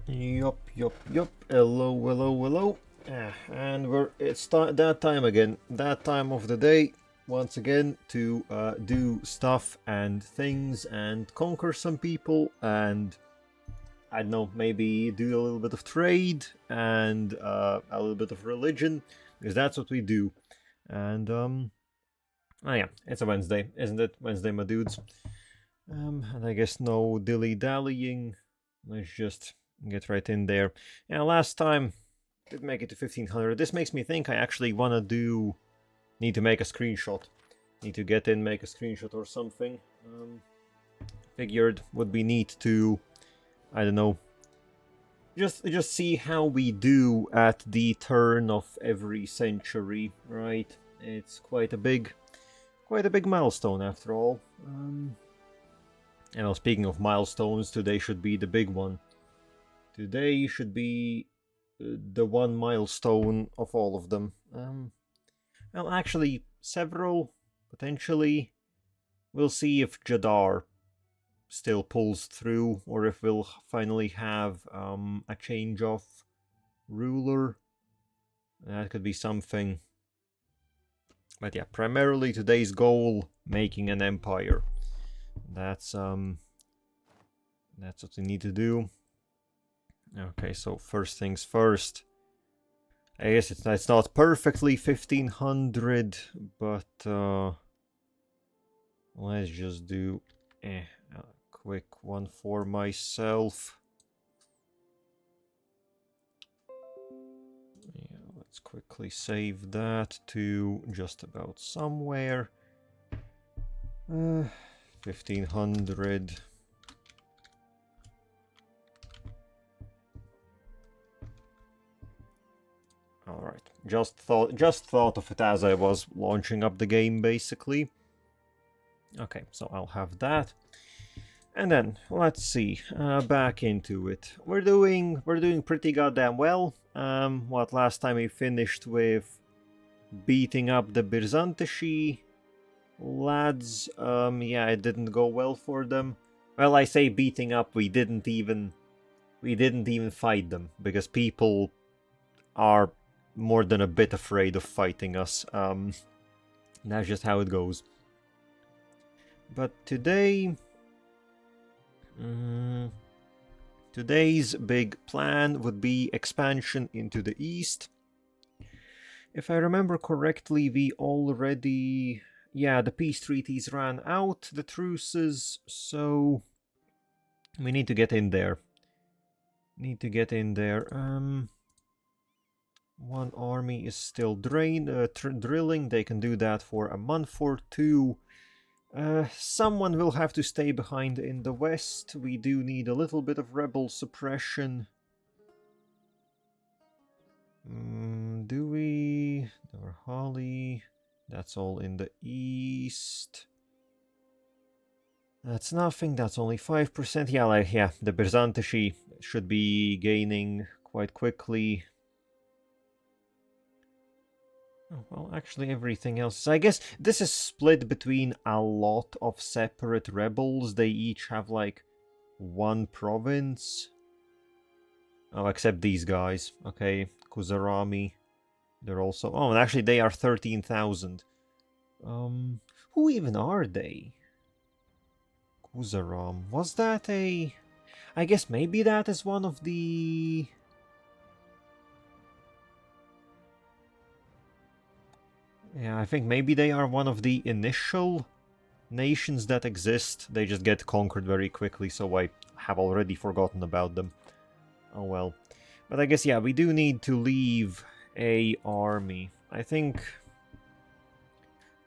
Yup. Hello. And it's that time again. That time of the day, once again, to do stuff and things and conquer some people and, I don't know, maybe do a little bit of trade and a little bit of religion, because that's what we do. And, oh yeah, it's a Wednesday, isn't it? Wednesday, my dudes. And I guess no dilly-dallying. Let's just get right in there. Yeah, last time did make it to 1500. This makes me think I actually need to make a screenshot. Need to get in, make a screenshot or something. Figured would be neat to, I don't know, just see how we do at the turn of every century, right? It's quite a big milestone after all. And speaking of milestones, today should be the big one. Today should be the one milestone of all of them. Well, actually, several, potentially. We'll see if Jaddar still pulls through, or if we'll finally have a change of ruler. That could be something. But yeah, primarily today's goal, making an empire. That's what we need to do. Okay, so first things first. I guess it's not perfectly 1500, but let's just do a quick one for myself. Yeah, let's quickly save that to just about somewhere. 1500. Alright, just thought of it as I was launching up the game, basically. Okay, so I'll have that. And then, let's see, back into it. We're doing pretty goddamn well. Last time we finished with beating up the Byzantishi lads. Yeah, it didn't go well for them. Well, I say beating up, we didn't even fight them, because people are more than a bit afraid of fighting us. That's just how it goes. But today, today's big plan would be expansion into the east. If I remember correctly, we already... Yeah, the peace treaties ran out, the truces, so we need to get in there. One army is still drilling. They can do that for a month or two. Someone will have to stay behind in the west. We do need a little bit of rebel suppression. Do we? Holly. That's all in the east. That's nothing. That's only 5%. Yeah, the Byzantishi should be gaining quite quickly. Oh, well, actually everything else. I guess this is split between a lot of separate rebels. They each have like one province. Oh, except these guys. Okay, Kuzarami. They're also... Oh, and actually they are 13,000. Who even are they? Kuzaram. Was that a... I guess maybe that is one of the... Yeah, I think maybe they are one of the initial nations that exist. They just get conquered very quickly, so I have already forgotten about them. Oh well. But I guess, yeah, we do need to leave a army. I think...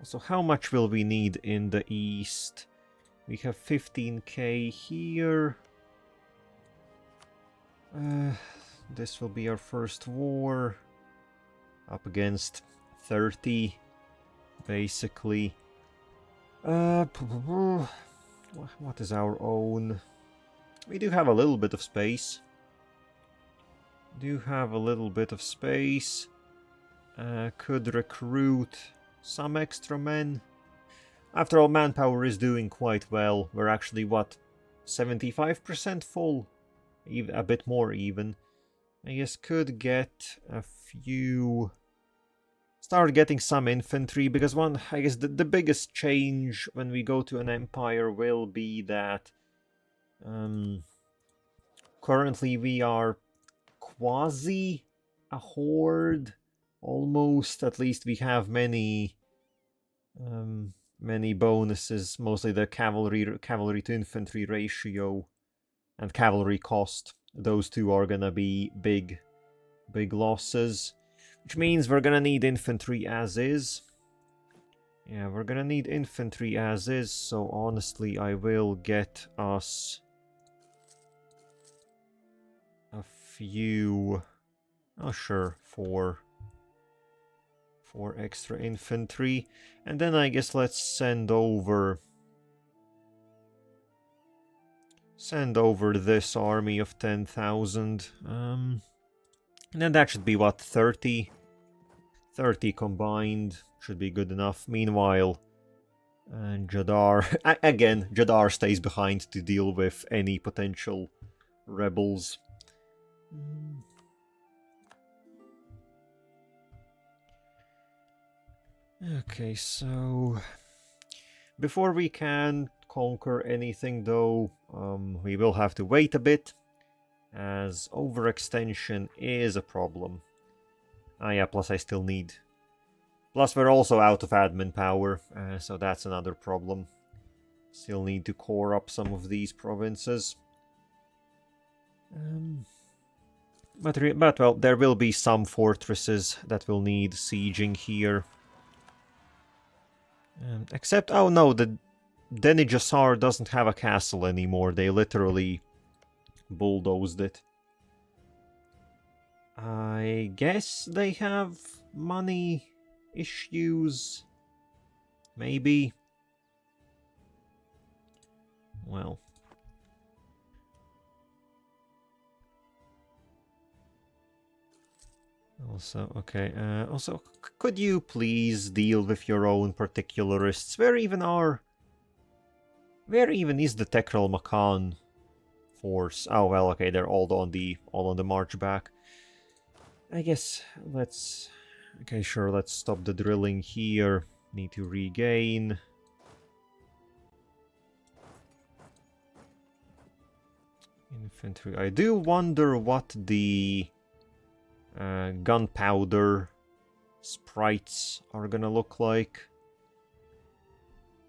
Also, how much will we need in the east? We have 15k here. This will be our first war. Up against 30, basically. What is our own? We do have a little bit of space. Could recruit some extra men. After all, manpower is doing quite well. We're actually, what, 75% full? a bit more even. I guess could get a few... Start getting some infantry, because I guess the biggest change when we go to an empire will be that currently we are quasi a horde, almost. At least we have many bonuses, mostly the cavalry to infantry ratio and cavalry cost. Those two are gonna be big losses. Which means we're gonna need infantry as is. Yeah, we're gonna need infantry as is, so honestly I will get us a few... Oh sure, four extra infantry. And then I guess let's send over this army of 10,000. And then that should be what, 30 combined should be good enough. Meanwhile, Jaddar again, Jaddar stays behind to deal with any potential rebels. Okay, so before we can conquer anything though, we will have to wait a bit, as overextension is a problem. Ah yeah, plus I still need... Plus we're also out of admin power, so that's another problem. Still need to core up some of these provinces. But well, there will be some fortresses that will need sieging here. Except, oh no, the Denijasar doesn't have a castle anymore. They literally bulldozed it. I guess they have money issues. Maybe. Well. Also, okay. Also, could you please deal with your own particularists? Where even is the Tekral Makan force? Oh well, okay, they're all on the march back. I guess let's... Okay, sure, let's stop the drilling here. Need to regain. Infantry. I do wonder what the gunpowder sprites are gonna look like.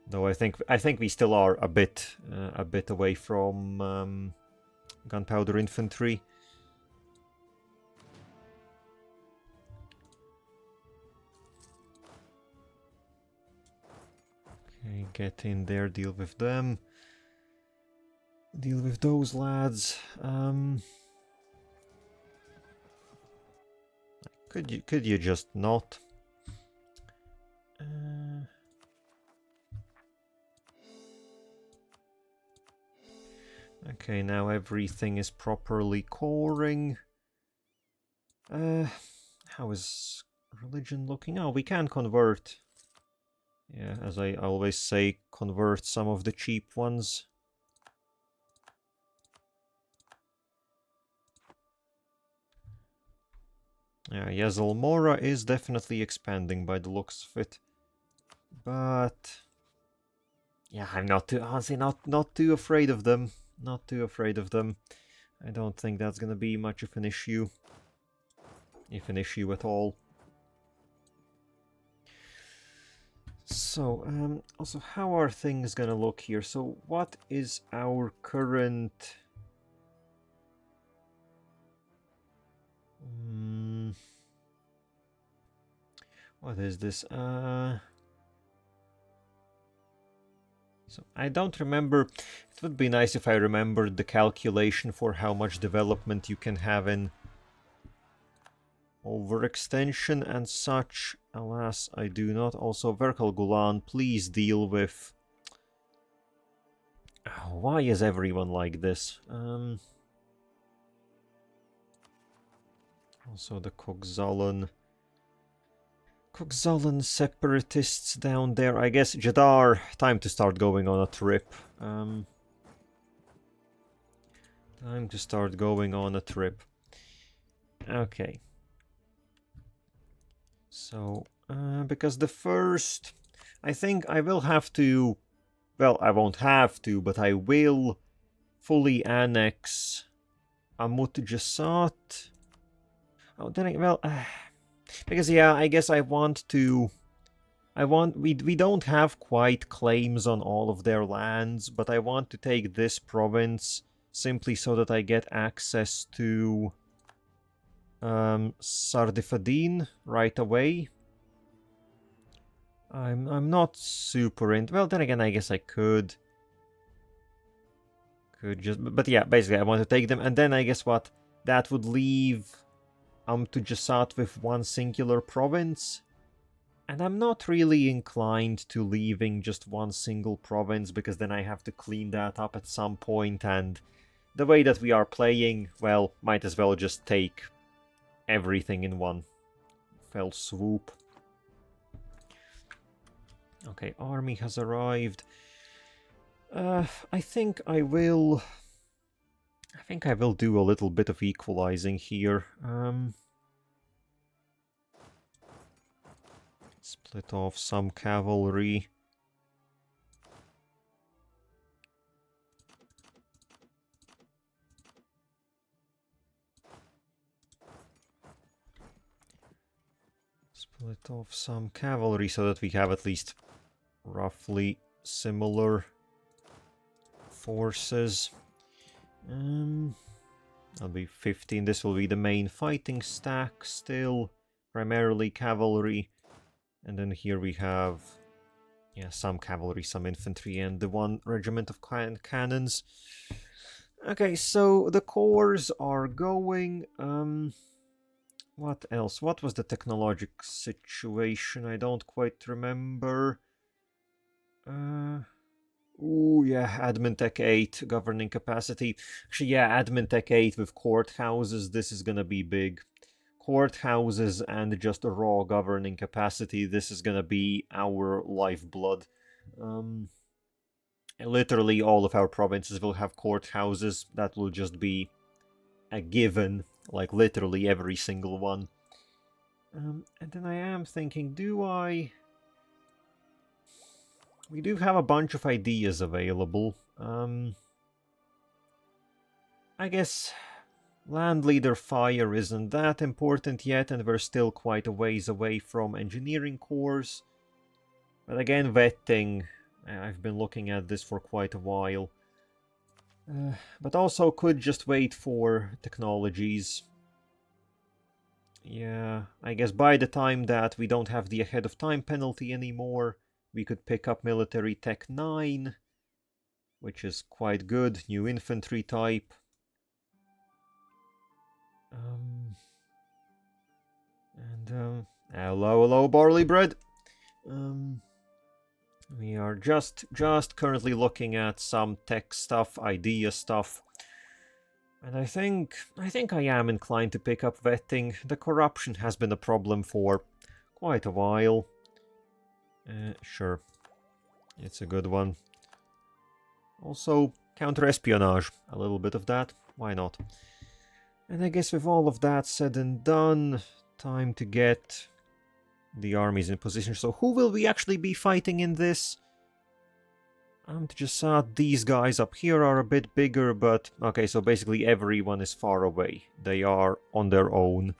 Though I think we still are a bit away from gunpowder infantry. Okay, get in there, deal with them. Deal with those lads. Could you just not? Okay, now everything is properly coring. How is religion looking? Oh, we can convert. Yeah, as I always say, convert some of the cheap ones. Yeah, Yazalmora is definitely expanding by the looks of it. But yeah, I'm not too, honestly, not too afraid of them. Not too afraid of them. I don't think that's gonna be much of an issue. If an issue at all. So, also, how are things gonna look here? So, what is our current... What is this? So, I don't remember... It would be nice if I remembered the calculation for how much development you can have in overextension and such. Alas, I do not. Also, Verkal Gulan, please deal with... Oh, why is everyone like this? Also, the Kokzalan separatists down there. I guess Jaddar, time to start going on a trip. Time to start going on a trip. Okay. So, because the first... I think I will have to... Well, I won't have to, but I will fully annex Amut-Jasat. Oh, then, well... because, yeah, I guess I want to... we don't have quite claims on all of their lands, but I want to take this province simply so that I get access to Sardifadin right away. I'm not super in. Well, then again, I guess I could just. But yeah, basically, I want to take them, and then I guess what that would leave Amtujasat with one singular province. And I'm not really inclined to leaving just one single province, because then I have to clean that up at some point, and the way that we are playing, well, might as well just take everything in one fell swoop. Okay, army has arrived. I think I will do a little bit of equalizing here. Split off some cavalry. Split off some cavalry so that we have at least roughly similar forces. That'll be 15. This will be the main fighting stack still. Primarily cavalry. And then here we have, yeah, some cavalry, some infantry, and the one regiment of cannons. Okay, so the cores are going. What else? What was the technologic situation? I don't quite remember. Ooh, yeah, Admin Tech 8, governing capacity. Actually, yeah, Admin Tech 8 with courthouses, this is gonna be big. Courthouses and just a raw governing capacity, this is gonna be our lifeblood. Literally all of our provinces will have courthouses. That will just be a given, like literally every single one. And then I am thinking, we do have a bunch of ideas available. I guess Land Leader Fire isn't that important yet, and we're still quite a ways away from engineering cores. But again, vetting, I've been looking at this for quite a while. But also could just wait for technologies. Yeah, I guess by the time that we don't have the ahead of time penalty anymore, we could pick up Military Tech 9, which is quite good. New infantry type. Hello, barley bread. We are just currently looking at some tech stuff, idea stuff. And I think I am inclined to pick up vetting. The corruption has been a problem for quite a while. Sure. It's a good one. Also, counter-espionage. A little bit of that. Why not? And I guess with all of that said and done, time to get the armies in position. So who will we actually be fighting in this? Just these guys up here are a bit bigger, but... Okay, so basically everyone is far away. They are on their own.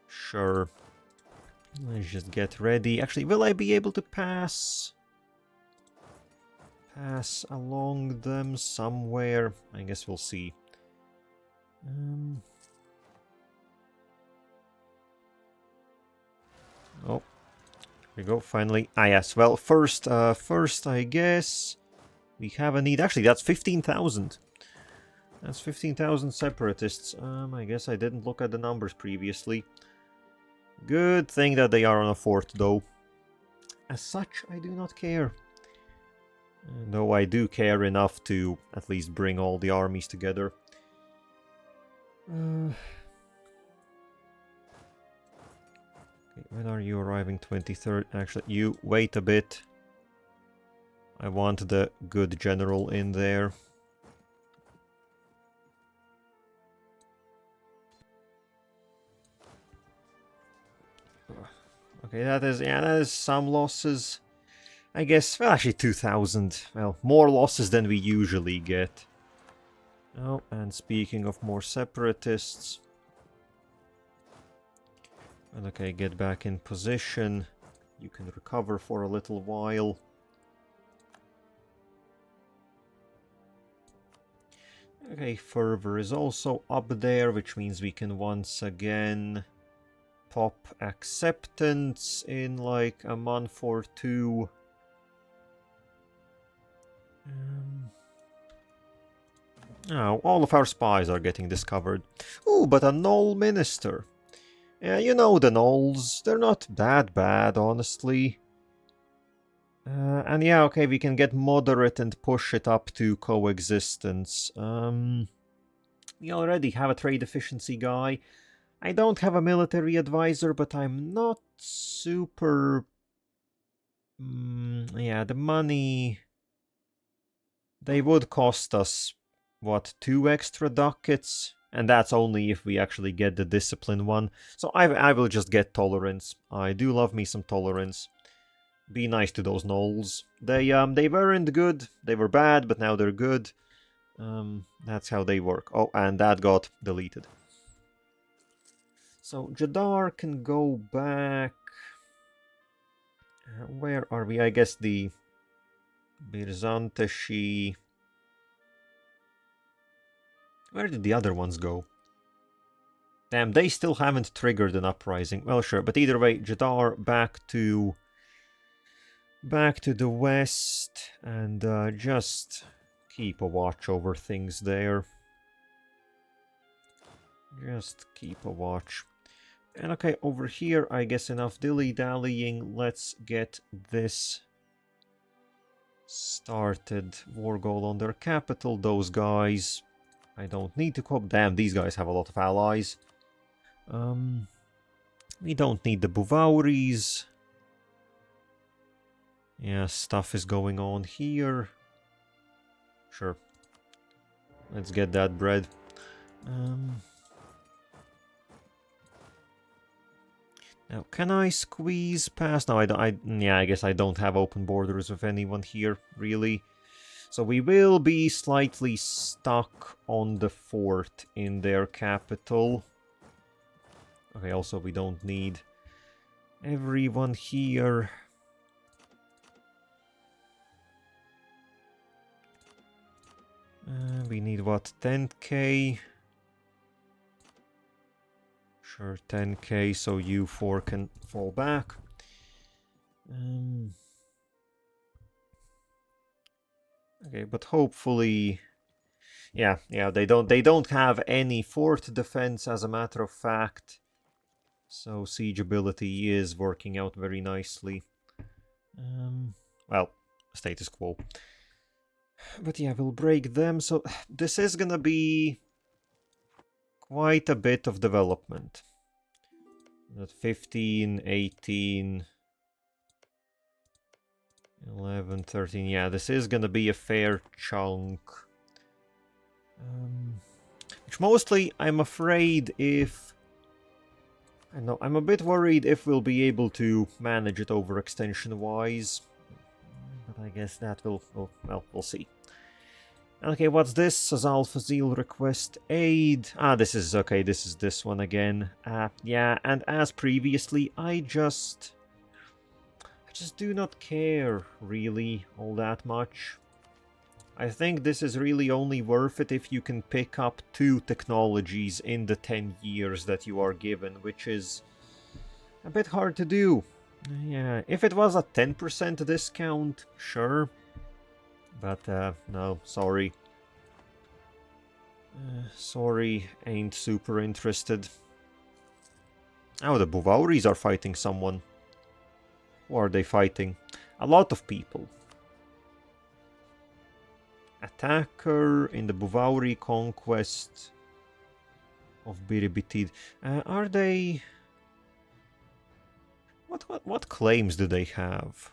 Sure. Let's just get ready. Actually, will I be able to pass along them somewhere? I guess we'll see. Oh, here we go, finally. Ah, yes, well, first, I guess we have a need. Actually, that's 15,000. That's 15,000 separatists. I guess I didn't look at the numbers previously. Good thing that they are on a fort, though. As such, I do not care. Though I do care enough to at least bring all the armies together. Okay, when are you arriving? 23rd. Actually, you wait a bit. I want the good general in there. Okay, that is some losses. I guess, well, actually 2,000. Well, more losses than we usually get. Oh, and speaking of more separatists. And okay, get back in position. You can recover for a little while. Okay, fervor is also up there, which means we can once again pop acceptance in like a month or two. Oh, all of our spies are getting discovered. Ooh, but a Knoll minister. Yeah, you know the Knolls. They're not that bad, honestly. And yeah, okay, we can get moderate and push it up to coexistence. We already have a trade efficiency guy. I don't have a military advisor, but I'm not super... yeah, the money... They would cost us, what, 2 extra ducats? And that's only if we actually get the discipline one. So I will just get tolerance. I do love me some tolerance. Be nice to those Knolls. They weren't good. They were bad, but now they're good. That's how they work. Oh, and that got deleted. So Jaddar can go back. Where are we? I guess the Birzanteshi. Where did the other ones go? Damn, they still haven't triggered an uprising. Well, sure, but either way, Jaddar back to the west and just keep a watch over things there. Just keep a watch. And okay, over here, I guess enough dilly-dallying. Let's get this started. War goal on their capital. Those guys, I don't need to cope. Damn, these guys have a lot of allies. We don't need the Buvauris. Yeah, stuff is going on here. Sure. Let's get that bread. Now, can I squeeze past? No, yeah, I guess I don't have open borders with anyone here, really. So we will be slightly stuck on the fort in their capital. Okay, also we don't need everyone here. We need, what, 10k? Sure, 10k, so you 4 can fall back. Okay, but hopefully... Yeah, they don't have any fort defense, as a matter of fact. So siegeability is working out very nicely. Well, status quo. But yeah, we'll break them. So this is gonna be quite a bit of development. 15, 18, 11, 13. Yeah, this is gonna be a fair chunk. Which mostly, I'm afraid if... I know, I'm a bit worried if we'll be able to manage it overextension-wise. But I guess that will... well, we'll see. Okay, what's this? Sazal Fazil request aid. Ah, this is... okay, this is this one again. Yeah, and as previously, I just do not care, really, all that much. I think this is really only worth it if you can pick up 2 technologies in the 10 years that you are given, which is a bit hard to do. Yeah, if it was a 10% discount, sure. But, no, sorry. Sorry, ain't super interested. Oh, the Buvauris are fighting someone. Who are they fighting? A lot of people. Attacker in the Buvauri conquest of Biribitid. Are they... What claims do they have?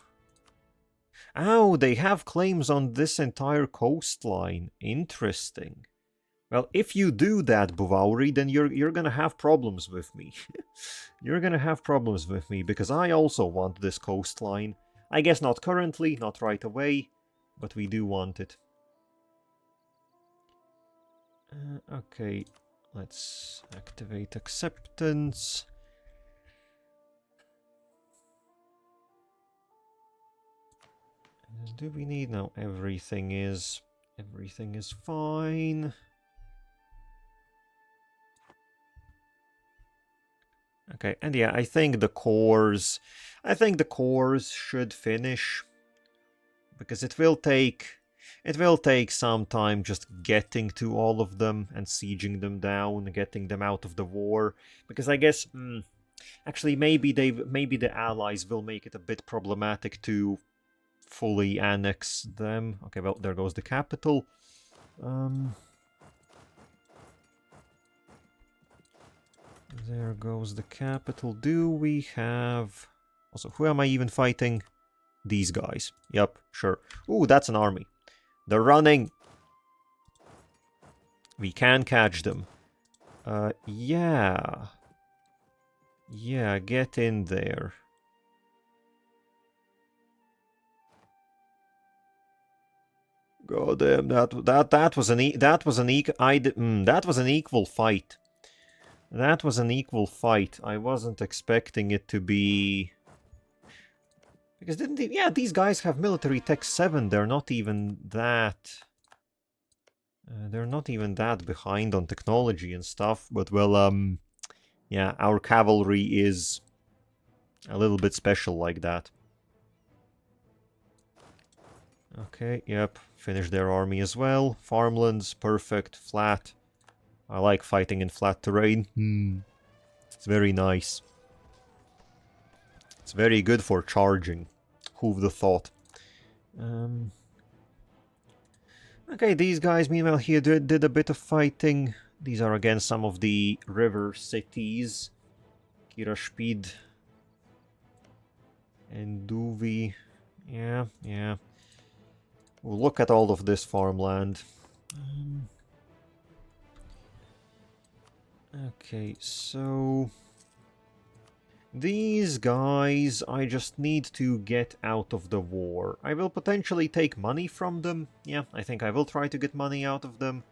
Oh, they have claims on this entire coastline. Interesting. Well, if you do that, Buvauri, then you're gonna have problems with me. You're gonna have problems with me, because I also want this coastline. I guess not currently, not right away, but we do want it. Okay, let's activate acceptance. Do we need... No, everything is fine. Okay, and yeah, I think the cores should finish, because it will take some time just getting to all of them and sieging them down, getting them out of the war, because I guess actually maybe the allies will make it a bit problematic to fully annex them. Okay, well, there goes the capital. There goes the capital. Do we have... Also, who am I even fighting? These guys. Yep, sure. Ooh, that's an army. They're running. We can catch them. Yeah. Yeah, get in there. God damn, that was an equal fight. That was an equal fight. I wasn't expecting it to be... Because didn't they... Yeah, these guys have military tech 7. They're not even that... they're not even that behind on technology and stuff. But, well, yeah, our cavalry is a little bit special like that. Okay, yep. Finish their army as well. Farmlands, perfect, flat. I like fighting in flat terrain. It's very nice. It's very good for charging. Who'd have thought? Okay, these guys, meanwhile, here did a bit of fighting. These are, again, some of the river cities. Kirashpid and Duvi. Yeah. We'll look at all of this farmland. Okay, so... These guys, I just need to get out of the war. I will potentially take money from them. Yeah, I think I will try to get money out of them.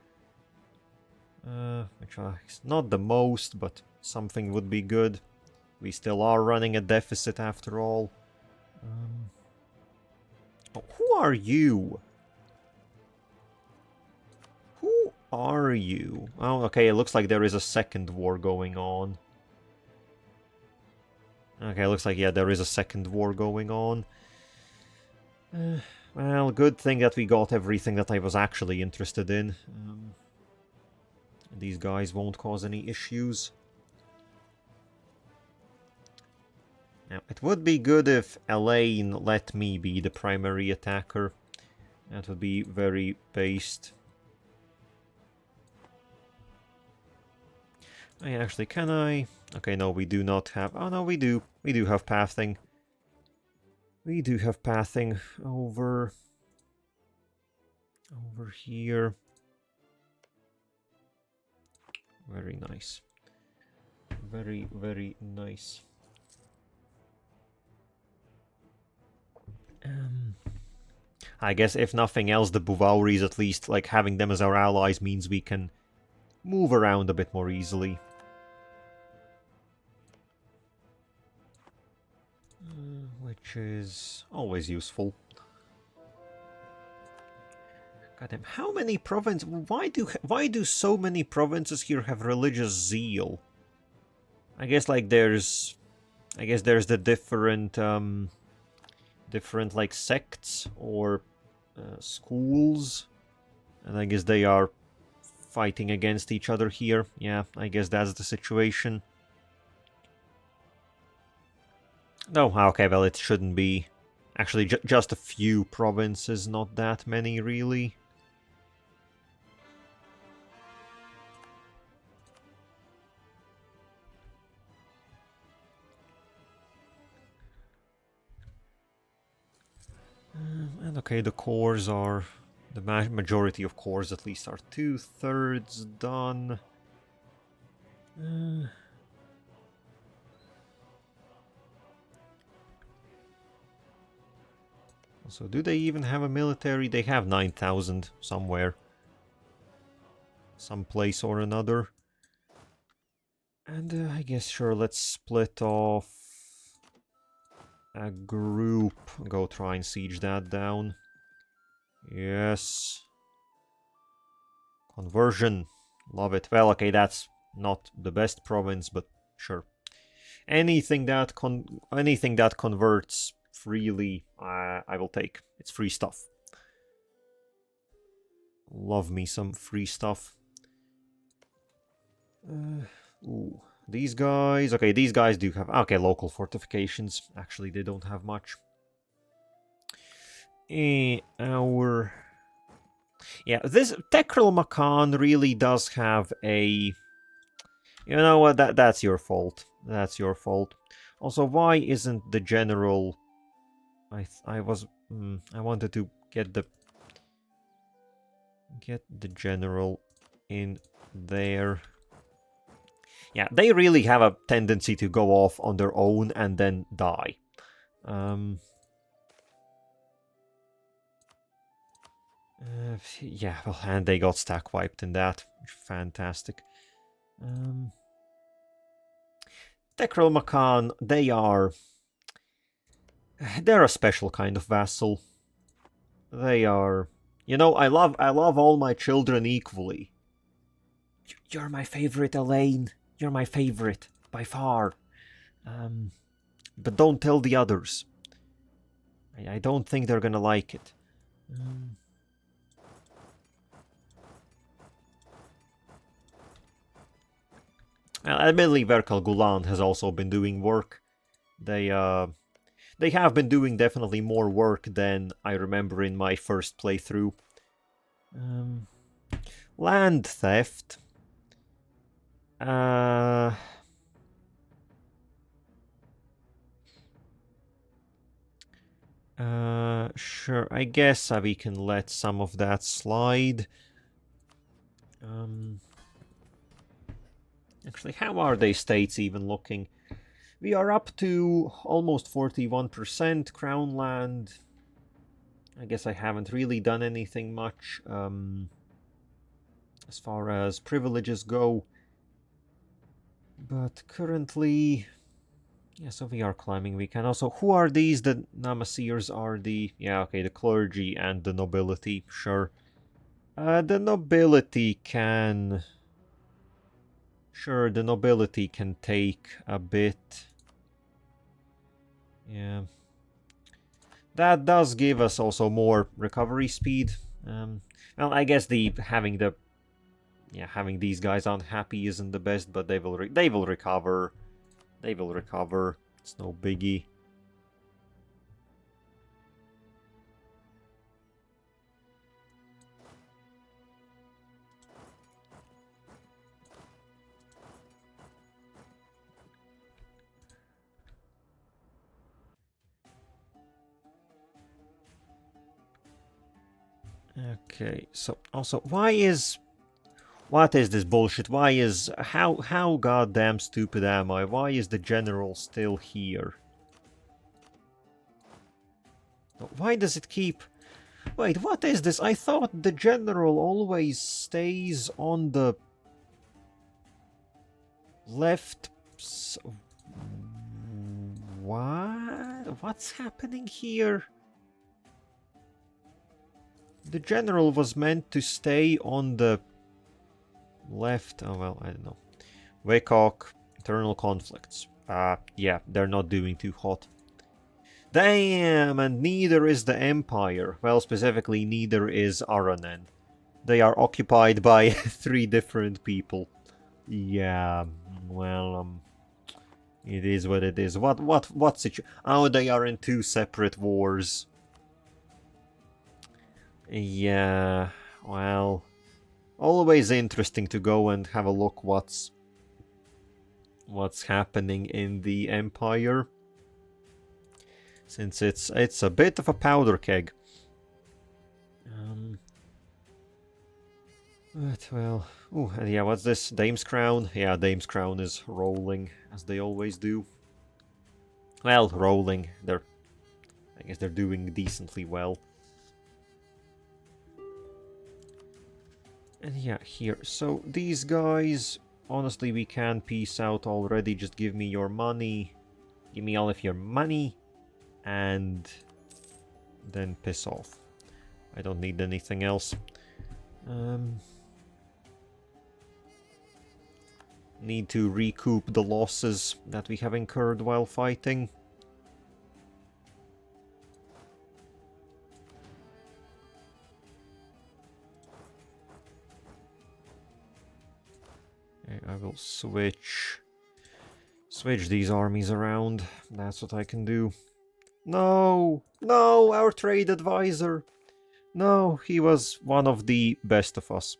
Which is not the most, but something would be good. We still are running a deficit after all. Oh, who are you? Who are you? Oh, okay, it looks like there is a second war going on. Okay, looks like, yeah, there is a second war going on. Well, good thing that we got everything that I was actually interested in. These guys won't cause any issues. Now, it would be good if Elaine let me be the primary attacker. That would be very based. Actually, can I... Okay, no, we do not have... Oh, no, we do. We do have pathing. We do have pathing over here. Very nice. Very, very nice. I guess if nothing else, the Buvauris, at least, like, having them as our allies means we can move around a bit more easily. Which is always useful. Goddamn, how many provinces... Why do so many provinces here have religious zeal? I guess, like, there's... I guess there's the different, like, sects or schools. And I guess they are fighting against each other here. Yeah, I guess that's the situation. No, okay, well, it shouldn't be. Actually, just a few provinces, not that many, really. And okay, the cores are... The majority of cores at least are 2/3 done. So do they even have a military? They have 9,000 somewhere. Someplace or another. And I guess, sure, let's split off a group. Go try and siege that down. Yes. Conversion. Love it. Well, okay, that's not the best province, but sure. Anything that converts freely, I will take. It's free stuff. Love me some free stuff. Ooh, these guys. Okay, these guys do have... Okay, local fortifications. Actually, they don't have much. Our... Yeah, this Tekril Makan really does have a... You know what, that's your fault. That's your fault. Also, why isn't the general... I wanted to get the general in there. Yeah, they really have a tendency to go off on their own and then die. Yeah, well, and they got stack wiped in that. Fantastic. Tekril Makan, they're a special kind of vassal. They are... You know, I love all my children equally. You're my favorite, Elaine. You're my favorite, by far. But don't tell the others. I don't think they're gonna like it. Well, admittedly, Verkal Guland has also been doing work. They have been doing definitely more work than I remember in my first playthrough. Land theft. Sure, I guess we can let some of that slide. Actually, how are they states even looking? We are up to almost 41% crown land. I guess I haven't really done anything much as far as privileges go. But currently... Yeah, so we are climbing. We can also... Who are these? The Namaseers are the... Yeah, okay, the clergy and the nobility. Sure. The nobility can... Sure, the nobility can take a bit. Yeah. That does give us also more recovery speed. Well, I guess having these guys unhappy isn't the best, but they will recover. They will recover. It's no biggie. Okay, so also, what is this bullshit? How goddamn stupid am I? Why is the general still here? Why does it keep... Wait, what is this? I thought the general always stays on the left... What? What's happening here? The general was meant to stay on the left. Oh, well, I don't know. Wekok, internal conflicts. Yeah, they're not doing too hot. Damn, and neither is the Empire. Well, specifically, neither is Aranen. They are occupied by 3 different people. Yeah, well, it is what it is. What situation? Oh, they are in 2 separate wars. Yeah, well, always interesting to go and have a look what's happening in the Empire, since it's a bit of a powder keg. But, well... Ooh, and yeah, what's this? Dame's Crown? Yeah, Dame's Crown is rolling, as they always do. Well, rolling. I guess they're doing decently well. And yeah, here. So, these guys... Honestly, we can peace out already. Just give me your money. Give me all of your money. And... then piss off. I don't need anything else. Need to recoup the losses that we have incurred while fighting. Okay, I will switch these armies around. That's what I can do. No! No! Our trade advisor! No, he was one of the best of us.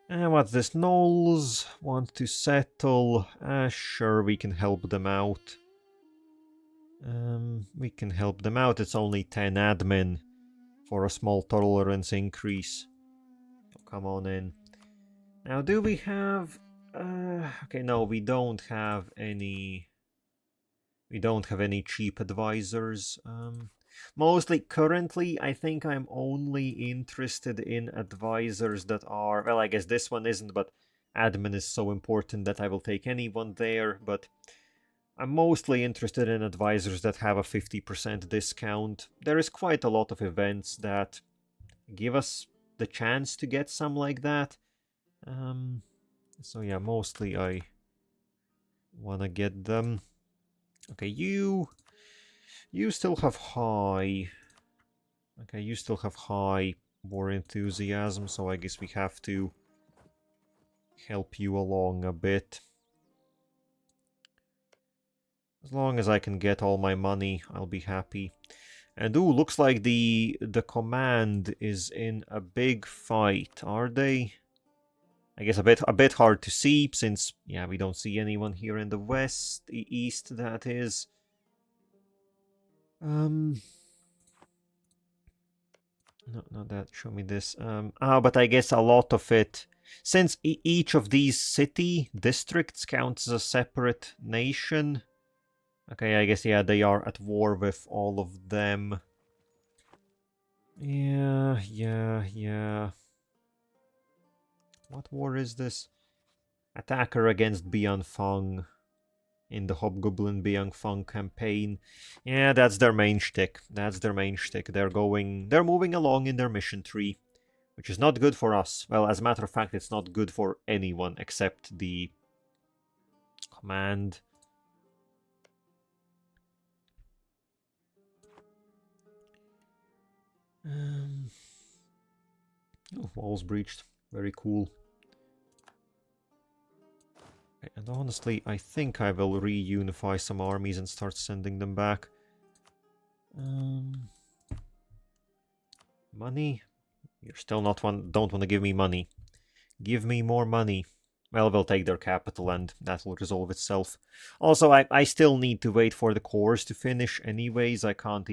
And what's this? Knolls want to settle. Sure, we can help them out. We can help them out. It's only 10 admin for a small tolerance increase. So come on in. Now, do we have... okay, no, we don't have any... We don't have any cheap advisors. Mostly, currently, I think I'm only interested in advisors that are... Well, I guess this one isn't, but admin is so important that I will take anyone there. But I'm mostly interested in advisors that have a 50% discount. There is quite a lot of events that give us the chance to get some like that. So yeah, mostly I wanna get them. Okay, you still have high. Okay, you still have high war enthusiasm, so I guess we have to help you along a bit. As long as I can get all my money, I'll be happy. And ooh, looks like the command is in a big fight. Are they? I guess a bit hard to see since yeah, we don't see anyone here in the west, the east that is. No, not that. Show me this. But I guess a lot of it, since each of these city districts counts as a separate nation. Okay, I guess yeah, they are at war with all of them. Yeah. What war is this? Attacker against Bianfeng in the Hobgoblin Bianfeng campaign. Yeah, that's their main shtick. They're moving along in their mission tree, which is not good for us. Well, as a matter of fact, it's not good for anyone except the command. Oh, walls breached. Very cool. Okay, and honestly, I think I will reunify some armies and start sending them back. Money? You're still not don't want to give me money. Give me more money. Well, we'll take their capital and that will resolve itself. Also, I still need to wait for the cores to finish anyways. I can't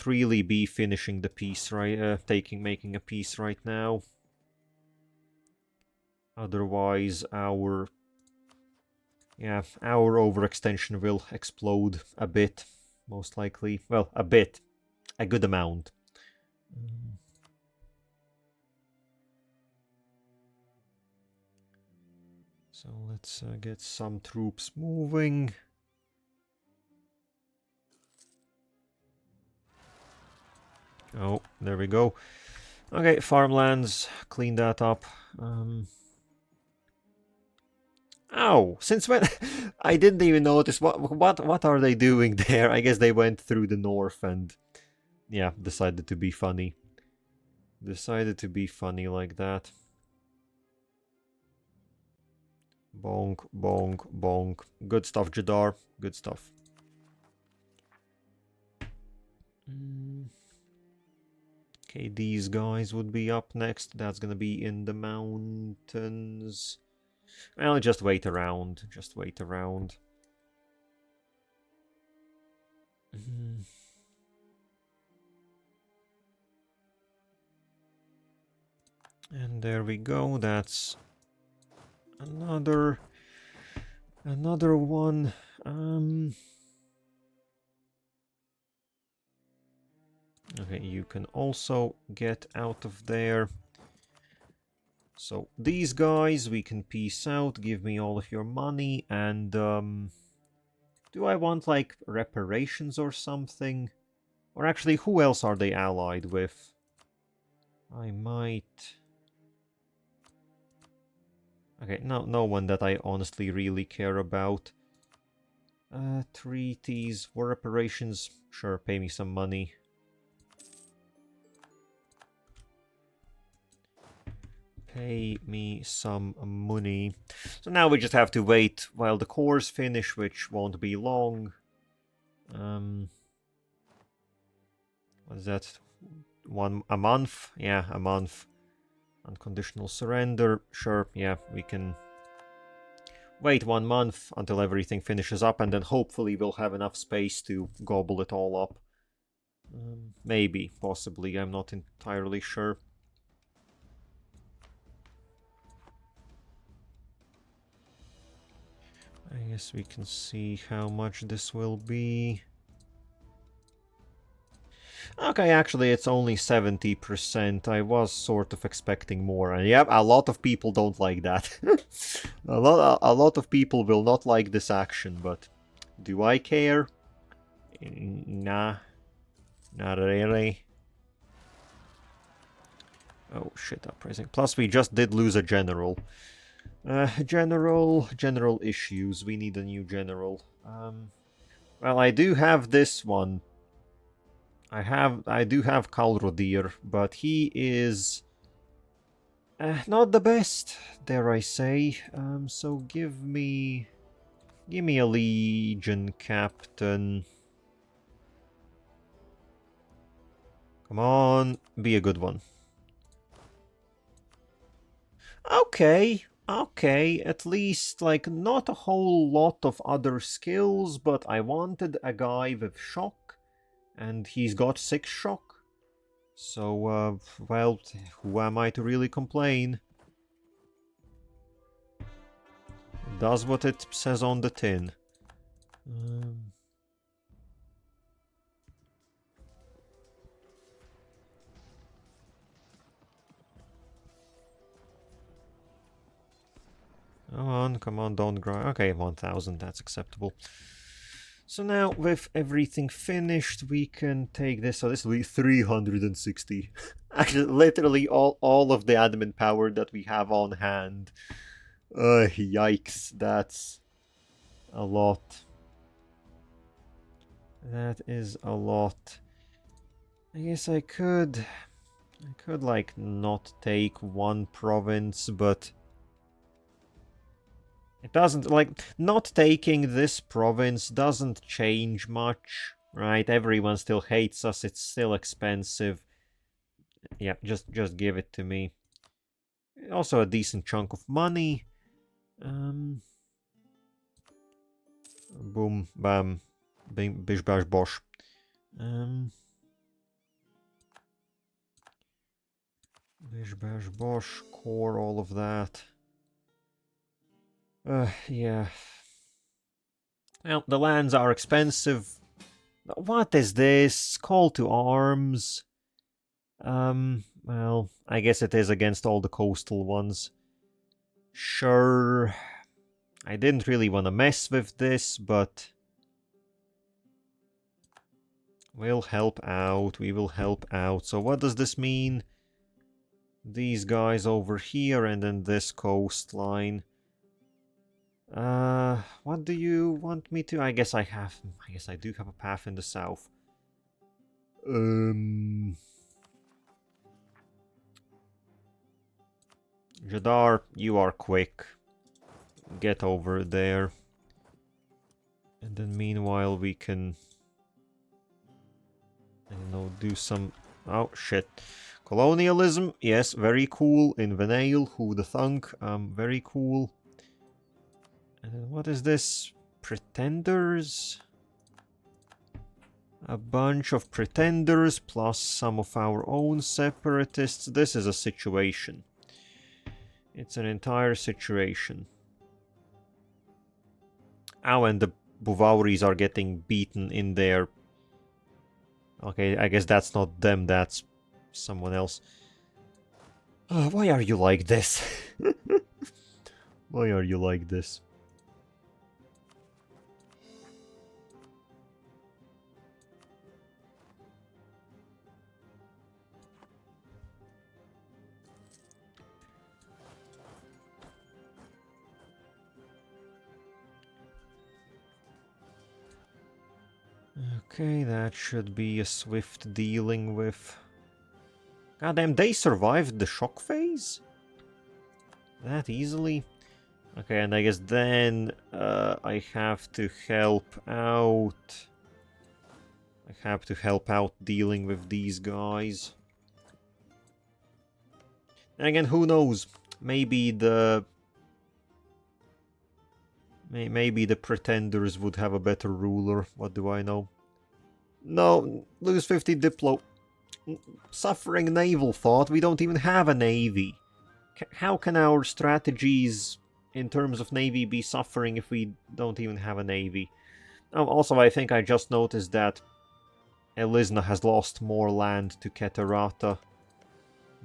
really be finishing the piece right, making a piece right now. Otherwise, our overextension will explode a bit, most likely. Well, a bit. A good amount. So let's get some troops moving. Oh, there we go. Okay, farmlands, clean that up. Ow! Since when? I didn't even notice. What are they doing there? I guess they went through the north and yeah, decided to be funny. Decided to be funny like that. Bonk, bonk, bonk. Good stuff, Jaddar. Good stuff. Okay, these guys would be up next. That's gonna be in the mountains. Well, just wait around. Just wait around. And there we go, that's another one. Okay, you can also get out of there. So these guys, we can peace out, give me all of your money, and do I want like reparations or something? Or actually, who else are they allied with? I might... Okay, no one that I honestly really care about. Treaties, war reparations, sure, pay me some money. Pay me some money. So now we just have to wait while the cores finish, which won't be long. What is that? A month? Yeah, a month. Unconditional surrender. Sure, yeah, we can wait 1 month until everything finishes up, and then hopefully we'll have enough space to gobble it all up. Maybe, possibly, I'm not entirely sure. I guess we can see how much this will be. Okay, actually it's only 70%. I was sort of expecting more, and yeah, a lot of people don't like that. a lot of people will not like this action, but do I care? Nah, not really. Oh shit, uprising. Plus we just did lose a general. General issues. We need a new general. Well, I do have this one. I do have Kalrodir, but he is not the best, dare I say. So give me a legion captain. Come on, be a good one. Okay, at least, like, not a whole lot of other skills, but I wanted a guy with shock. And he's got 6 shock. So, well, who am I to really complain? It does what it says on the tin. Come on, don't grind. Okay, 1000, that's acceptable. So now, with everything finished, we can take this. So this will be 360. Actually, literally all of the admin power that we have on hand. Yikes, that's a lot. That is a lot. I guess I could, like, not take one province, but it doesn't, like, not taking this province doesn't change much, right? Everyone still hates us, it's still expensive. Yeah, just give it to me. Also a decent chunk of money. Boom, bam, bish bash bosh. Bish bash bosh, core, all of that. Yeah. Well, the lands are expensive. What is this? Call to arms. Well, I guess it is against all the coastal ones. Sure. I didn't really want to mess with this, but we'll help out. We will help out. So what does this mean? These guys over here and then this coastline. What do you want me to? I guess I do have a path in the south. Jaddar, you are quick. Get over there. And then meanwhile we can, I don't know, do some... Oh, shit. Colonialism, yes, very cool. In Venail, who the thunk, very cool. And then what is this? Pretenders? A bunch of pretenders plus some of our own separatists. This is a situation. It's an entire situation. Oh, and the Buvauris are getting beaten in there. Okay, I guess that's not them, that's someone else. Why are you like this? Why are you like this? Okay, that should be a swift dealing with. Goddamn, they survived the shock phase? That easily? Okay, and I guess then I have to help out. I have to help out dealing with these guys. And again, who knows? Maybe the pretenders would have a better ruler. What do I know? No, lose 50 Diplo. Suffering naval thought. We don't even have a navy. How can our strategies in terms of navy be suffering if we don't even have a navy? Oh, also, I think I just noticed that Elisna has lost more land to Keterata.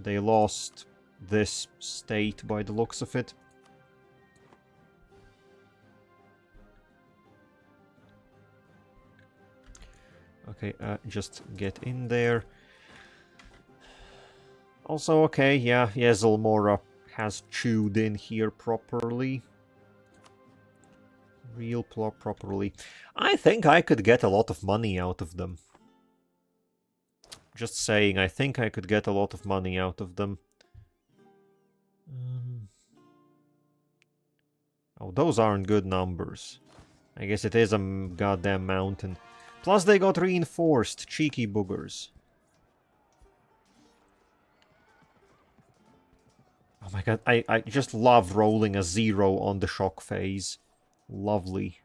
They lost this state by the looks of it. Okay, just get in there. Also, okay, yeah, Yezelmora has chewed in here properly. Real properly. I think I could get a lot of money out of them. Just saying, I think I could get a lot of money out of them. Oh, those aren't good numbers. I guess it is a goddamn mountain. Plus they got reinforced, cheeky boogers. Oh my god, I just love rolling a 0 on the shock phase. Lovely.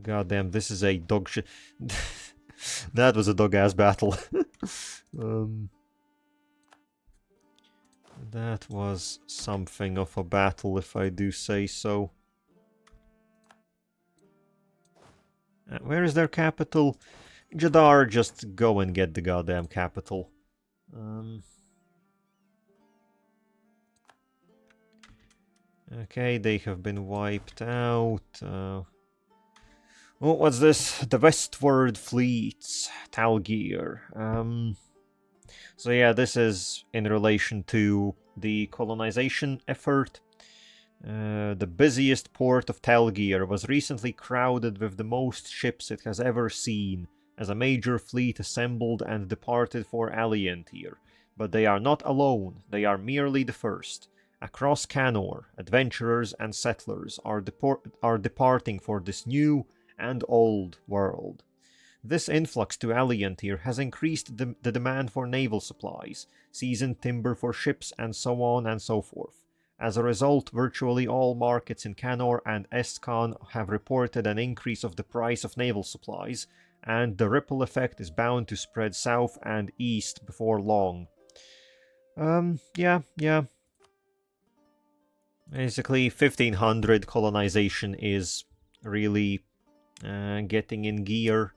Goddamn, this is a dog shit. That was a dog-ass battle. That was something of a battle, if I do say so. Where is their capital? Jaddar, just go and get the goddamn capital. Okay, they have been wiped out. Oh, what's this? The Westward fleets. Talgear. So yeah, this is in relation to the colonization effort. The busiest port of Talgear was recently crowded with the most ships it has ever seen, as a major fleet assembled and departed for Alientir. But they are not alone, they are merely the first. Across Canor, adventurers and settlers are departing for this new and old world. This influx to Alientir has increased the demand for naval supplies, seasoned timber for ships, and so on and so forth. As a result, virtually all markets in Canor and Estcan have reported an increase of the price of naval supplies, and the ripple effect is bound to spread south and east before long. Yeah. Basically, 1500 colonization is really getting in gear.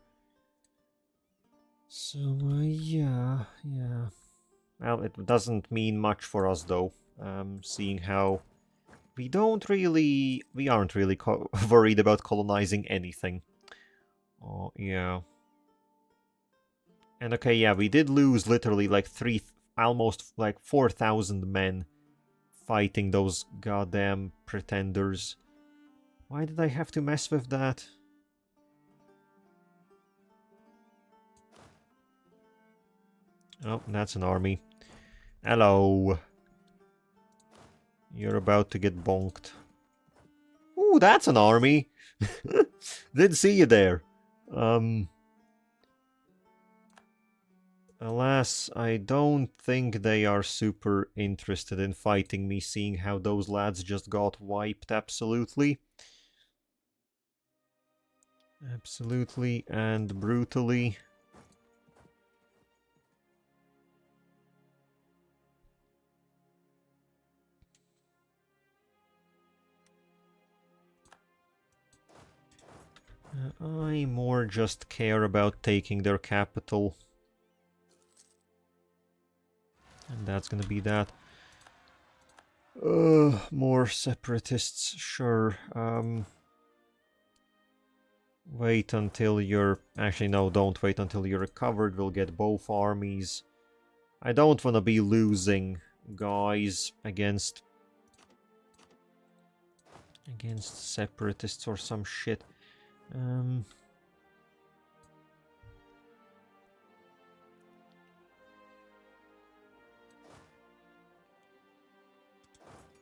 So, yeah. Well, it doesn't mean much for us, though. Seeing how we aren't really worried about colonizing anything. Oh, yeah. And okay, yeah, we did lose literally like almost like 4,000 men fighting those goddamn pretenders. Why did I have to mess with that? Oh, that's an army. Hello. You're about to get bonked. Ooh, that's an army. Didn't see you there. Alas, I don't think they are super interested in fighting me, seeing how those lads just got wiped absolutely. Absolutely and brutally. I more just care about taking their capital. And that's gonna be that. More separatists, sure. Wait until you're... Actually, no, don't wait until you're recovered. We'll get both armies. I don't want to be losing guys against separatists or some shit.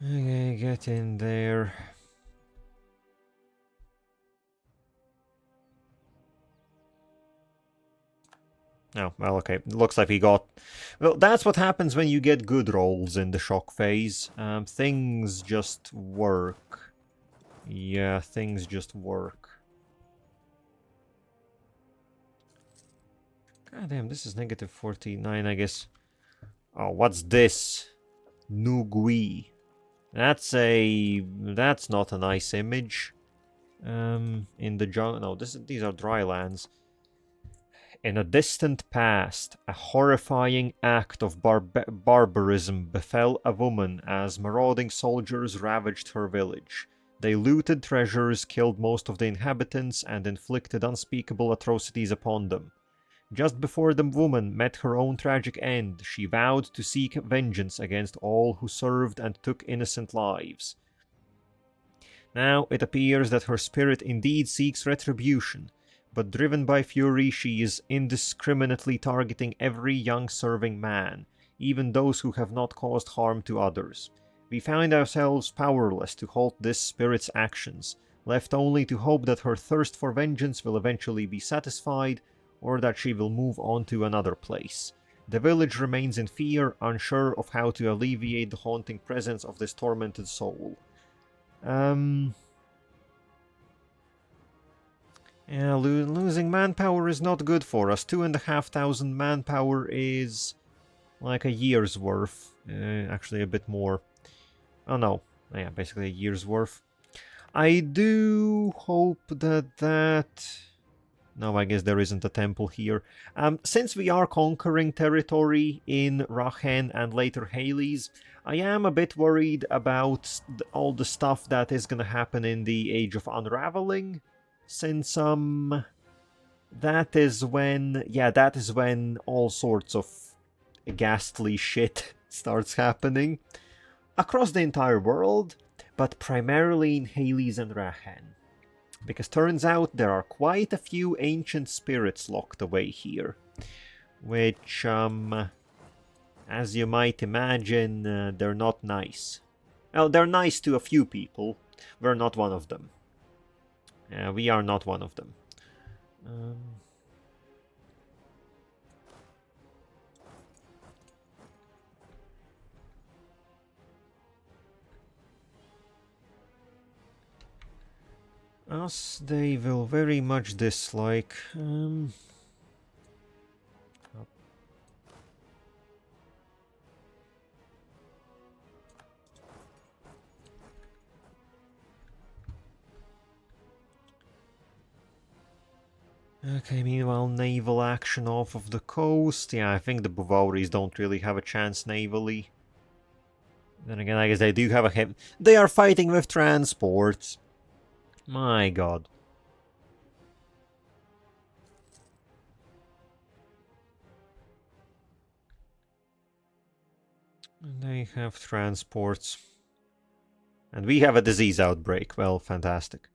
Okay, get in there. Oh, well, okay. Looks like he got... Well, that's what happens when you get good rolls in the shock phase. Things just work. Yeah, things just work. God damn, this is negative 49, I guess. Oh, what's this? Nugui. That's not a nice image. In the jungle... No, these are dry lands. In a distant past, a horrifying act of barbarism befell a woman as marauding soldiers ravaged her village. They looted treasures, killed most of the inhabitants, and inflicted unspeakable atrocities upon them. Just before the woman met her own tragic end, she vowed to seek vengeance against all who served and took innocent lives. Now it appears that her spirit indeed seeks retribution, but driven by fury she is indiscriminately targeting every young serving man, even those who have not caused harm to others. We find ourselves powerless to halt this spirit's actions, left only to hope that her thirst for vengeance will eventually be satisfied, or that she will move on to another place. The village remains in fear, unsure of how to alleviate the haunting presence of this tormented soul. Yeah, losing manpower is not good for us. 2,500 manpower is like a year's worth. Actually, a bit more. Oh no, yeah, basically a year's worth. I do hope that... No, I guess there isn't a temple here. Since we are conquering territory in Rachen and later Hales, I am a bit worried about all the stuff that is gonna happen in the Age of Unraveling. Since that is when all sorts of ghastly shit starts happening across the entire world, but primarily in Hales and Rachen. Because turns out there are quite a few ancient spirits locked away here, which as you might imagine, they're not nice. Well, they're nice to a few people. We're not one of them. We are not one of them. Us, they will very much dislike. Okay, meanwhile, naval action off of the coast. Yeah, I think the Bavauris don't really have a chance navally. Then again, I guess they do have a... They are fighting with transports. My god. They have transports. And we have a disease outbreak. Well, fantastic.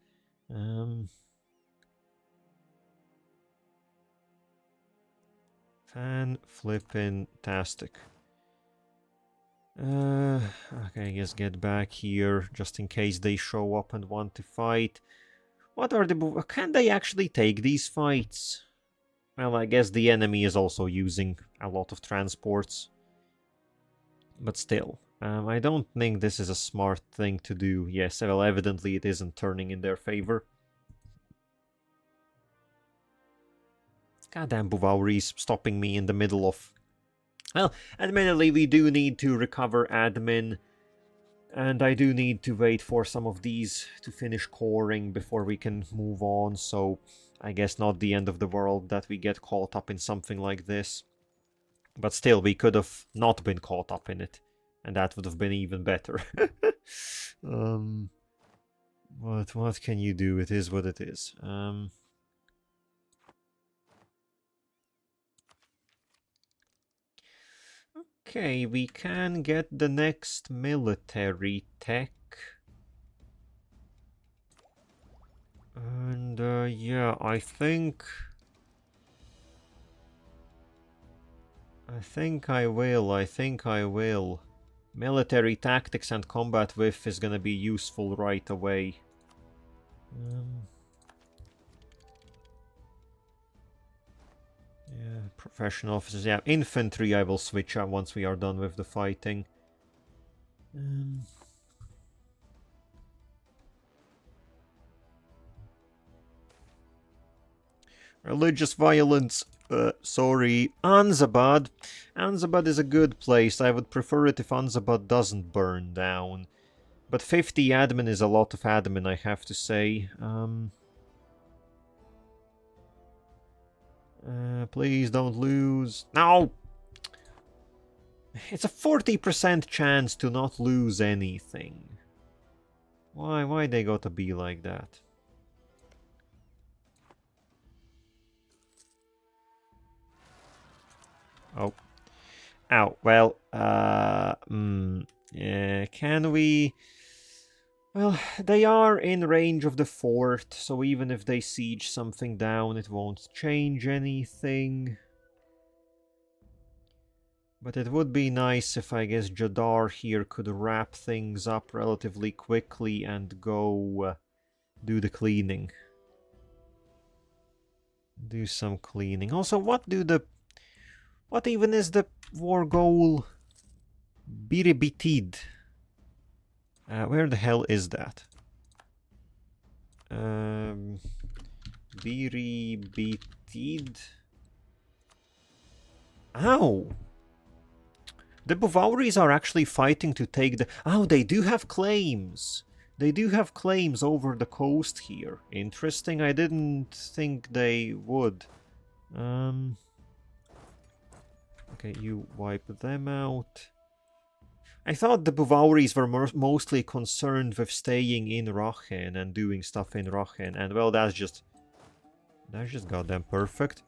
Fan-flippin-tastic. Okay, I guess get back here, just in case they show up and want to fight. What are the... Can they actually take these fights? Well, I guess the enemy is also using a lot of transports. But still, I don't think this is a smart thing to do. Yes, well, evidently it isn't turning in their favor. Goddamn Buvauris stopping me in the middle of... Well, admittedly, we do need to recover admin. And I do need to wait for some of these to finish coring before we can move on, so I guess not the end of the world that we get caught up in something like this. But still, we could have not been caught up in it, and that would have been even better. What can you do? It is what it is. Okay, we can get the next military tech. And yeah, I think I will. Military tactics and combat whiff is gonna be useful right away. Yeah, professional officers. Yeah, infantry I will switch out once we are done with the fighting. Religious violence. Sorry. Anzabad. Anzabad is a good place. I would prefer it if Anzabad doesn't burn down. But 50 admin is a lot of admin, I have to say. Please don't lose. No! It's a 40% chance to not lose anything. Why they gotta be like that? Oh. Ow. Well, yeah, can we... Well, they are in range of the fort, so even if they siege something down, it won't change anything. But it would be nice if, I guess, Jaddar here could wrap things up relatively quickly and go do the cleaning. Do some cleaning. Also, what even is the war goal? Biribitid. Where the hell is that? Biribitid. Ow! The Bavauris are actually fighting to take the... Oh, they do have claims! They do have claims over the coast here. Interesting, I didn't think they would. Okay, you wipe them out. I thought the Bavauris were mostly concerned with staying in Rachen and doing stuff in Rachen, and well, that's just goddamn perfect.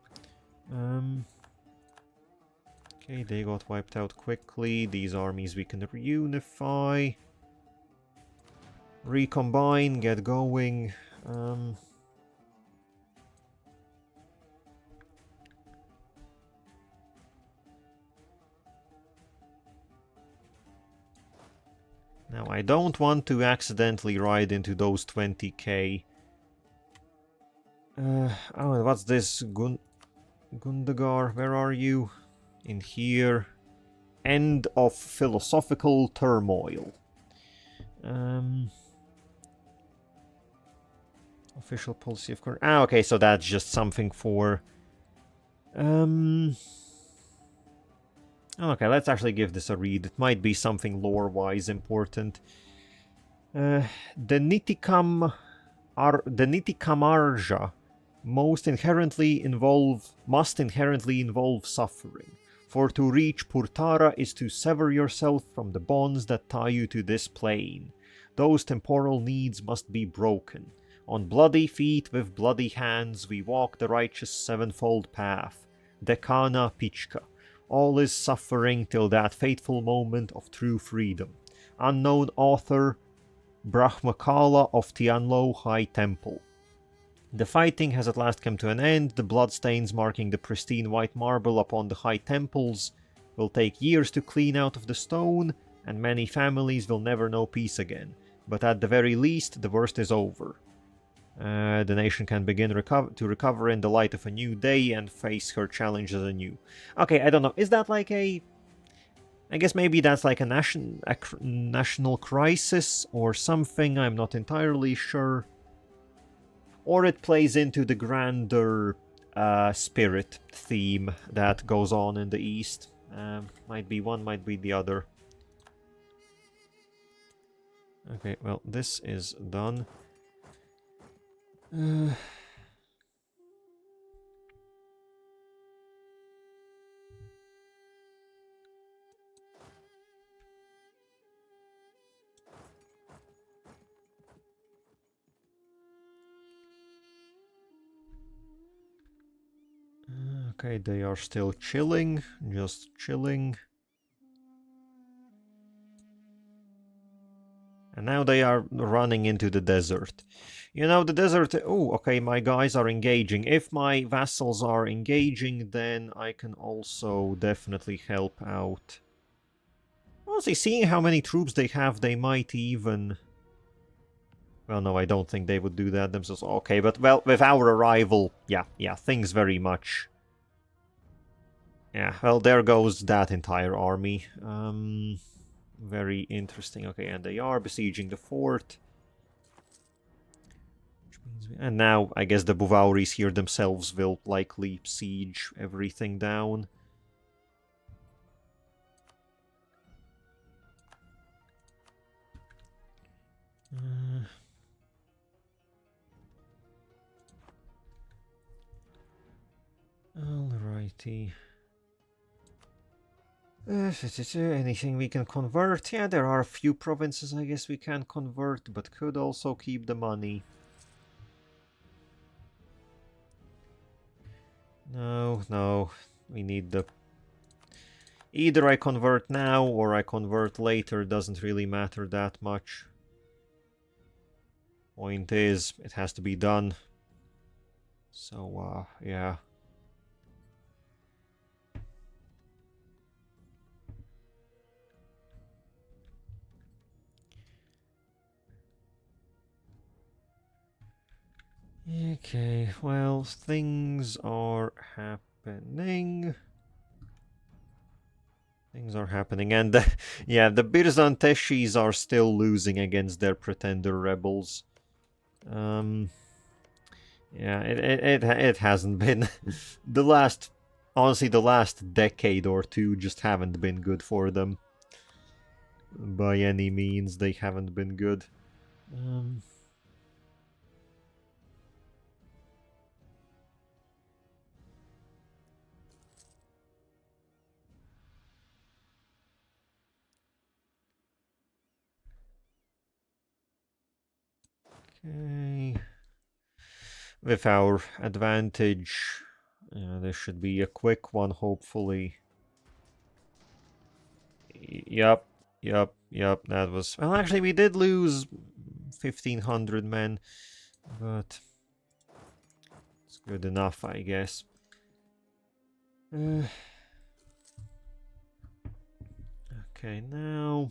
Okay, they got wiped out quickly. These armies we can reunify. Recombine, get going. Now, I don't want to accidentally ride into those 20k. Oh, what's this? Gundagar, where are you? In here. End of philosophical turmoil. Official policy of course. Ah, okay, so that's just something for... Okay, let's actually give this a read. It might be something lore-wise important. The Nitikamarja must inherently involve suffering. For to reach Purtara is to sever yourself from the bonds that tie you to this plane. Those temporal needs must be broken. On bloody feet with bloody hands we walk the righteous sevenfold path. Dekana Pichka. All is suffering till that fateful moment of true freedom. Unknown author, Brahmakala of Tianlo High Temple. The fighting has at last come to an end. The bloodstains marking the pristine white marble upon the high temples will take years to clean out of the stone, and many families will never know peace again. But at the very least, the worst is over. The nation can begin to recover in the light of a new day and face her challenges anew. Okay, I don't know. Is that like a... I guess maybe that's like a national crisis or something. I'm not entirely sure. Or it plays into the grander spirit theme that goes on in the East. Might be one, might be the other. Okay, well, this is done. Okay, they are still chilling, just chilling. And now they are running into the desert. You know, the desert... Oh, okay, my guys are engaging. If my vassals are engaging, then I can also definitely help out. Honestly, seeing how many troops they have, they might even... Well, no, I don't think they would do that themselves. Okay, but, well, with our arrival, yeah, things very much... Yeah, well, there goes that entire army. Very interesting. Okay, and they are besieging the fort. And now, I guess the Buvauris here themselves will likely siege everything down. Alrighty. Anything we can convert? Yeah, there are a few provinces I guess we can convert, but could also keep the money. No, we need the... Either I convert now or I convert later, doesn't really matter that much. Point is, it has to be done. So, yeah. Okay, well, things are happening. Things are happening, and yeah, the Birzanteshis are still losing against their pretender rebels. Yeah, it hasn't been honestly, the last decade or two just haven't been good for them. By any means, they haven't been good. Okay. With our advantage, this should be a quick one, hopefully. Yep, that was... Well, actually, we did lose 1,500 men, but it's good enough, I guess. Okay, now...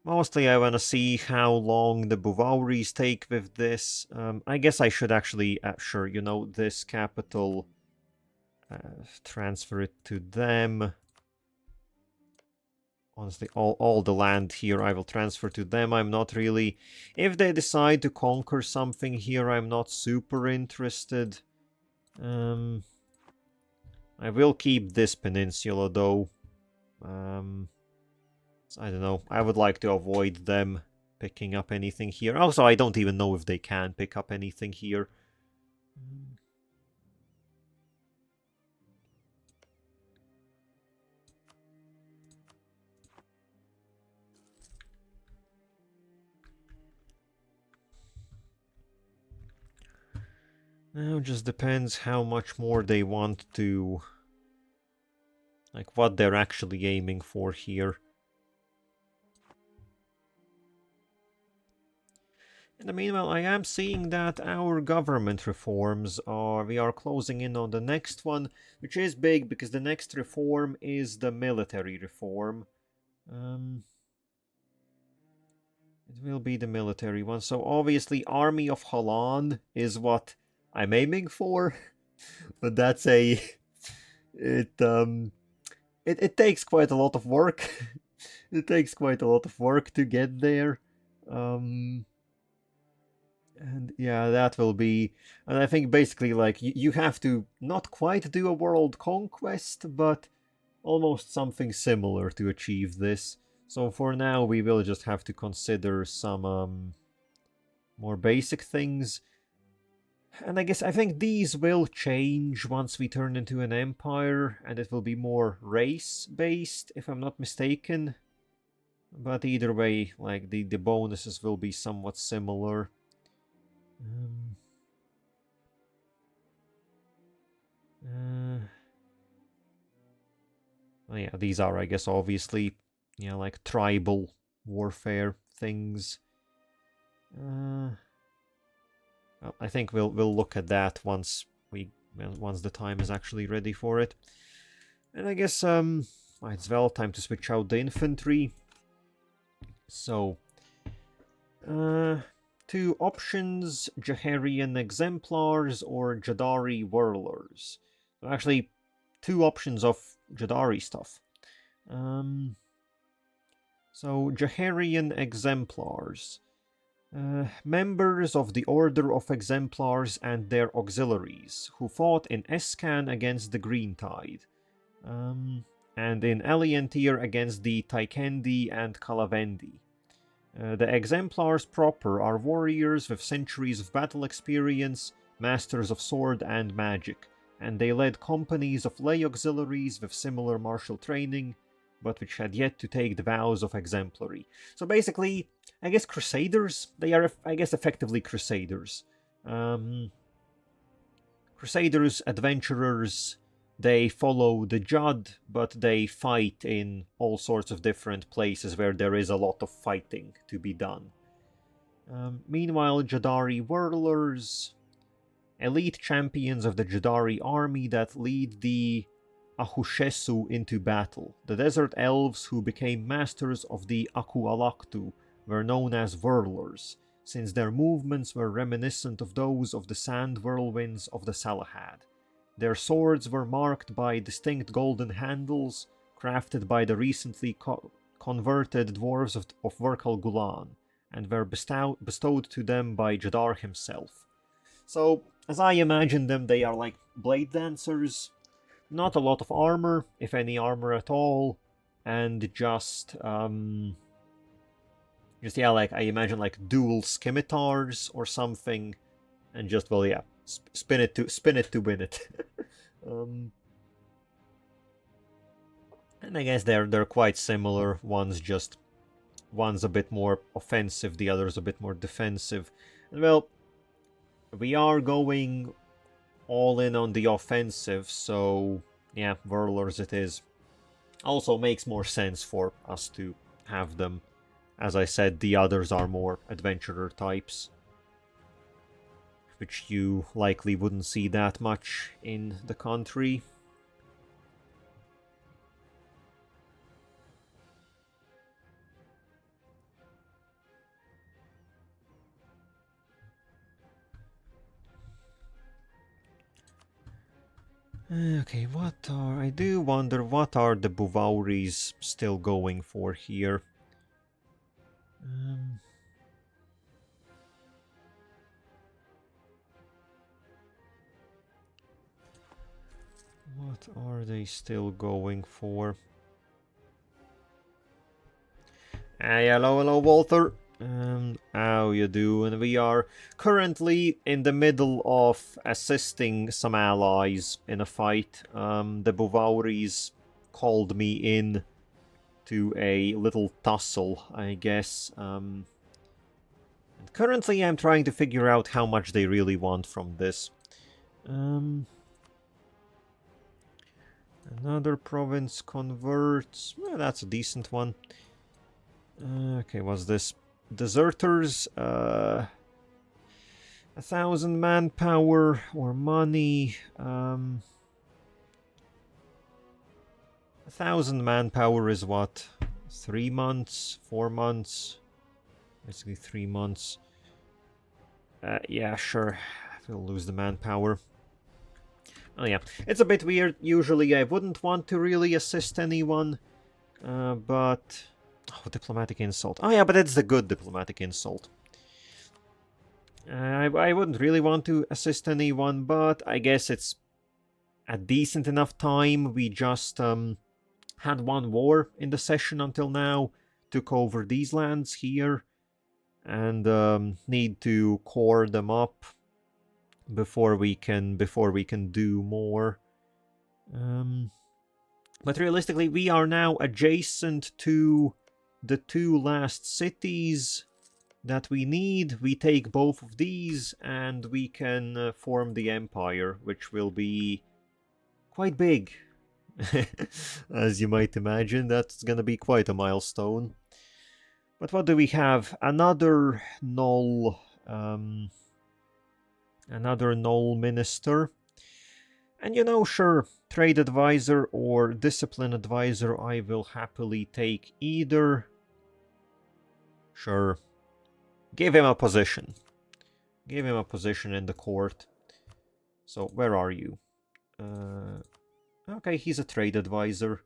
Mostly I want to see how long the Buvauris take with this. I guess I should actually, sure, you know, this capital, transfer it to them. Honestly, all the land here I will transfer to them. I'm not really... If they decide to conquer something here, I'm not super interested. I will keep this peninsula, though. I don't know. I would like to avoid them picking up anything here. Also, I don't even know if they can pick up anything here. Now, it just depends how much more they want to... Like, what they're actually aiming for here. In the meanwhile, I am seeing that our government reforms are... We are closing in on the next one, which is big, because the next reform is the military reform. It will be the military one. So, obviously, Army of Halan is what I'm aiming for. But that's a... It takes quite a lot of work. It takes quite a lot of work to get there. And yeah, that will be... And I think basically, like, you have to not quite do a world conquest, but almost something similar to achieve this. So for now, we will just have to consider some more basic things. And I think these will change once we turn into an empire, and it will be more race-based, if I'm not mistaken. But either way, like, the bonuses will be somewhat similar. Well, yeah, these are, I guess, obviously, like tribal warfare things. Well, I think we'll look at that once the time is actually ready for it. And I guess it's well time to switch out the infantry. So, 2 options: Jaharian exemplars or Jaddari whirlers. So actually, 2 options of Jaddari stuff. So Jaharian exemplars. Members of the Order of Exemplars and their auxiliaries, who fought in Escan against the Green Tide, and in Eliantir against the Taikendi and Kalavendi. The Exemplars proper are warriors with centuries of battle experience, masters of sword and magic, and they led companies of lay auxiliaries with similar martial training, but which had yet to take the vows of exemplary. So basically, I guess Crusaders? They are, I guess, effectively Crusaders. Crusaders, adventurers, they follow the Jadd, but they fight in all sorts of different places where there is a lot of fighting to be done. Meanwhile, Jaddari whirlers, elite champions of the Jaddari army that lead the Ahushesu into battle. The desert elves who became masters of the Akualaktu were known as whirlers, since their movements were reminiscent of those of the sand whirlwinds of the Salahad. Their swords were marked by distinct golden handles, crafted by the recently converted dwarves of Verkal Gulan, and were bestowed to them by Jaddar himself. So, as I imagine them, they are like blade dancers. Not a lot of armor, if any armor at all, and just yeah, like, I imagine like dual scimitars or something, and just, well, yeah, spin it to win it. And I guess they're quite similar. One's a bit more offensive, the other's a bit more defensive. And well, we are going all in on the offensive, so yeah, whirlers it is. Also makes more sense for us to have them. As I said, the others are more adventurer types, which you likely wouldn't see that much in the country. Okay, I do wonder what are the Buvauris still going for here. What are they still going for? Hey, hello, Walter. How you doing? We are currently in the middle of assisting some allies in a fight. The Buvauris called me in to a little tussle, I guess. And currently I'm trying to figure out how much they really want from this. Another province converts. Well, that's a decent one. Okay, what's this? Deserters, 1,000 manpower or money. 1,000 manpower is what? 3 months? 4 months? Basically 3 months. Yeah, sure. We'll lose the manpower. Oh yeah, it's a bit weird. Usually I wouldn't want to really assist anyone. But... Oh, diplomatic insult. Oh yeah, but it's the good diplomatic insult. I wouldn't really want to assist anyone, but I guess it's a decent enough time. We just had one war in the session until now. took over these lands here, and need to core them up before we can do more. But realistically, we are now adjacent to the 2 last cities that we need. We take both of these and we can form the empire, which will be quite big. As you might imagine, that's gonna be quite a milestone. But what do we have? Another null minister. And you know, sure, trade advisor or discipline advisor, I will happily take either. Sure. Give him a position. Give him a position in the court. So, where are you? Okay, he's a trade advisor.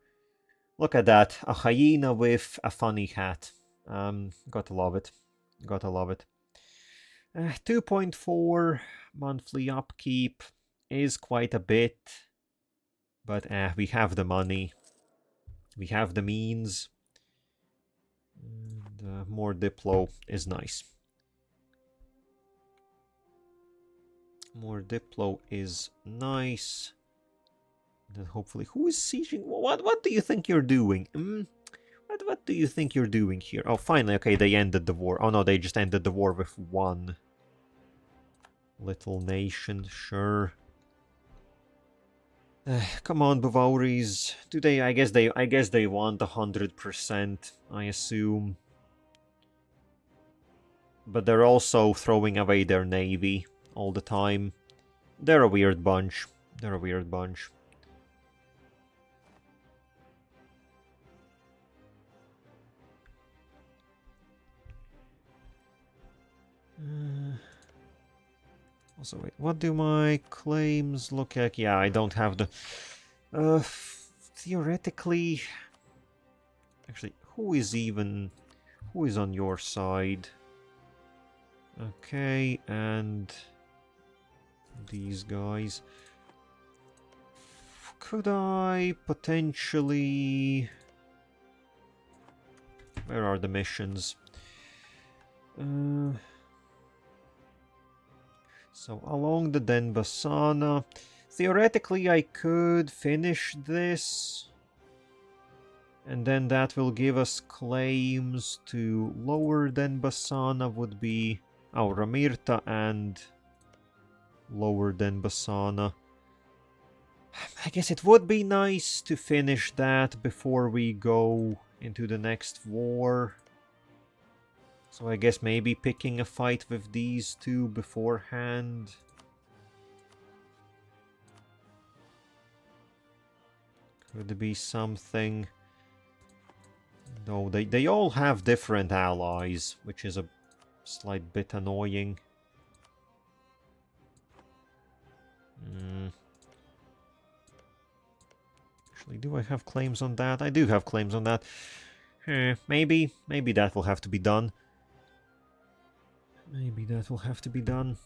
Look at that. A hyena with a funny hat. Gotta love it. Gotta love it. 2.4 monthly upkeep is quite a bit. But we have the money. We have the means. And more Diplo is nice. More Diplo is nice. Then hopefully, who is sieging? What do you think you're doing? What do you think you're doing here? Oh, finally, okay, they ended the war. Oh no, they just ended the war with one little nation. Sure. Come on, Bavauris. Do they? I guess they want 100%. I assume. But they're also throwing away their navy all the time. They're a weird bunch. They're a weird bunch. Also, wait, what do my claims look like? Yeah, I don't have the... theoretically... Actually, who is on your side? Okay, and... these guys... Could I potentially... Where are the missions? So along the Denbasana, theoretically I could finish this, and then that will give us claims to lower Denbasana would be Ramirta and lower Denbasana. I guess it would be nice to finish that before we go into the next war. So I guess maybe picking a fight with these two beforehand. Could be something. Though they all have different allies, which is a slight bit annoying. Actually, do I have claims on that? I do have claims on that. Maybe that will have to be done. Maybe that will have to be done.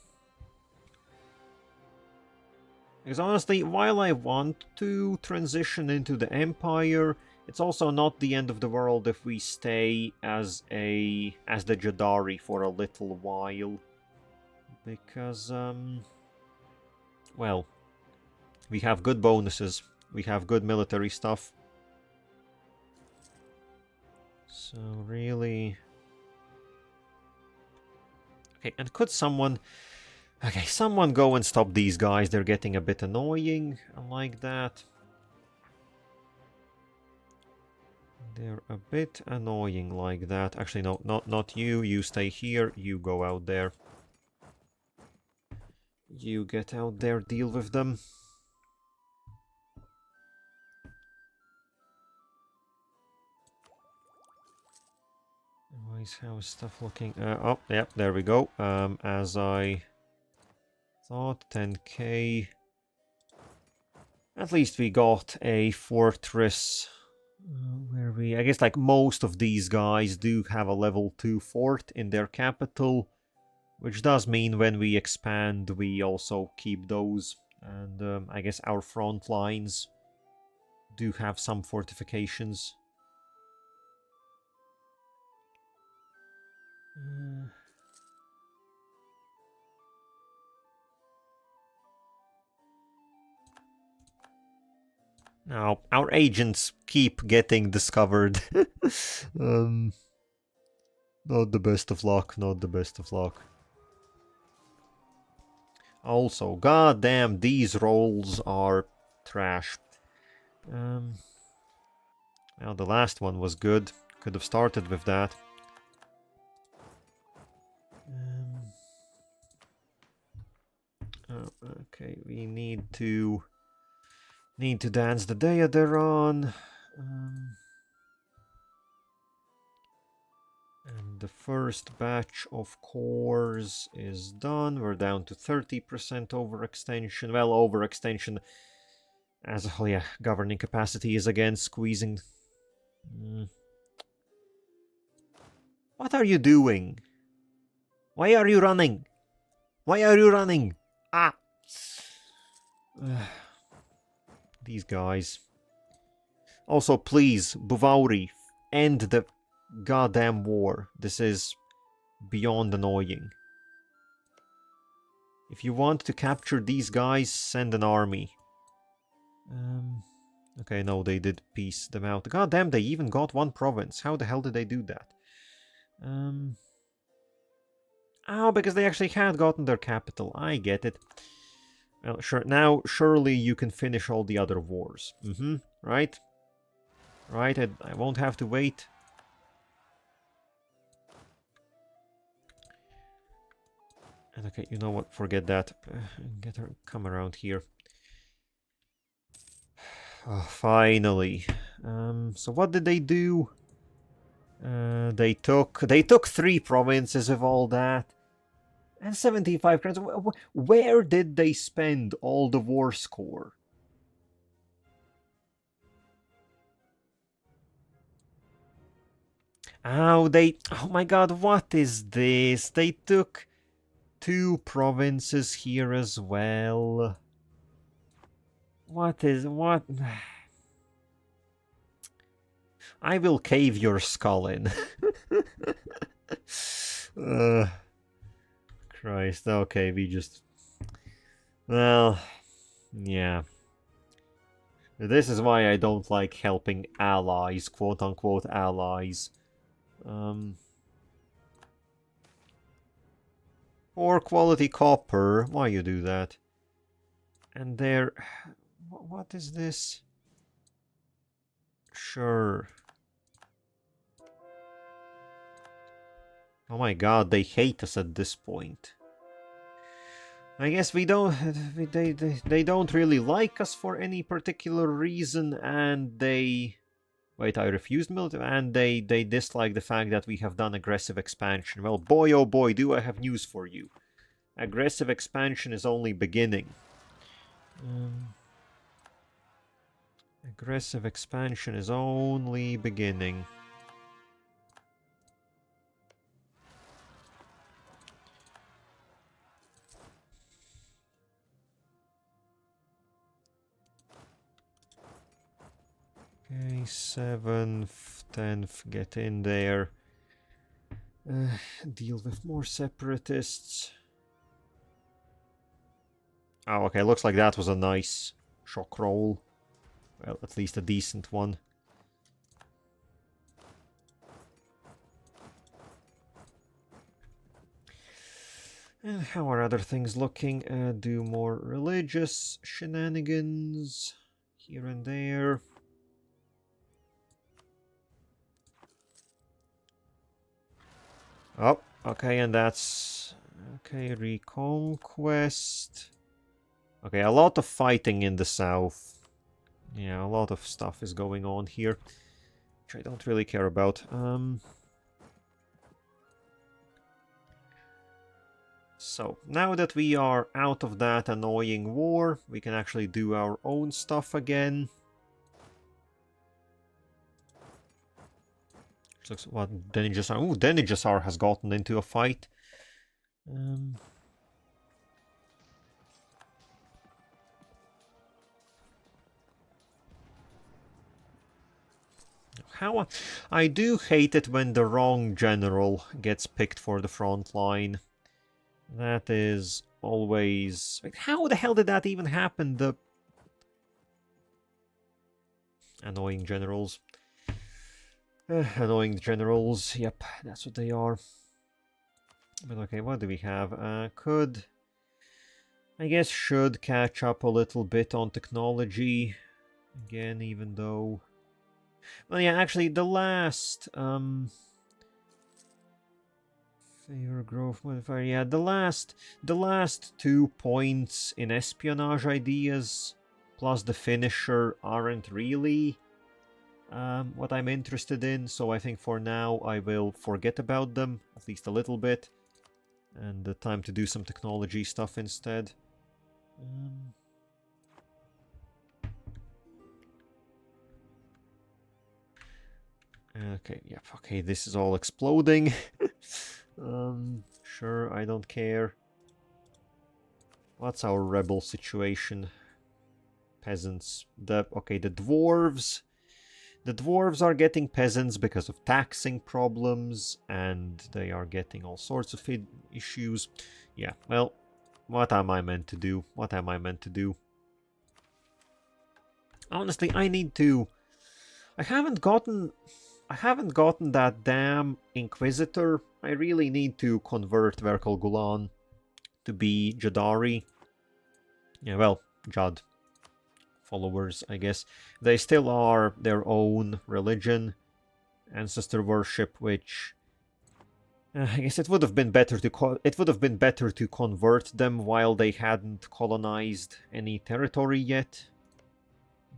Because honestly, while I want to transition into the Empire, it's also not the end of the world if we stay as the Jaddari for a little while. Because, well, we have good bonuses. We have good military stuff. So, really... Okay, and could someone... Okay, someone go and stop these guys. They're getting a bit annoying. I like that. They're a bit annoying like that. Actually, no, not you. You stay here. You go out there. You get out there, deal with them. How is stuff looking? Oh, yeah, there we go. As I thought, 10k. At least we got a fortress. Where we... I guess like most of these guys do have a level 2 fort in their capital. Which does mean when we expand, we also keep those. And I guess our front lines do have some fortifications. Now, our agents keep getting discovered. Not the best of luck, not the best of luck. Also, goddamn, these rolls are trash. Well, the last one was good. Could have started with that. Okay, we need to dance the Jaddar on. And the first batch of cores is done. We're down to 30% overextension. Well, overextension as a whole, yeah. Governing capacity is again squeezing. What are you doing? Why are you running? Why are you running? Ah! These guys. Also, please, Buvauri, end the goddamn war. This is beyond annoying. If you want to capture these guys, send an army. Okay, no, they did piece them out. God damn, they even got one province. How the hell did they do that? Oh, because they actually had gotten their capital. I get it. Well, sure. Now, surely you can finish all the other wars. Right? Right, I won't have to wait. And okay, you know what? Forget that. Get her, come around here. Oh, finally. So what did they do? They took 3 provinces of all that. And 75 crowns. Where did they spend all the war score? Oh, oh my god, what is this? They took 2 provinces here as well. What? I will cave your skull in. Christ, okay, we just... Well, yeah. This is why I don't like helping allies, quote-unquote allies. Poor quality copper, why you do that? And there... What is this? Sure. Oh my god, they hate us at this point. I guess we don't... They don't really like us for any particular reason, and they... Wait, I refused military, and they dislike the fact that we have done aggressive expansion. Well, boy oh boy, do I have news for you. Aggressive expansion is only beginning. Aggressive expansion is only beginning. Okay, 7th, 10th, get in there. Deal with more separatists. Oh, okay, looks like that was a nice shock roll. Well, at least a decent one. And how are other things looking? Do more religious shenanigans here and there. Oh, okay, and that's... Okay, reconquest. Okay, a lot of fighting in the south. Yeah, a lot of stuff is going on here, which I don't really care about. So, now that we are out of that annoying war, we can actually do our own stuff again. Looks what Denijasar. Oh, Denijasar has gotten into a fight. How I do hate it when the wrong general gets picked for the front line. That is always... Like, how the hell did that even happen? The annoying generals. Annoying generals. Yep, that's what they are. But okay, what do we have? Could... I guess should catch up a little bit on technology. Again, even though... Well, yeah, actually, the last... Favor growth modifier. Yeah, the last 2 points in espionage ideas plus the finisher aren't really what I'm interested in. So I think for now I will forget about them, at least a little bit. And the time to do some technology stuff instead. Okay, yep, okay, this is all exploding. Sure, I don't care. What's our rebel situation? Peasants. Okay, the dwarves. The dwarves are getting peasants because of taxing problems, and they are getting all sorts of issues. Yeah, well, what am I meant to do? What am I meant to do? Honestly, I need to... I haven't gotten that damn Inquisitor. I really need to convert Verkal Gulan to be Jaddari. Yeah, well, Jadd followers, I guess. They still are their own religion, ancestor worship, which I guess it would have been better to convert them while they hadn't colonized any territory yet.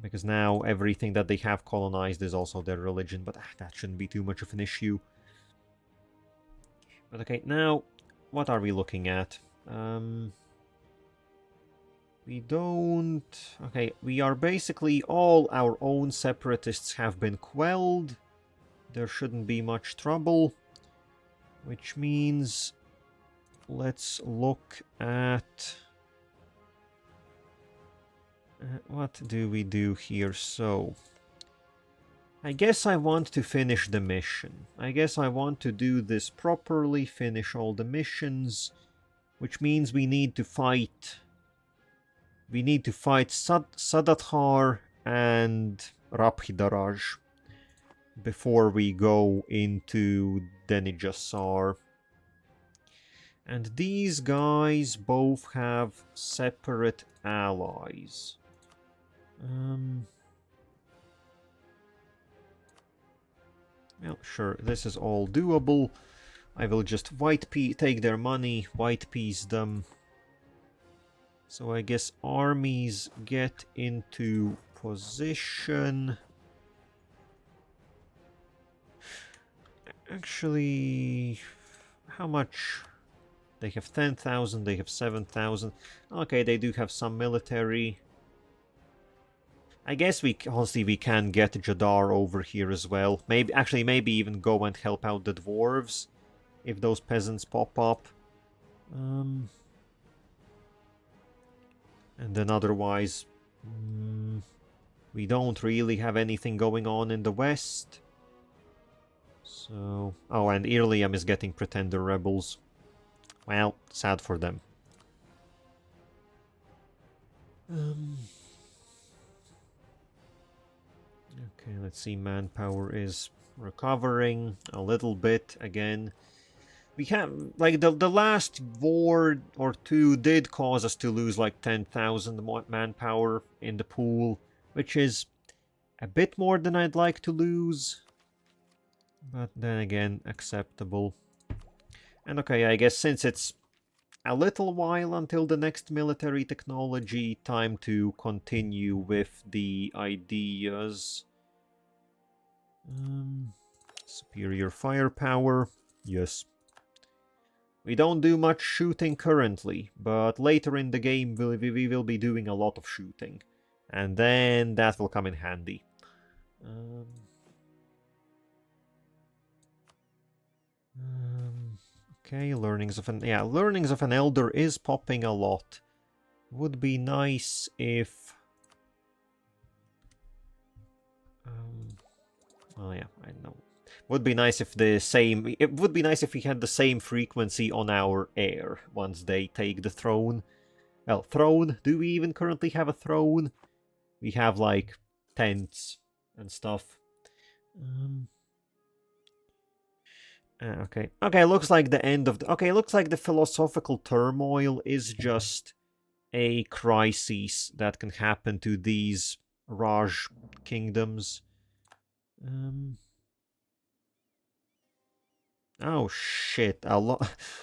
Because now everything that they have colonized is also their religion, but that shouldn't be too much of an issue. But okay, now, what are we looking at? We don't... Okay, we are basically... All our own separatists have been quelled. There shouldn't be much trouble. Which means... Let's look at... what do we do here? So, I guess I want to finish the mission. I guess I want to do this properly, finish all the missions, which means we need to fight... We need to fight Sadathar and Rabhidaraj before we go into Denijassar. And these guys both have separate allies. Well, sure, this is all doable. I will just take their money, white piece them. So I guess armies get into position. Actually, how much? They have 10,000, they have 7,000. Okay, they do have some military. I guess honestly we can get Jaddar over here as well. Maybe even go and help out the dwarves if those peasants pop up. And then otherwise, we don't really have anything going on in the west. So, oh, and Irlium is getting pretender rebels. Well, sad for them. Okay, let's see. Manpower is recovering a little bit again. We have, like, the last war or two did cause us to lose like 10,000 manpower in the pool, which is a bit more than I'd like to lose. But then again, acceptable. And okay, I guess since it's a little while until the next military technology, time to continue with the ideas. Superior firepower, yes. We don't do much shooting currently, but later in the game we will be doing a lot of shooting. And then that will come in handy. Okay, learnings of an elder is popping a lot. Would be nice if Oh yeah, I know. Would be nice if the same... It would be nice if we had the same frequency on our heir once they take the throne. Well, throne? Do we even currently have a throne? We have, like, tents and stuff. Okay. Okay, looks like the end of the... Okay, looks like the philosophical turmoil is just a crisis that can happen to these Raj kingdoms. Oh shit,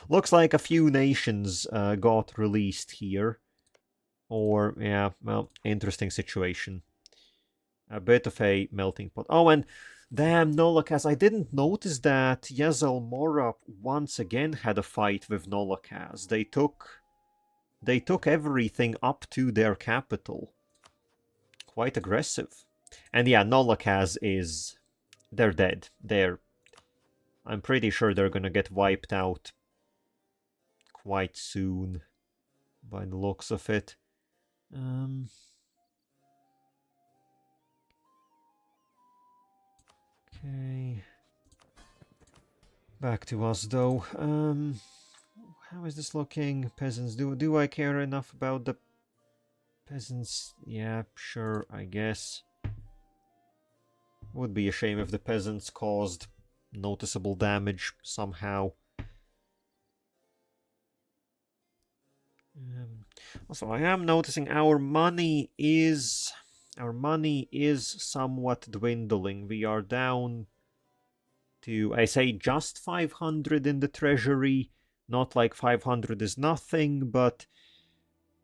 looks like a few nations got released here. Or, yeah, well, interesting situation. A bit of a melting pot. Oh, and damn, Nolokas, I didn't notice that Yezel Mora once again had a fight with Nolokas. They took everything up to their capital. Quite aggressive. And yeah, Nolokas is... They're dead. I'm pretty sure they're gonna get wiped out quite soon, by the looks of it. Okay. Back to us, though. How is this looking? Peasants, do I care enough about the peasants? Yeah, sure, I guess. Would be a shame if the peasants caused noticeable damage somehow. Also, I am noticing our money is somewhat dwindling. We are down to, I say, just 500 in the treasury. Not like 500 is nothing, but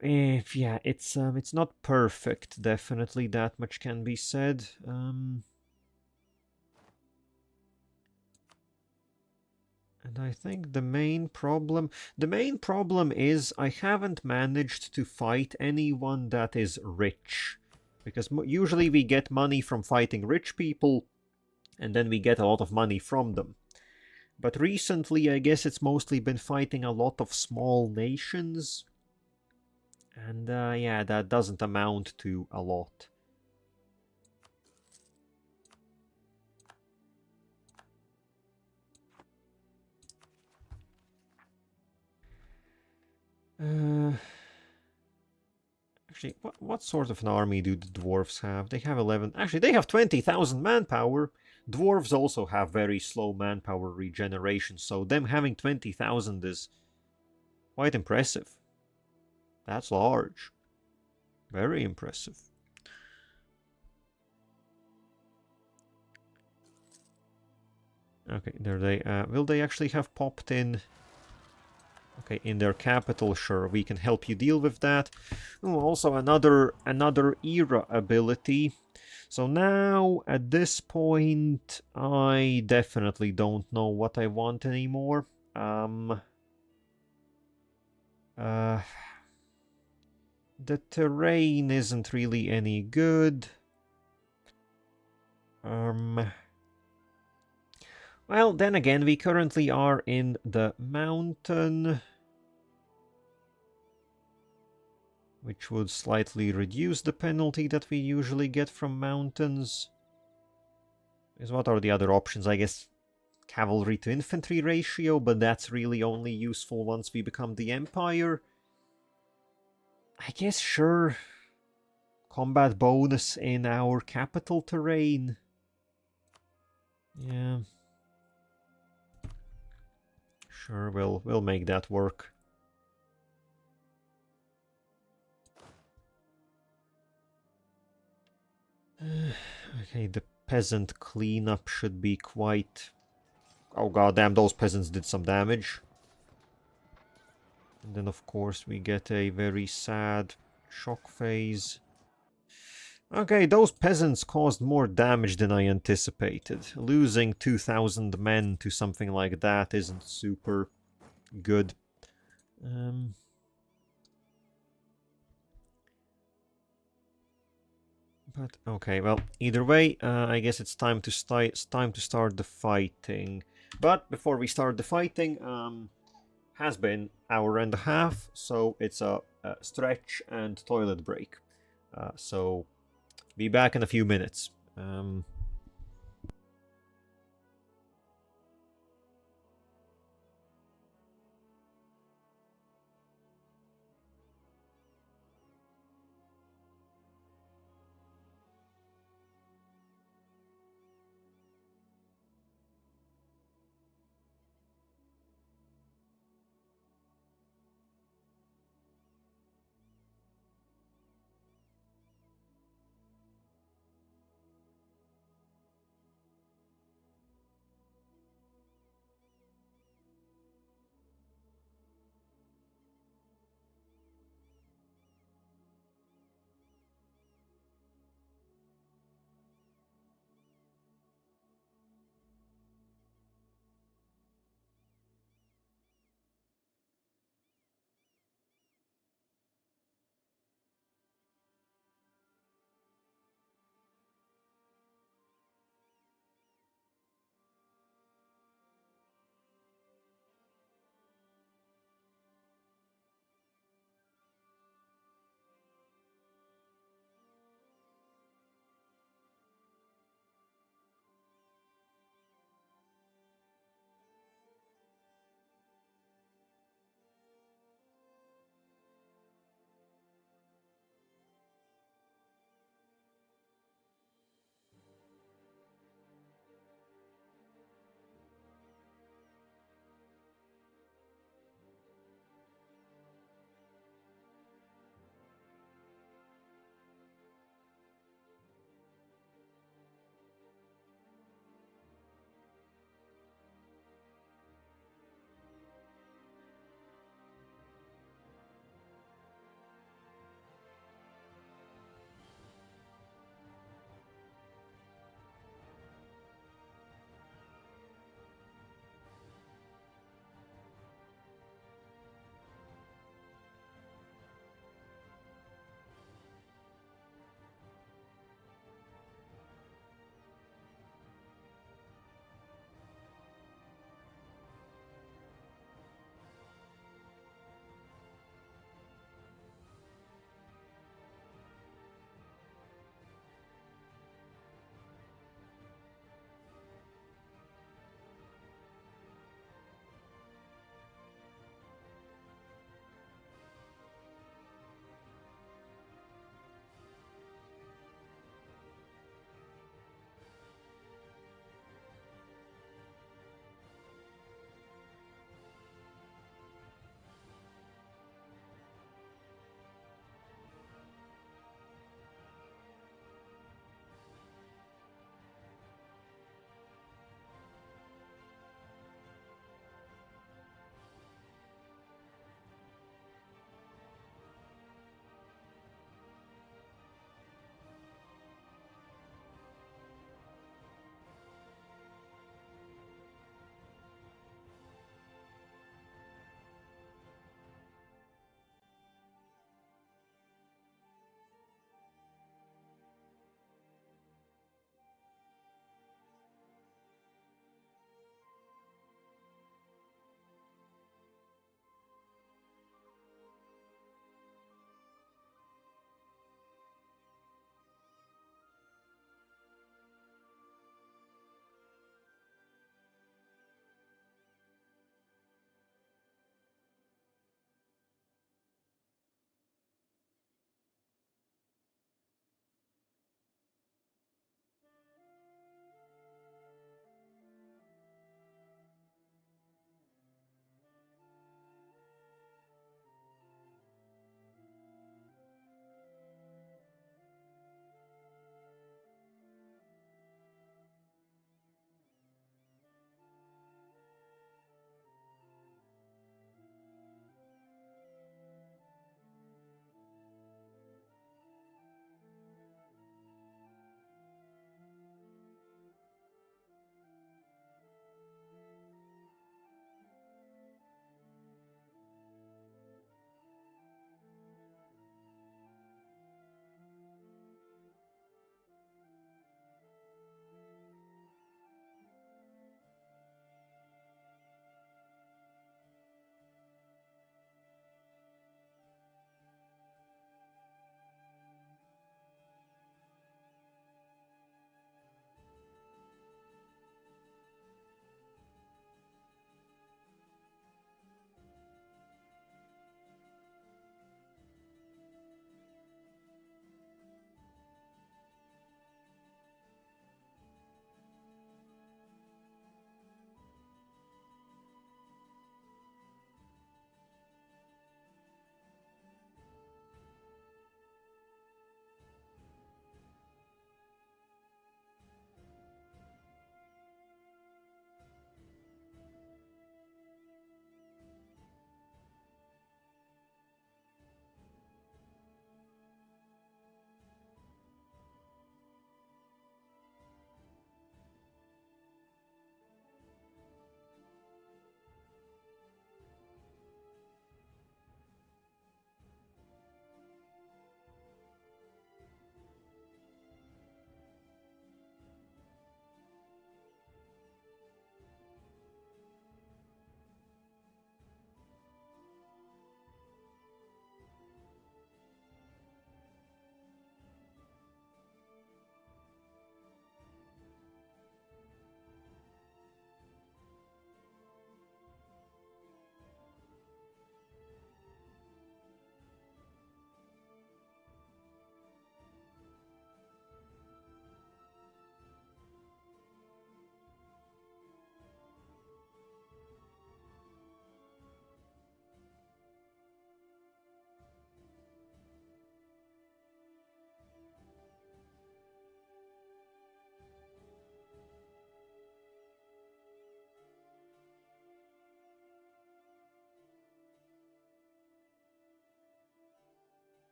yeah, it's not perfect. Definitely, that much can be said. And I think the main problem is I haven't managed to fight anyone that is rich. Because usually we get money from fighting rich people, and then we get a lot of money from them. But recently, I guess it's mostly been fighting a lot of small nations. And yeah, that doesn't amount to a lot. Actually, what sort of an army do the dwarves have? They have 11... Actually, they have 20,000 manpower. Dwarves also have very slow manpower regeneration, so them having 20,000 is quite impressive. That's large. Very impressive. Okay, there they... will they actually have popped in... Okay, in their capital, sure, we can help you deal with that. Ooh, also another era ability. So now, at this point, I definitely don't know what I want anymore. The terrain isn't really any good. Well, then again, we currently are in the mountain, which would slightly reduce the penalty that we usually get from mountains. What are the other options? I guess cavalry to infantry ratio, but that's really only useful once we become the Empire. I guess, sure, combat bonus in our capital terrain. Yeah. Sure, we'll make that work. Okay, the peasant cleanup should be quite... Oh goddamn, those peasants did some damage. And then of course we get a very sad shock phase. Okay, those peasants caused more damage than I anticipated. Losing 2,000 men to something like that isn't super good. But okay, well, either way, I guess it's time to start the fighting. But before we start the fighting, has been hour and a half, so it's a stretch and toilet break. So be back in a few minutes.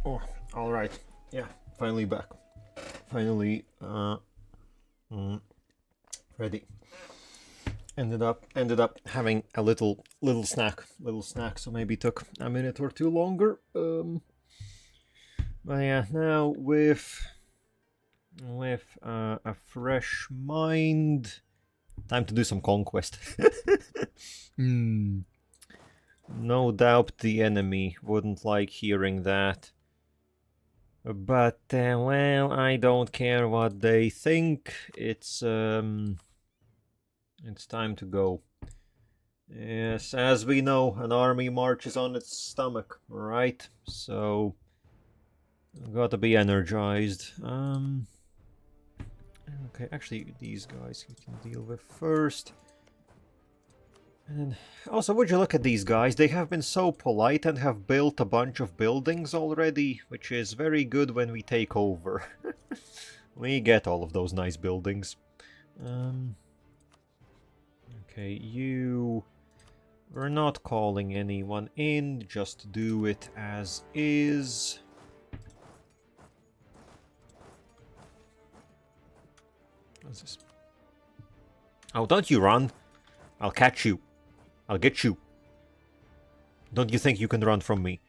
Oh, all right. Yeah, finally back. Finally, ready. Ended up having a little snack. So maybe took a minute or two longer. But yeah, now with a fresh mind, time to do some conquest. No doubt the enemy wouldn't like hearing that. But, well, I don't care what they think. It's time to go. Yes, as we know, an army marches on its stomach, right? So, gotta be energized. Okay, actually, these guys we can deal with first. And also, would you look at these guys? They have been so polite and have built a bunch of buildings already, which is very good when we take over. We get all of those nice buildings. Okay, you... We're not calling anyone in, just do it as is. What's this? Oh, don't you run! I'll catch you. I'll get you. Don't you think you can run from me?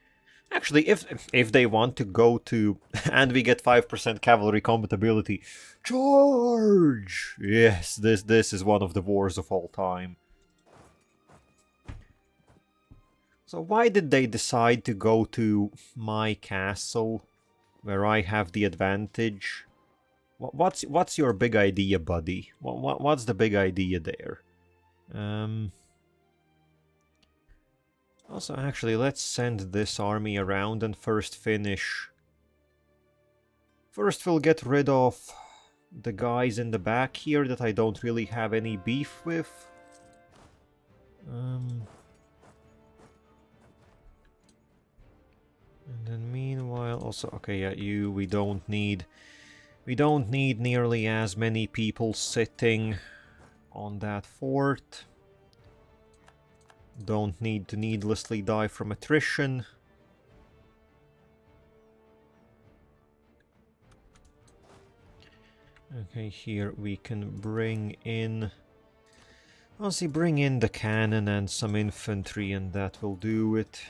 Actually, if they want to go to... and we get 5% cavalry combat ability. Charge! Yes, this is one of the wars of all time. So why did they decide to go to my castle, where I have the advantage? What's your big idea, buddy? What's the big idea there? Also, actually, let's send this army around and first finish. First, we'll get rid of the guys in the back here that I don't really have any beef with. And then meanwhile, also, okay, yeah, we don't need nearly as many people sitting on that fort. Don't need to needlessly die from attrition. Okay, here we can bring in... Honestly, bring in the cannon and some infantry, and that will do it.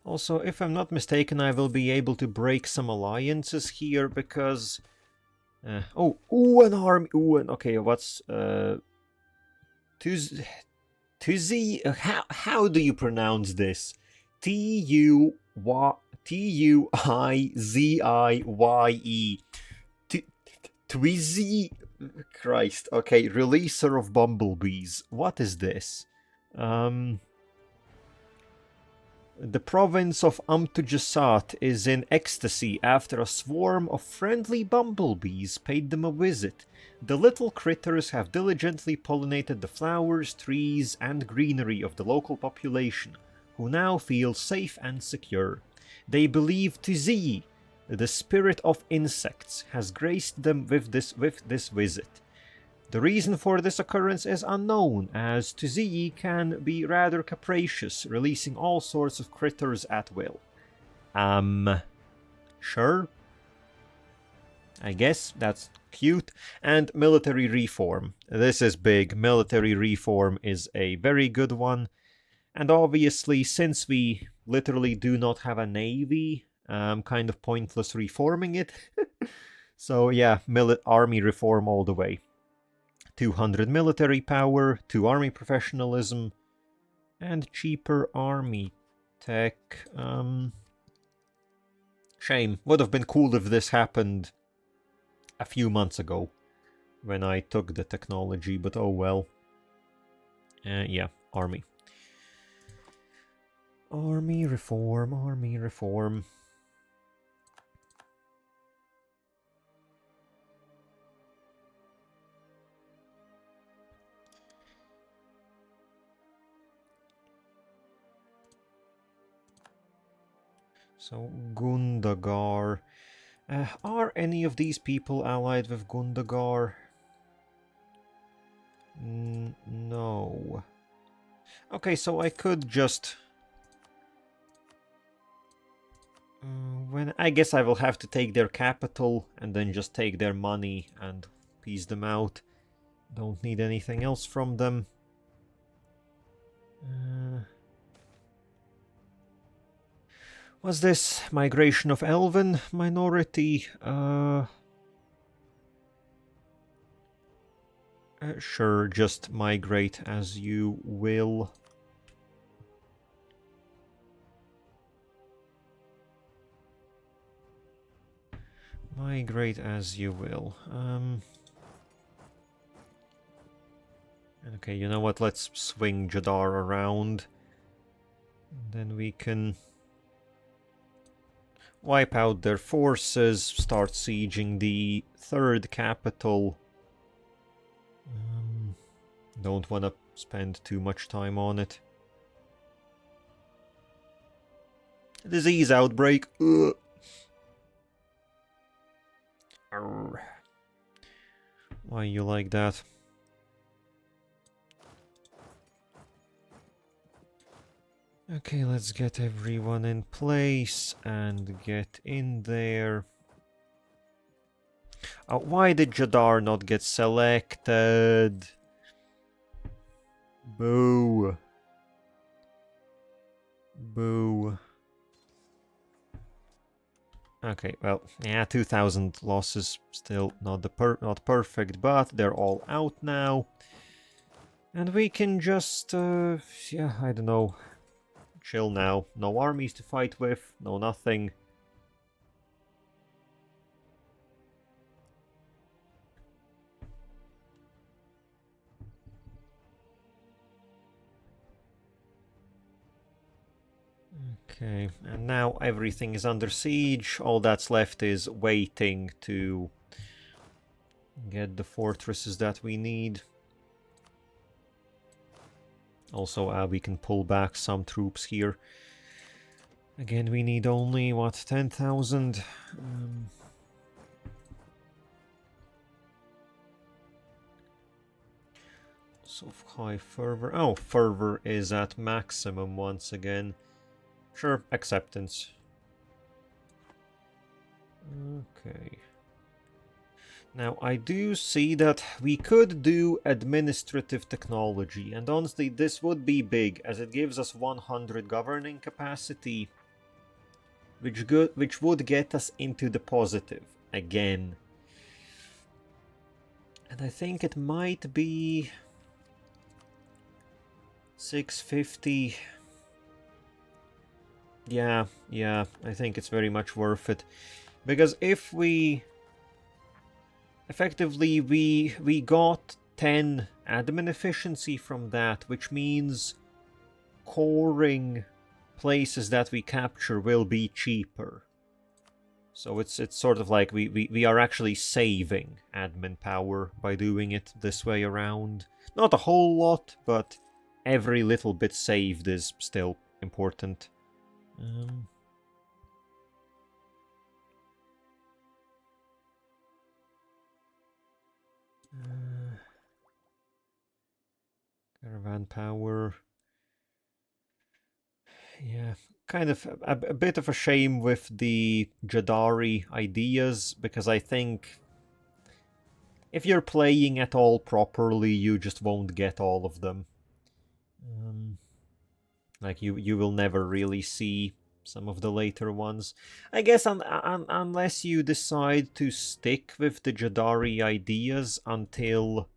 Also, if I'm not mistaken, I will be able to break some alliances here, because... an army! Okay, what's... Tuzi... How do you pronounce this? Tuiziye. Twizy... Christ. Okay, releaser of bumblebees. What is this? The province of Amtujasat is in ecstasy after a swarm of friendly bumblebees paid them a visit. The little critters have diligently pollinated the flowers, trees, and greenery of the local population, who now feel safe and secure. They believe Tuzi, the spirit of insects, has graced them with this visit. The reason for this occurrence is unknown, as Tuzi can be rather capricious, releasing all sorts of critters at will. Sure? I guess that's cute. And military reform. This is big. Military reform is a very good one. And obviously, since we literally do not have a navy, kind of pointless reforming it. So yeah, army reform all the way. 200 military power, 2 army professionalism, and cheaper army tech. Shame. Would have been cool if this happened a few months ago, when I took the technology, but oh well. Yeah, army. Army reform, army reform. So, Gundagar. Are any of these people allied with Gundagar? No. Okay, so I could just... I guess I will have to take their capital and then just take their money and piece them out. Don't need anything else from them. Was this migration of Elven minority? Sure, just migrate as you will. Migrate as you will. Okay, you know what? Let's swing Jaddar around. Then we can wipe out their forces, start sieging the third capital. Don't want to spend too much time on it. Disease outbreak. Ugh. Arr. Why you like that? Okay, let's get everyone in place and get in there. Why did Jaddar not get selected? Boo. Boo. Okay, well, yeah, 2,000 losses, still not not perfect, but they're all out now. And we can just, yeah, I don't know, chill now. No armies to fight with, no nothing. Okay, and now everything is under siege. All that's left is waiting to get the fortresses that we need. Also, we can pull back some troops here. Again, we need only, what, 10,000? So high fervor. Oh, fervor is at maximum once again. Sure, acceptance. Okay. Now, I do see that we could do administrative technology, and honestly, this would be big, as it gives us 100 governing capacity, which would get us into the positive again. And I think it might be 650. Yeah, I think it's very much worth it. Because if we... Effectively, we got 10 admin efficiency from that, which means coring places that we capture will be cheaper. So it's sort of like we are actually saving admin power by doing it this way around. Not a whole lot, but every little bit saved is still important. Caravan power. Yeah, kind of a bit of a shame with the Jaddari ideas, because I think if you're playing at all properly, you just won't get all of them. Like, you will never really see some of the later ones. I guess unless you decide to stick with the Jaddari ideas until...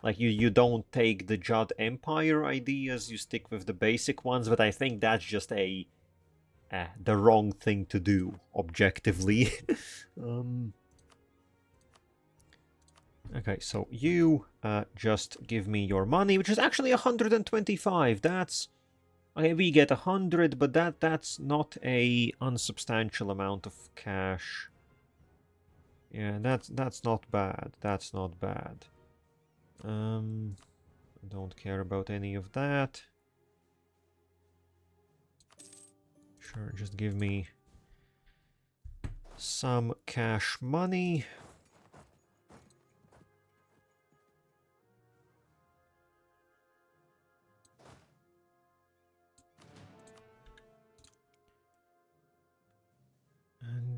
Like, you don't take the Jadd Empire ideas, you stick with the basic ones, but I think that's just the wrong thing to do, objectively. Okay, so you just give me your money, which is actually 125. That's... Okay, we get 100, but that's not a unsubstantial amount of cash. Yeah, that's not bad. That's not bad. Don't care about any of that. Sure, just give me some cash money.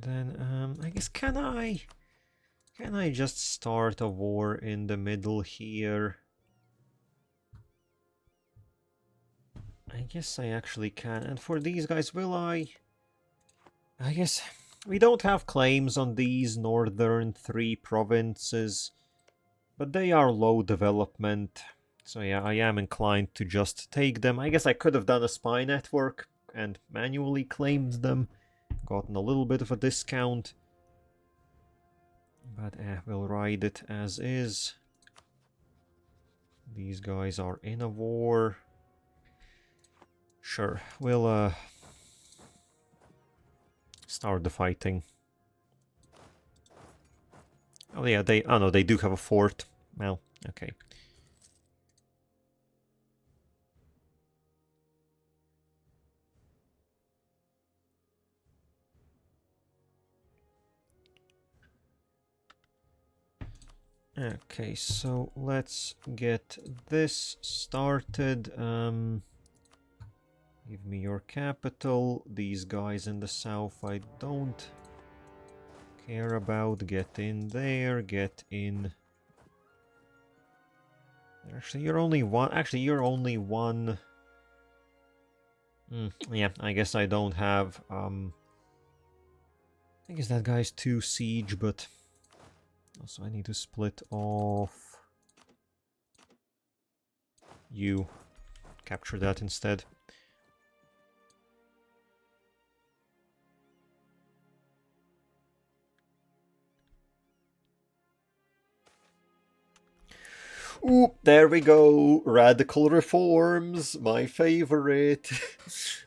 And then, I guess, can I just start a war in the middle here? I guess I actually can. And for these guys, will I? I guess we don't have claims on these northern 3 provinces, but they are low development. So yeah, I am inclined to just take them. I guess I could have done a spy network and manually claimed them, gotten a little bit of a discount. But we'll ride it as is. These guys are in a war. Sure, we'll start the fighting. Oh yeah, oh no, they do have a fort. Well, okay. Okay, so let's get this started. Give me your capital. These guys in the south I don't care about. Get in there, get in. Actually, you're only one. Actually, you're only one. Yeah, I guess I don't have. I guess that guy's 2 siege, but also I need to split off. You capture that instead. Ooh, there we go. Radical reforms, my favorite.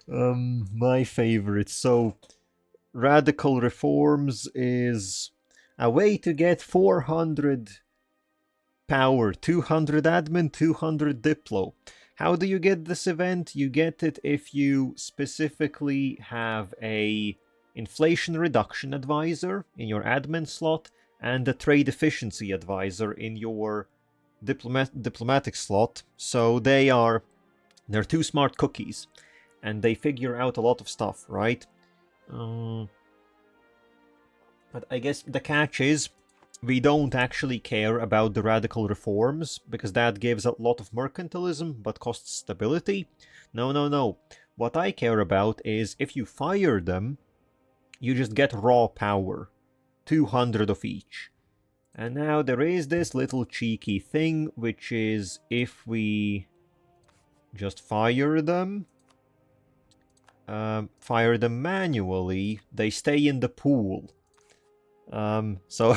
My favorite. So, radical reforms is a way to get 400 power, 200 admin, 200 diplo. How do you get this event? You get it if you specifically have a inflation reduction advisor in your admin slot and a trade efficiency advisor in your diplomatic slot. So they're 2 smart cookies and they figure out a lot of stuff, right? But I guess the catch is we don't actually care about the radical reforms because that gives a lot of mercantilism but costs stability. No. What I care about is if you fire them, you just get raw power, 200 of each. And now there is this little cheeky thing, which is if we just fire them manually, they stay in the pool. So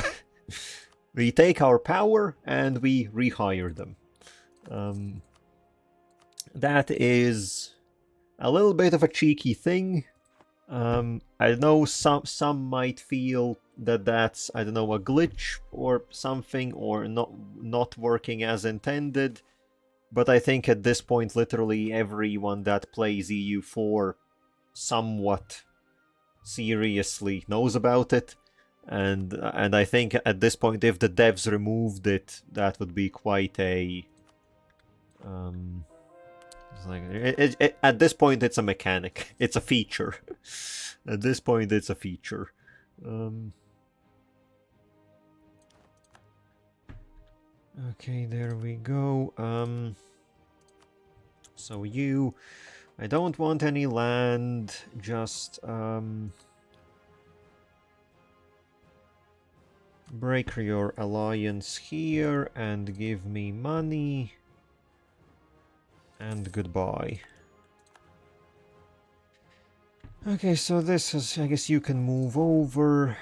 we take our power and we rehire them. That is a little bit of a cheeky thing. I know some might feel that that's, I don't know, a glitch or something, or not working as intended. But I think at this point, literally everyone that plays EU4 somewhat seriously knows about it. And I think at this point, if the devs removed it, that would be quite a... at this point, it's a mechanic. It's a feature. At this point, it's a feature. Okay, there we go. So you... I don't want any land, just... break your alliance here and give me money. And goodbye. Okay, so this is... I guess you can move over.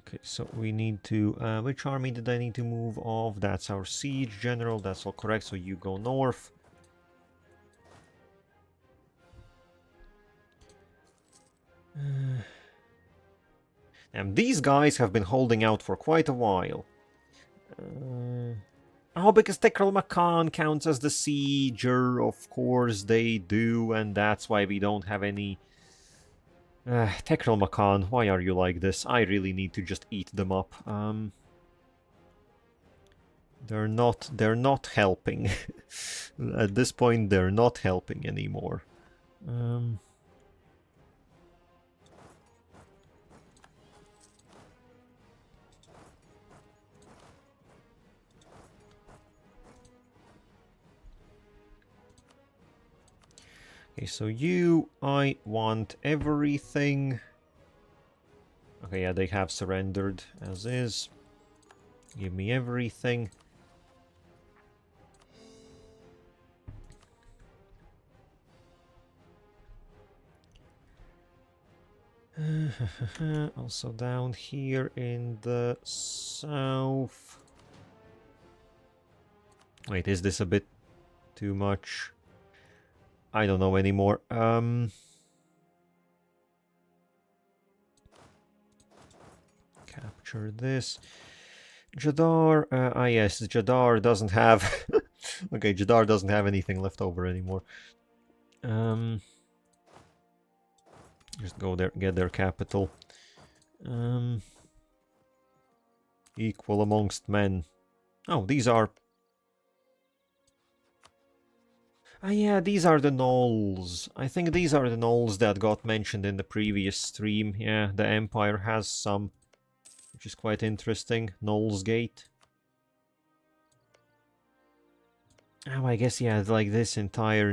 Okay, so we need to... which army did I need to move off? That's our siege general. That's all correct, so you go north. And these guys have been holding out for quite a while. Oh, because Tekral counts as the sieger, of course they do, and that's why we don't have any... Tekral, why are you like this? I really need to just eat them up. They're not helping. At this point, they're not helping anymore. Okay, so I want everything. Okay, yeah, they have surrendered as is. Give me everything. Also down here in the south. Wait, is this a bit too much? I don't know anymore. Capture this. Jaddar, yes, Jaddar doesn't have... Okay, Jaddar doesn't have anything left over anymore. Just go there, get their capital. Equal amongst men. Oh, these are... Ah, yeah, these are the gnolls. I think these are the gnolls that got mentioned in the previous stream. Yeah, the Empire has some, which is quite interesting. Gnoll's Gate. Oh, I guess, yeah, like this entire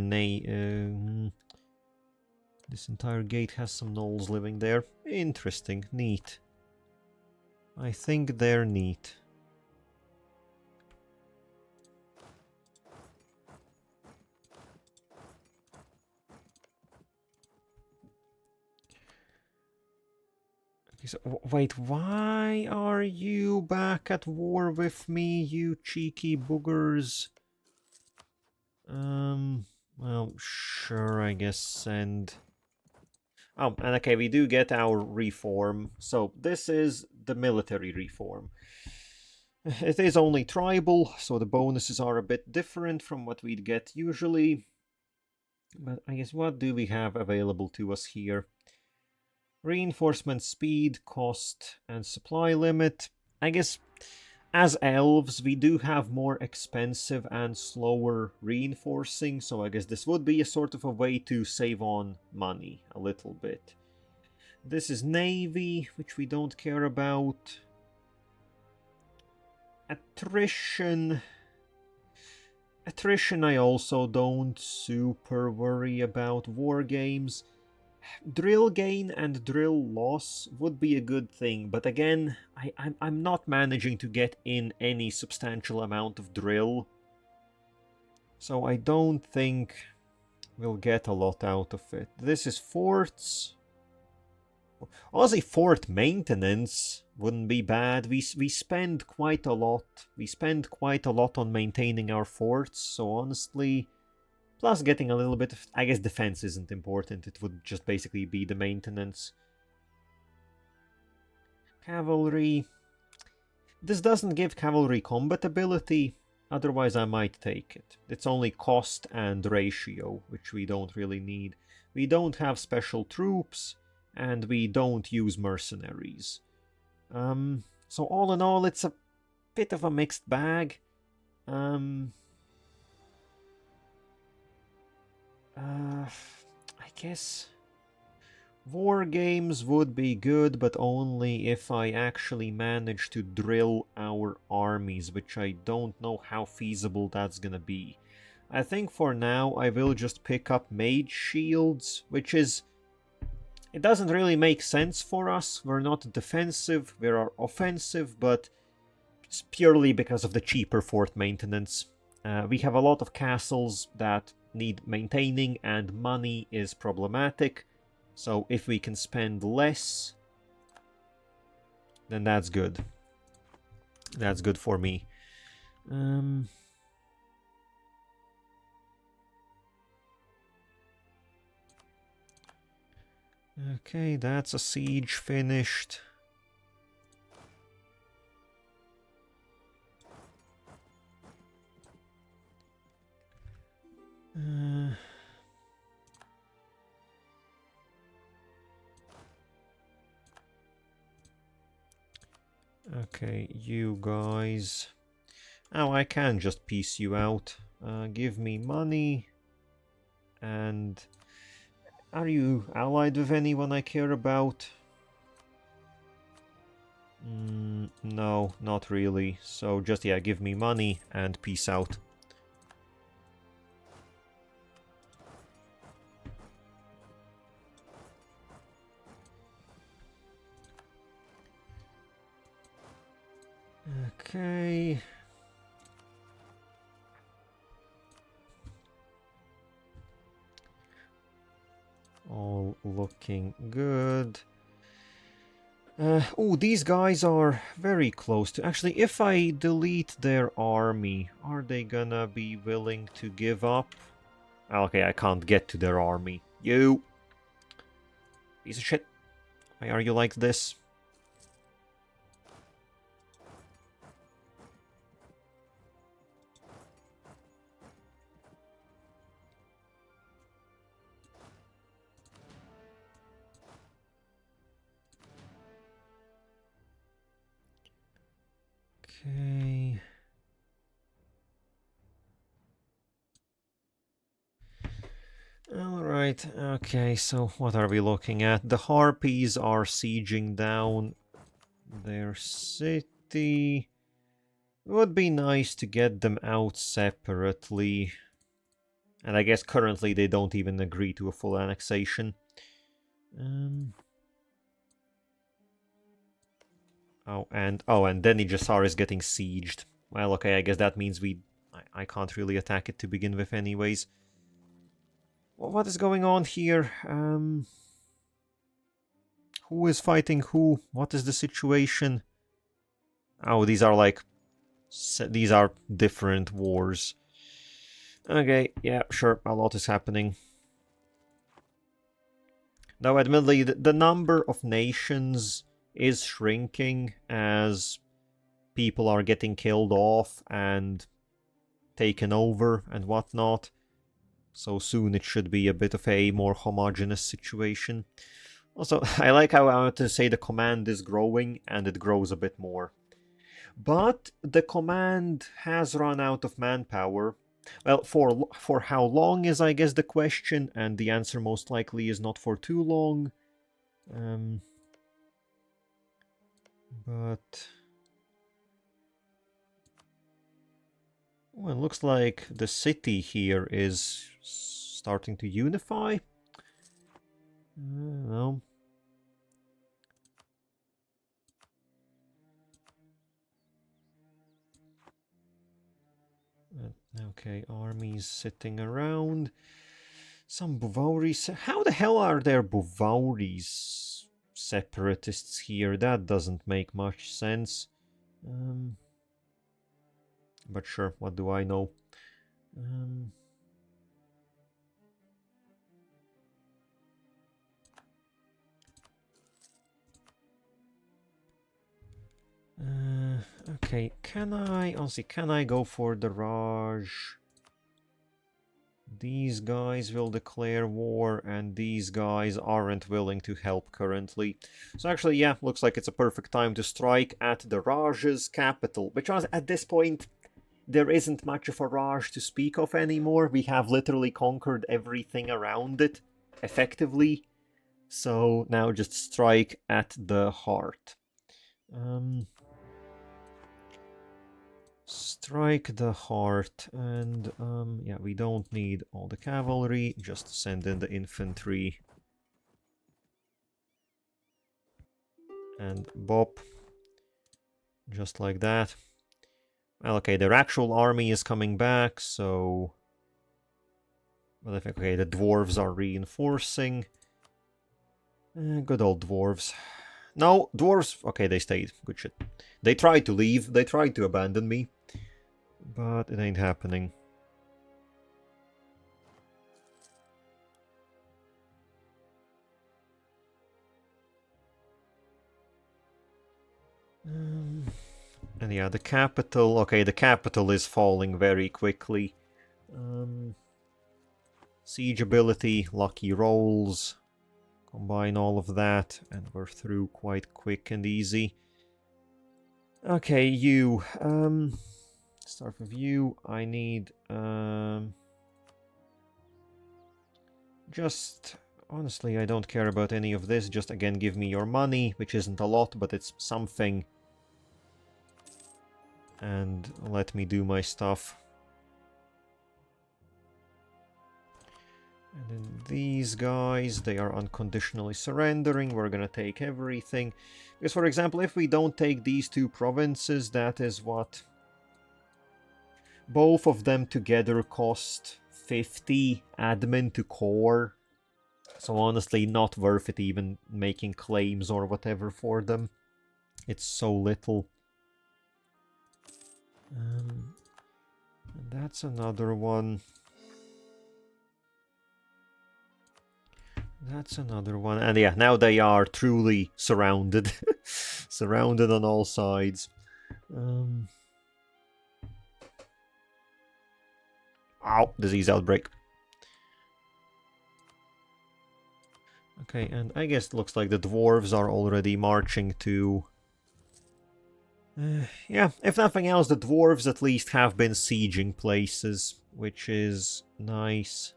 this entire gate has some gnolls living there. Interesting, neat. I think they're neat. So, wait, why are you back at war with me, you cheeky boogers? Well, sure, I guess send... Oh, and okay, we do get our reform. So this is the military reform. It is only tribal, so the bonuses are a bit different from what we'd get usually. But I guess what do we have available to us here? Reinforcement speed, cost, and supply limit. I guess as elves, we do have more expensive and slower reinforcing, so I guess this would be a sort of a way to save on money a little bit. This is Navy, which we don't care about. Attrition. Attrition I also don't super worry about. War games. Drill gain and drill loss would be a good thing, but again, I'm not managing to get in any substantial amount of drill. So I don't think we'll get a lot out of it. This is forts. Honestly, fort maintenance wouldn't be bad. We spend quite a lot. We spend quite a lot on maintaining our forts, so honestly... Plus getting a little bit of... I guess defense isn't important. It would just basically be the maintenance. Cavalry. This doesn't give cavalry combat ability. Otherwise I might take it. It's only cost and ratio, which we don't really need. We don't have special troops. And we don't use mercenaries. So all in all, it's a bit of a mixed bag. I guess war games would be good, but only if I actually manage to drill our armies, which I don't know how feasible that's gonna be. I think for now I will just pick up mage shields, which is... It doesn't really make sense for us. We're not defensive, we are offensive, but it's purely because of the cheaper fort maintenance. We have a lot of castles that need maintaining, and money is problematic. So if we can spend less, then that's good. That's good for me. Okay, that's a siege finished. Okay, you guys. Oh, I can just piece you out. Give me money. And are you allied with anyone I care about? No, not really. So just, yeah, give me money and peace out. Okay. All looking good. Oh, these guys are very close to... Actually, if I delete their army, are they gonna be willing to give up? Okay, I can't get to their army. You! Piece of shit. Why are you like this? Okay... Alright, okay, so what are we looking at? The Harpies are sieging down their city. It would be nice to get them out separately. And I guess currently they don't even agree to a full annexation. Oh, and Denijasar is getting sieged. Well, okay, I guess that means I can't really attack it to begin with anyways. Well, what is going on here? Who is fighting who? What is the situation? Oh, these are like... These are different wars. Okay, yeah, sure, a lot is happening. Now, admittedly, the number of nations is shrinking as people are getting killed off and taken over and whatnot. So soon it should be a bit of a more homogeneous situation. Also, I like how I want to say the command is growing and it grows a bit more. But the command has run out of manpower. Well, for how long is, I guess, the question, and the answer most likely is not for too long. But... Well, it looks like the city here is starting to unify. No. Okay, armies sitting around. Some Bavauris. How the hell are there Bavauris separatists here? That doesn't make much sense. But sure, what do I know? Okay, can I go for the Raj? These guys will declare war, and these guys aren't willing to help currently. So actually, yeah, looks like it's a perfect time to strike at the Raj's capital, because at this point, there isn't much of a Raj to speak of anymore. We have literally conquered everything around it, effectively. So now just strike at the heart. Strike the heart, and yeah, we don't need all the cavalry, just send in the infantry. And bop. Just like that. Well, okay, their actual army is coming back, so... Well, I think, okay, the dwarves are reinforcing. Good old dwarves. No, dwarves... Okay, they stayed. Good shit. They tried to leave, they tried to abandon me. But it ain't happening. And yeah, the capital... Okay, the capital is falling very quickly. Siege ability, lucky rolls. Combine all of that, and we're through quite quick and easy. Okay, you. Start with you. I need just honestly, I don't care about any of this. Just again, give me your money, which isn't a lot, but it's something. And let me do my stuff. And then these guys, they are unconditionally surrendering. We're gonna take everything. Because, for example, if we don't take these two provinces, that is what... Both of them together cost 50 admin to core. So honestly, not worth it even making claims or whatever for them. It's so little. And that's another one. That's another one. And yeah, now they are truly surrounded. Surrounded on all sides. Ow, disease outbreak. Okay, and I guess it looks like the dwarves are already marching to... yeah, if nothing else, the dwarves at least have been sieging places, which is nice.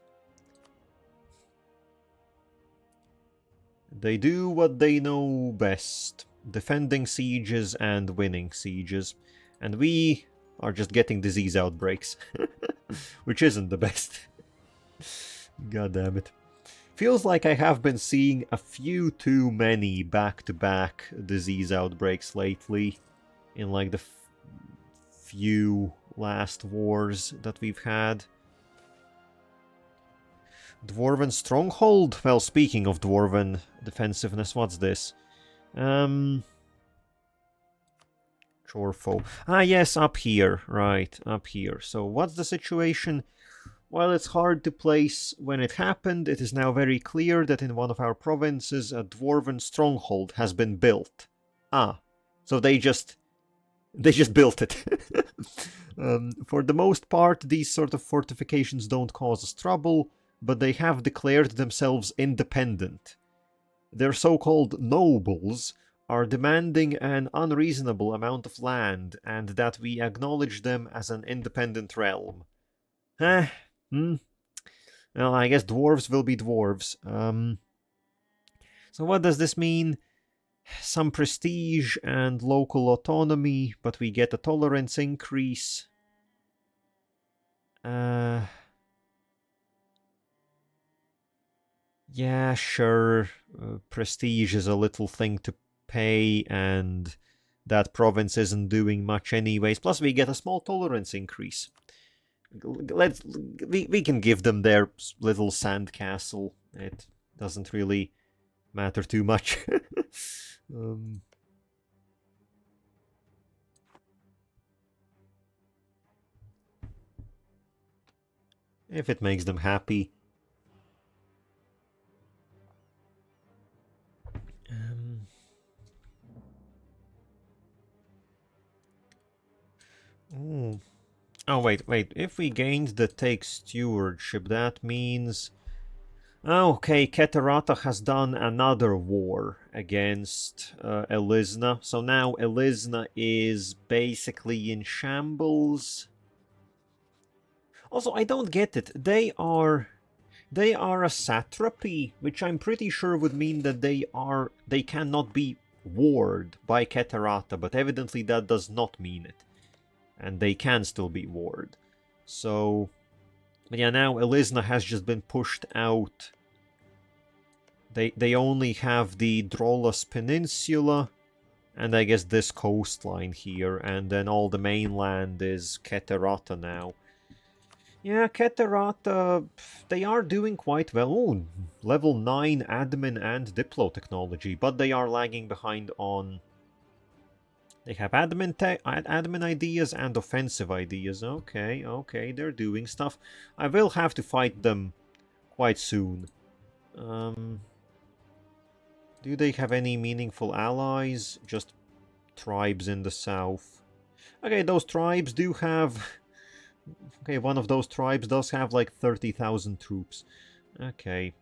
They do what they know best, defending sieges and winning sieges. And we are just getting disease outbreaks, which isn't the best. God damn it. Feels like I have been seeing a few too many back-to-back disease outbreaks lately in like the few last wars that we've had. Dwarven stronghold? Well, speaking of dwarven defensiveness, what's this? Chorfo. Ah, yes, up here. Right, up here. So what's the situation? While it's hard to place when it happened, it is now very clear that in one of our provinces a dwarven stronghold has been built. Ah, so they just built it. For the most part, these sort of fortifications don't cause us trouble, but they have declared themselves independent. Their so-called nobles are demanding an unreasonable amount of land, and that we acknowledge them as an independent realm. Well, I guess dwarves will be dwarves. So what does this mean? Some prestige and local autonomy, but we get a tolerance increase. Yeah, sure. Prestige is a little thing to pay, and that province isn't doing much anyways. Plus, we get a small tolerance increase. We can give them their little sand castle. It doesn't really matter too much. If it makes them happy. Oh, wait. If we gained the take stewardship, that means... Okay, Keterata has done another war against Elisna. So now Elisna is basically in shambles. Also, I don't get it. They are a satrapy, which I'm pretty sure would mean that they cannot be warred by Keterata, but evidently that does not mean it. And they can still be warred. So, but yeah, now Elisna has just been pushed out. They only have the Drollus Peninsula, and I guess this coastline here, and then all the mainland is Keterata now. Yeah, Keterata, they are doing quite well. Ooh, level 9 admin and Diplo technology, but they are lagging behind on... They have admin ideas and offensive ideas. Okay, they're doing stuff. I will have to fight them quite soon. Do they have any meaningful allies? Just tribes in the south. Okay, those tribes do have... Okay, one of those tribes does have like 30,000 troops. Okay.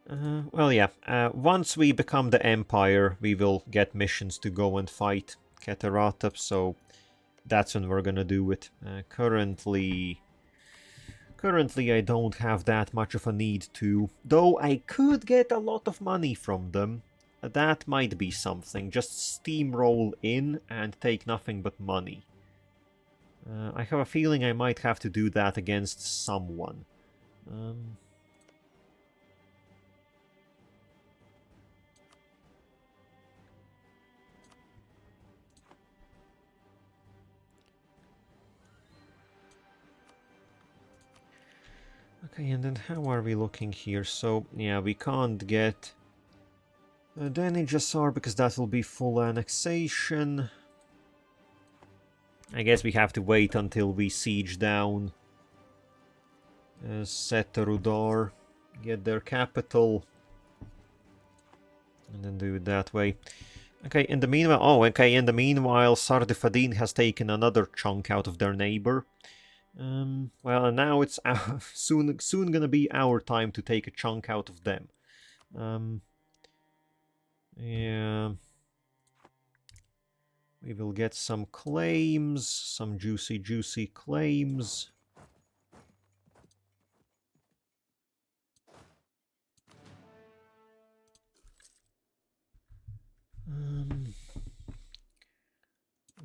Well, yeah. Once we become the Empire, we will get missions to go and fight Keterata, so that's when we're gonna do it. Currently, I don't have that much of a need to, though I could get a lot of money from them. That might be something. Just steamroll in and take nothing but money. I have a feeling I might have to do that against someone. Okay, and then how are we looking here? So, yeah, we can't get Deni Jassar because that will be full annexation. I guess we have to wait until we siege down Setarudar, get their capital, and then do it that way. Okay, in the meanwhile, in the meanwhile, Sardifadin has taken another chunk out of their neighbor. Well, and now it's soon gonna be our time to take a chunk out of them. Yeah. We will get some claims, some juicy claims.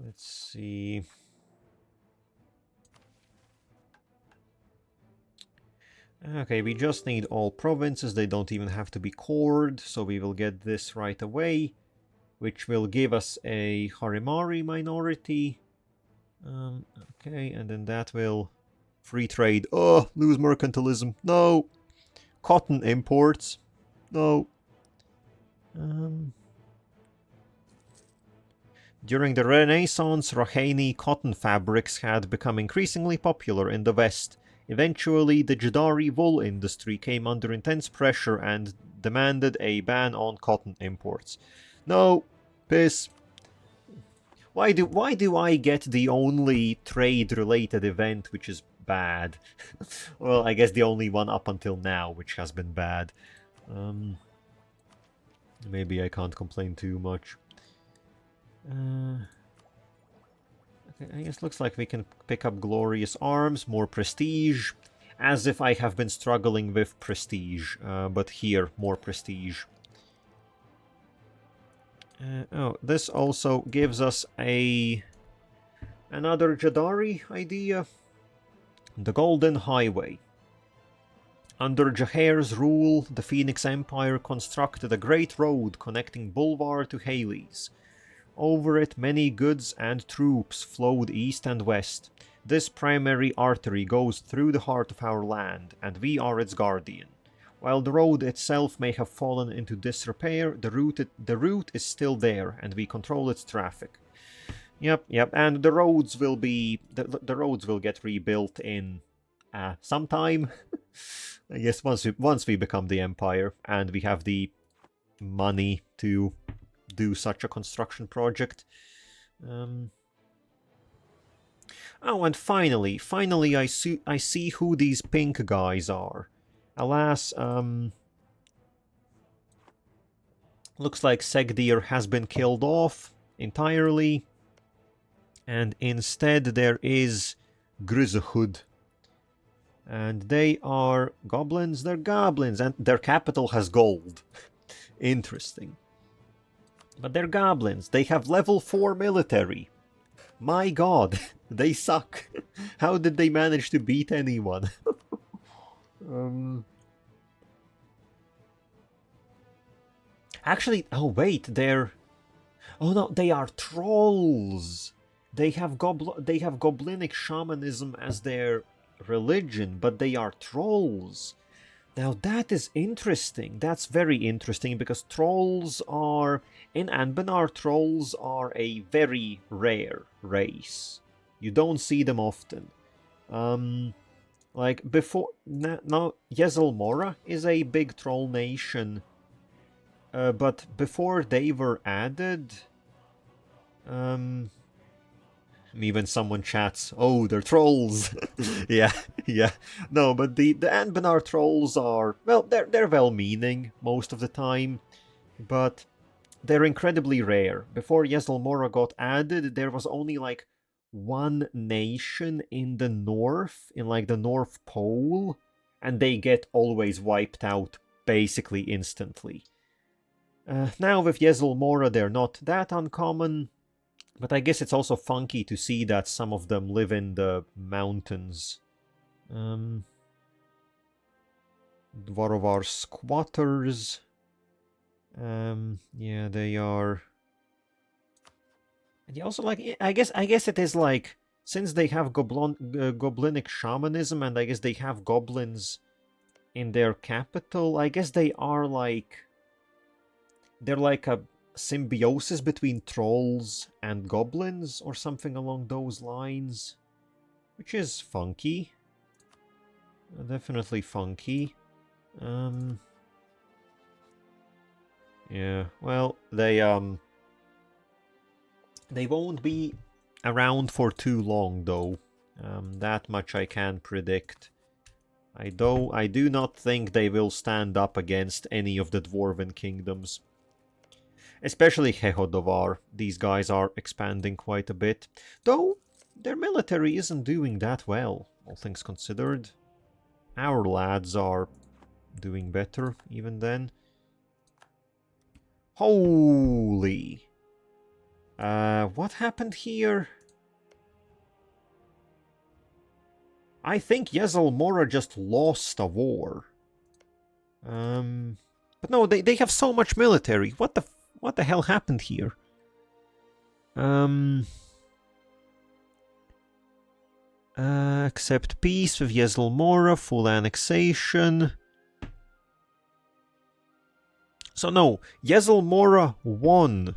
Let's see. Okay, we just need all provinces. They don't even have to be cored, so we will get this right away, which will give us a Harimari minority. Okay, and then that will free trade. Oh, lose mercantilism. No. Cotton imports. No. During the Renaissance, Raheni cotton fabrics had become increasingly popular in the West. Eventually, the Jaddari wool industry came under intense pressure and demanded a ban on cotton imports. No, piss. Why do I get the only trade-related event which is bad? Well, I guess the only one up until now which has been bad. Maybe I can't complain too much. Okay, I guess looks like we can pick up glorious arms, more prestige, as if I have been struggling with prestige, but here, more prestige. Oh, this also gives us another Jaddari idea. The Golden Highway. Under Jahar's rule, the Phoenix Empire constructed a great road connecting Bulvar to Hales. Over it, many goods and troops flowed east and west. This primary artery goes through the heart of our land, and we are its guardian. While the road itself may have fallen into disrepair, the route is still there, and we control its traffic. Yep, and the roads will be the roads will get rebuilt in sometime. I guess once we become the Empire and we have the money to do such a construction project. Oh, and finally, I see who these pink guys are. Alas, looks like Segdir has been killed off entirely, and instead there is Grisahud. And they are goblins? They're goblins, and their capital has gold. Interesting. But they're goblins. They have level 4 military. My god, they suck. How did they manage to beat anyone? Actually, oh wait, they're... Oh no, they are trolls. They have goblinic shamanism as their religion, but they are trolls. Now that is interesting. That's very interesting because trolls are... In Anbennar, trolls are a very rare race. You don't see them often. Like before... Now, Yezelmora is a big troll nation. But before they were added... Even someone chats, oh, they're trolls. Yeah, yeah. No, but the Anbennar trolls are, well, they're well-meaning most of the time, but they're incredibly rare. Before Yezelmora got added, there was only like one nation in the north, in like the North Pole, and they get always wiped out basically instantly. Now with Yezelmora, they're not that uncommon. But I guess it's also funky to see that some of them live in the mountains. Dvarovar squatters. Yeah, they are. And also, like, I guess it is like, since they have goblinic shamanism, and I guess they have goblins in their capital. I guess they are like, they're like a symbiosis between trolls and goblins or something along those lines, which is funky. Definitely funky. Yeah, well, they won't be around for too long though. That much I can predict. I do not think they will stand up against any of the dwarven kingdoms. Especially Hehodovar. These guys are expanding quite a bit. Though, their military isn't doing that well, all things considered. Our lads are doing better, even then. Holy! What happened here? I think Yezelmora just lost a war. But no, they have so much military. What the hell happened here? Accept peace with Yezelmora, full annexation. So no, Yezelmora won.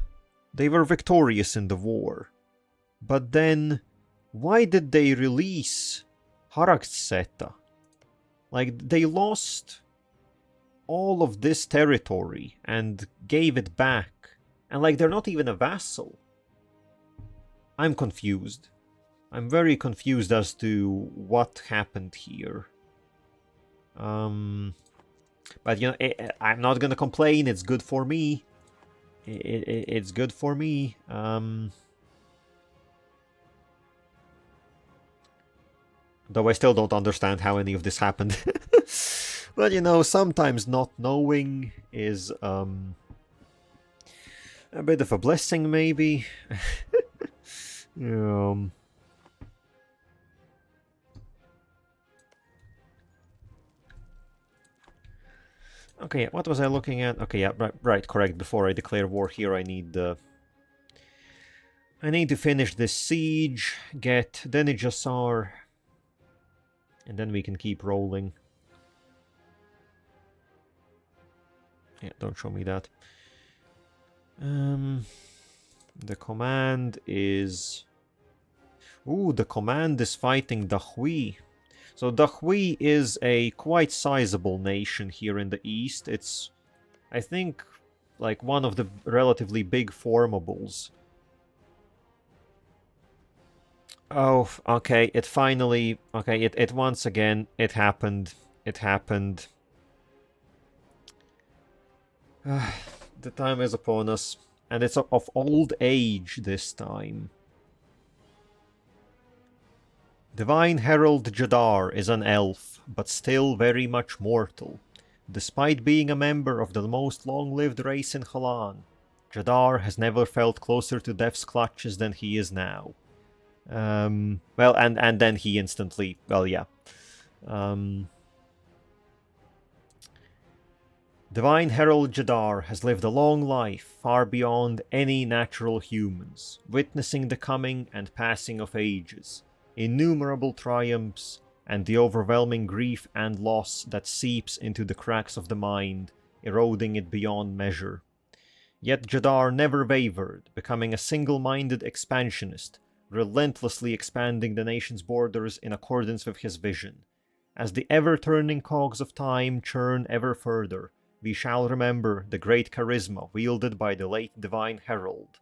They were victorious in the war. But then, why did they release Harakseta? Like, they lost all of this territory and gave it back. And like, they're not even a vassal. I'm confused. I'm very confused as to what happened here. But you know, I'm not gonna complain. It's good for me. It's good for me. Though I still don't understand how any of this happened. But you know, sometimes not knowing is a bit of a blessing, maybe. Okay, what was I looking at? Okay, yeah, right, correct. Before I declare war here, I need to finish this siege, get Denijasar, and then we can keep rolling. Yeah, don't show me that. The command is... Ooh, the command is fighting Dahui. So Dahui is a quite sizable nation here in the east. It's, I think, like one of the relatively big formables. Oh, okay, it finally... Okay, it once again, it happened. It happened. The time is upon us. And it's of old age this time. Divine Herald Jaddar is an elf, but still very much mortal. Despite being a member of the most long-lived race in Halan, Jaddar has never felt closer to death's clutches than he is now. Well, and then he instantly... Well, yeah. Divine Herald Jaddar has lived a long life, far beyond any natural humans, witnessing the coming and passing of ages, innumerable triumphs, and the overwhelming grief and loss that seeps into the cracks of the mind, eroding it beyond measure. Yet Jaddar never wavered, becoming a single-minded expansionist, relentlessly expanding the nation's borders in accordance with his vision. As the ever-turning cogs of time churn ever further, we shall remember the great charisma wielded by the late Divine Herald.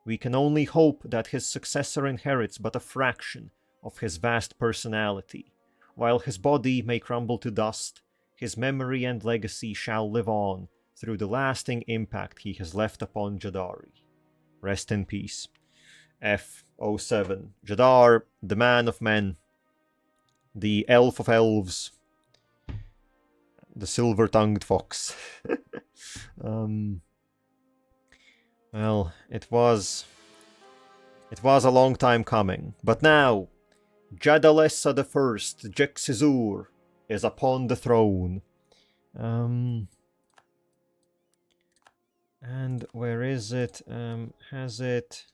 We can only hope that his successor inherits but a fraction of his vast personality. While his body may crumble to dust, his memory and legacy shall live on through the lasting impact he has left upon Jaddari. Rest in peace. F07. Jaddar, the man of men, the elf of elves, the silver-tongued fox. Well, it was a long time coming, but now Jadalessa the First, Jexizur, is upon the throne. And where is it? Has it?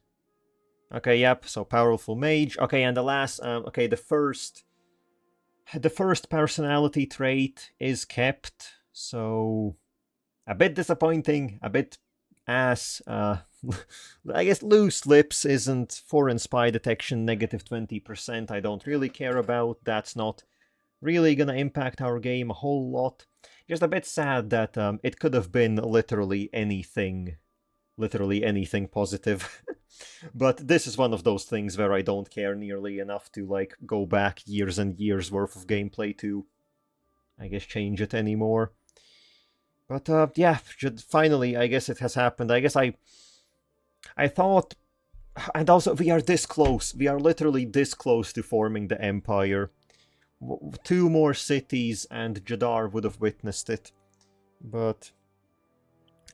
Okay, yep. So powerful mage. Okay, and the last. Okay, the first personality trait is kept. So a bit disappointing. A bit ass. I guess loose lips isn't foreign spy detection negative 20%. I don't really care about. That's not really gonna impact our game a whole lot. Just a bit sad that it could have been literally anything positive. But this is one of those things where I don't care nearly enough to like go back years and years worth of gameplay to, I guess, change it anymore. But yeah, finally, I guess it has happened. I guess I thought, and also we are this close. We are literally this close to forming the Empire. 2 more cities and Jaddar would have witnessed it. But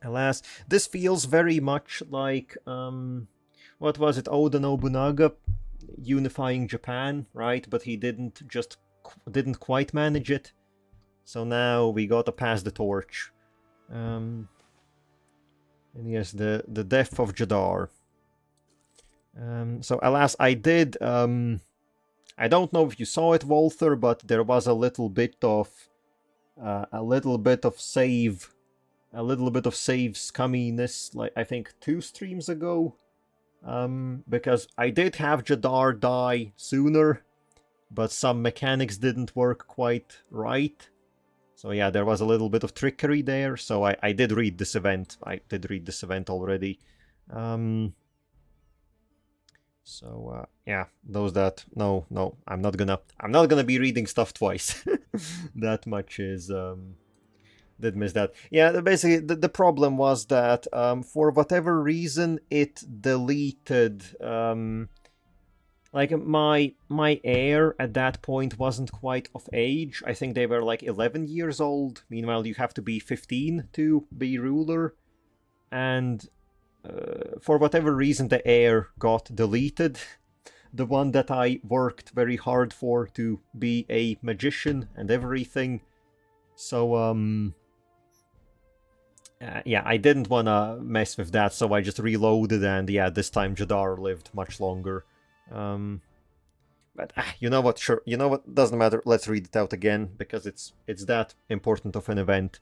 alas, this feels very much like, what was it, Oda Nobunaga unifying Japan, right? But he didn't quite manage it. So now we gotta pass the torch. And yes, the death of Jaddar. So alas, I did, I don't know if you saw it, Walther, but there was a little bit of save scumminess, like I think 2 streams ago. Because I did have Jaddar die sooner, but some mechanics didn't work quite right. So yeah, there was a little bit of trickery there, so I did read this event. I did read this event already. So yeah, those that no, I'm not gonna be reading stuff twice. That much is did miss that. Yeah, basically the problem was that for whatever reason it deleted like my heir at that point wasn't quite of age. I think they were like 11 years old. Meanwhile, you have to be 15 to be ruler, and for whatever reason the heir got deleted. The one that I worked very hard for to be a magician and everything. So yeah, I didn't want to mess with that, so I just reloaded, and yeah, this time Jaddar lived much longer. But you know what, sure, you know what, doesn't matter, let's read it out again, because it's that important of an event.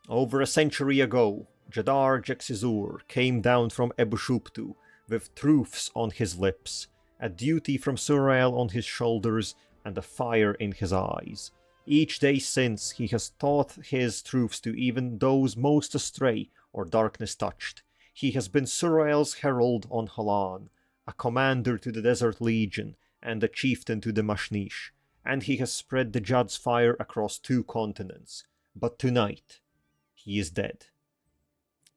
Over a century ago, Jaddar Jexizur came down from Ebushuptu with truths on his lips, a duty from Surael on his shoulders, and a fire in his eyes. Each day since, he has taught his truths to even those most astray or darkness touched. He has been Surael's herald on Halan, a commander to the Desert Legion, and a chieftain to the Mashnish, and he has spread the Jadd's fire across 2 continents. But tonight, he is dead.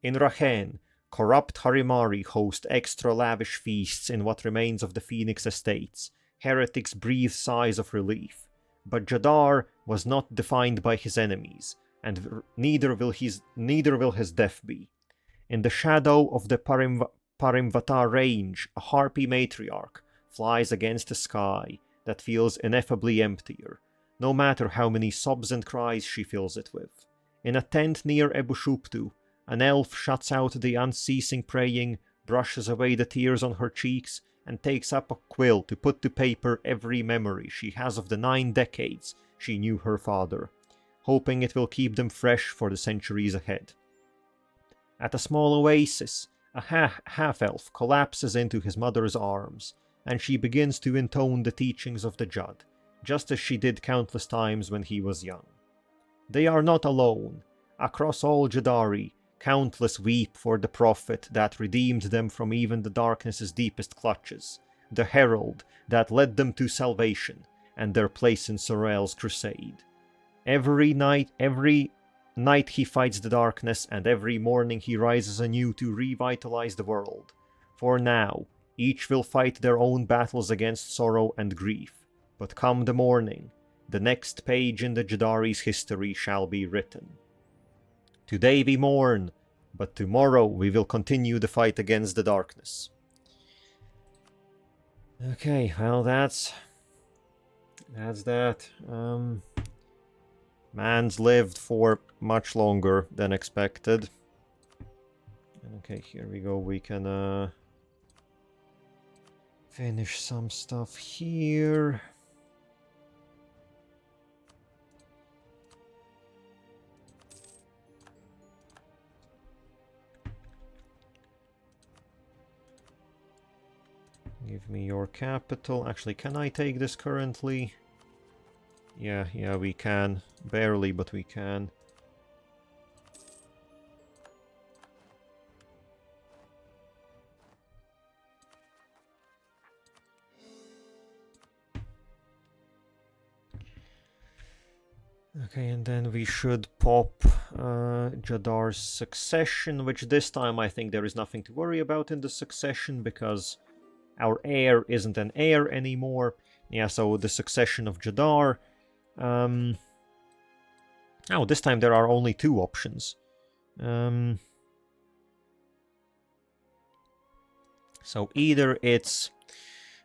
In Rahen, corrupt Harimari host extra lavish feasts in what remains of the Phoenix estates. Heretics breathe sighs of relief. But Jaddar was not defined by his enemies, and neither will his death be. In the shadow of the Parimvatar range, a harpy matriarch flies against a sky that feels ineffably emptier, no matter how many sobs and cries she fills it with. In a tent near Ebushuptu, an elf shuts out the unceasing praying, brushes away the tears on her cheeks, and takes up a quill to put to paper every memory she has of the 9 decades she knew her father, hoping it will keep them fresh for the centuries ahead. At a small oasis, a half-elf collapses into his mother's arms, and she begins to intone the teachings of the Jadd, just as she did countless times when he was young. They are not alone. Across all Jaddari, Countless weep for the prophet that redeemed them from even the darkness's deepest clutches, the herald that led them to salvation and their place in Sorel's crusade. Every night he fights the darkness, and every morning he rises anew to revitalize the world. For now, each will fight their own battles against sorrow and grief. But come the morning, the next page in the Jaddari's history shall be written. Today we mourn, but tomorrow we will continue the fight against the darkness. Okay, well that's that. Man's lived for much longer than expected. Okay, here we go. We can finish some stuff here. Give me your capital. Actually, can I take this currently? Yeah, we can. Barely, but we can. Okay, and then we should pop Jaddar's succession, which this time I think there is nothing to worry about in the succession, because our heir isn't an heir anymore. Yeah, so the succession of Jaddar. Oh, this time there are only two options. So either it's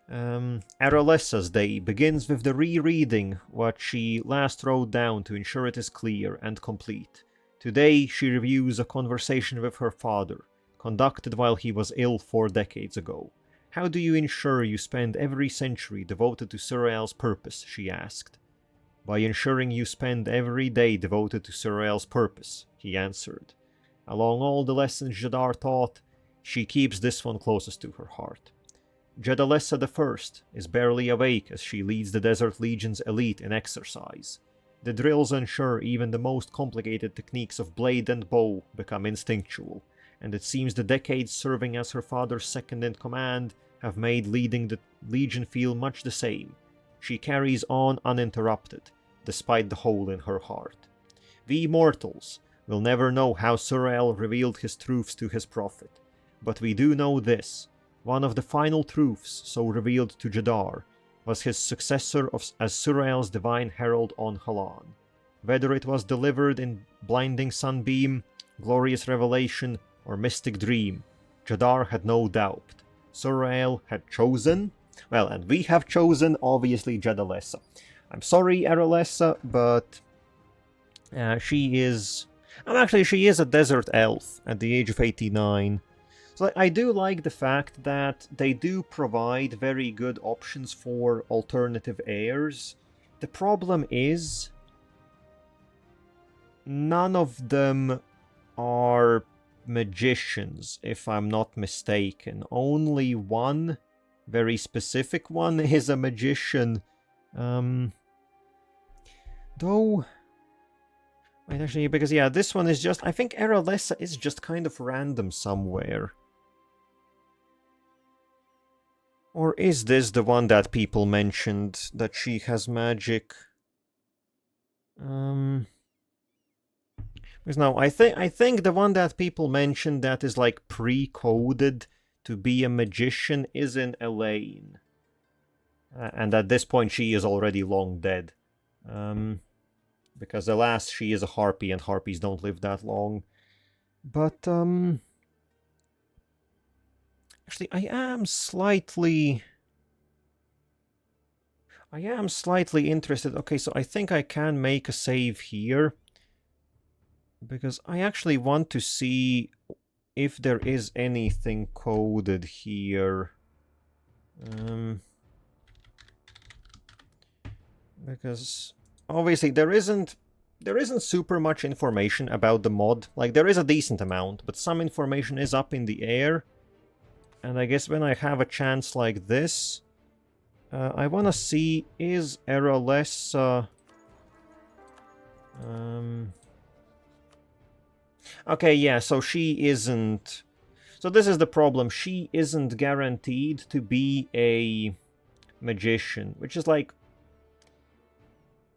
Jadalessa's day begins with the rereading what she last wrote down to ensure it is clear and complete. Today she reviews a conversation with her father, conducted while he was ill 4 decades ago. How do you ensure you spend every century devoted to Sorel's purpose, she asked. By ensuring you spend every day devoted to Sorel's purpose, he answered. Along all the lessons Jaddar taught, she keeps this one closest to her heart. Jadalessa I is barely awake as she leads the Desert Legion's elite in exercise. The drills ensure even the most complicated techniques of blade and bow become instinctual, and it seems the decades serving as her father's second-in-command have made leading the Legion feel much the same. She carries on uninterrupted, despite the hole in her heart. We mortals will never know how Sorel revealed his truths to his prophet, but we do know this. One of the final truths so revealed to Jaddar was his successor as Sorel's divine herald on Halan. Whether it was delivered in blinding sunbeam, glorious revelation, or mystic dream, Jaddar had no doubt. Sorel had chosen, well, and we have chosen, obviously, Jadalessa. I'm sorry, Jadalessa, but she is a desert elf at the age of 89. So I do like the fact that they do provide very good options for alternative heirs. The problem is, none of them are magicians, if I'm not mistaken. Only one, very specific one, is a magician. Though... Wait, actually, because yeah, this one is just... I think Jadalessa is just kind of random somewhere. Or is this the one that people mentioned, that she has magic? Because no, I think the one that people mentioned that is like pre-coded to be a magician is in Elaine. And at this point she is already long dead. Because alas, she is a harpy and harpies don't live that long. But, actually, I am slightly interested. Okay, so I think I can make a save here. Because I actually want to see if there is anything coded here. Because obviously there isn't super much information about the mod. Like, there is a decent amount, but some information is up in the air. And I guess when I have a chance like this, I want to see, is Jadalessa... Okay, yeah, so she isn't... So this is the problem. She isn't guaranteed to be a magician, which is like...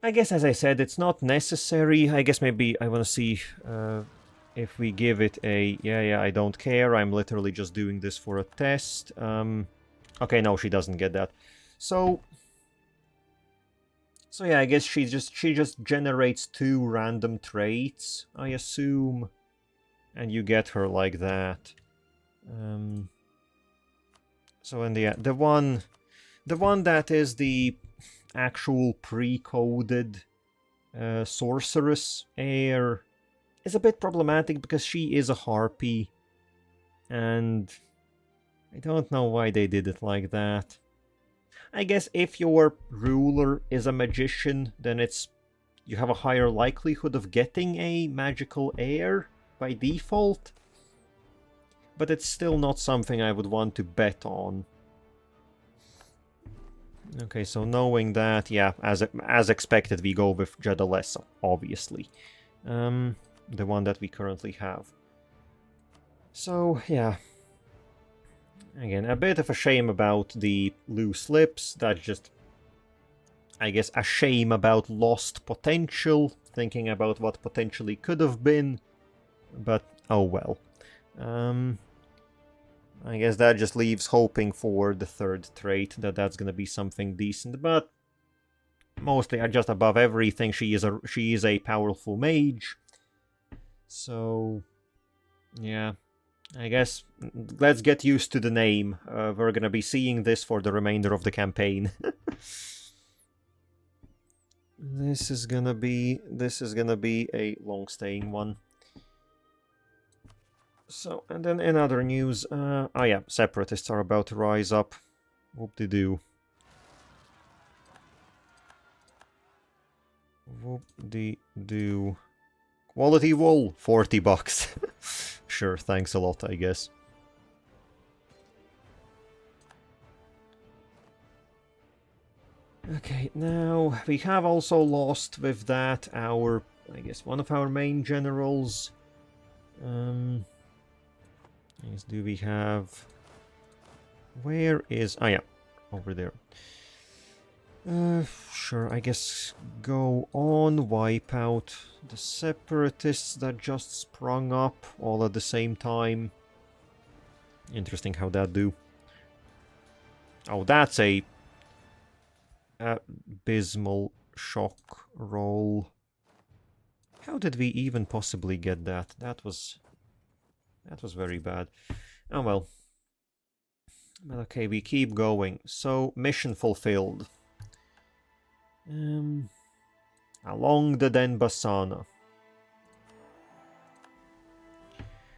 I guess, as I said, it's not necessary. I guess maybe I want to see if we give it a... Yeah, I don't care. I'm literally just doing this for a test. Okay, no, she doesn't get that. So yeah, I guess she just generates 2 random traits, I assume. And you get her like that. So in the one that is the actual pre-coded sorceress heir is a bit problematic because she is a harpy, and I don't know why they did it like that. I guess if your ruler is a magician, then you have a higher likelihood of getting a magical heir by default, but it's still not something I would want to bet on. Okay, so knowing that, yeah, as expected, we go with Jadalessa, obviously. The one that we currently have. So, yeah. Again, a bit of a shame about the loose lips. That's just, I guess, a shame about lost potential, thinking about what potentially could have been. But, oh well. I guess that just leaves hoping for the 3rd trait, that's gonna be something decent, but mostly just above everything, she is a powerful mage. So, yeah, I guess let's get used to the name. We're gonna be seeing this for the remainder of the campaign. This is gonna be a long-staying one. So, and then in other news, oh yeah, separatists are about to rise up. Whoop-de-doo. Whoop-de-doo. Quality wool, 40 bucks. Sure, thanks a lot, I guess. Okay, now, we have also lost with that our, I guess, one of our main generals. Yes, do we have... Where is... Ah, yeah. Over there. Sure, I guess go on, wipe out the separatists that just sprung up all at the same time. Interesting how that do. Oh, that's a... abysmal shock roll. How did we even possibly get that? That was very bad. Oh well. But okay, we keep going. So, mission fulfilled. Along the Denbasana.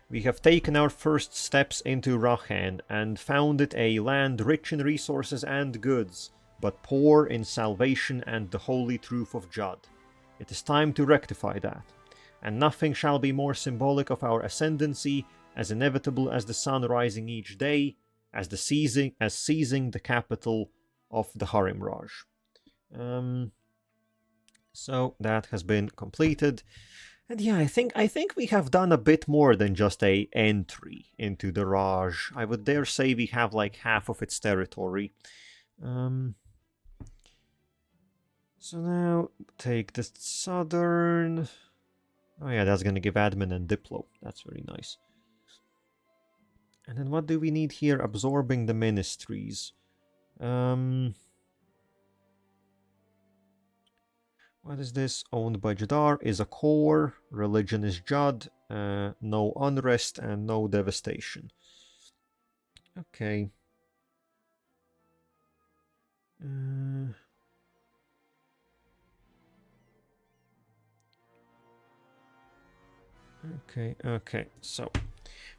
We have taken our first steps into Rachen and found it a land rich in resources and goods, but poor in salvation and the holy truth of Jadd. It is time to rectify that, and nothing shall be more symbolic of our ascendancy, as inevitable as the sun rising each day, as seizing the capital of the Harimraj. So that has been completed. And yeah, I think we have done a bit more than just a entry into the Raj. I would dare say we have like half of its territory. So now, take the southern... Oh yeah, that's gonna give admin and diplo. That's very nice. And then what do we need here? Absorbing the ministries. What is this? Owned by Jaddar is a core. Religion is Jadd. No unrest and no devastation. Okay. Okay, so.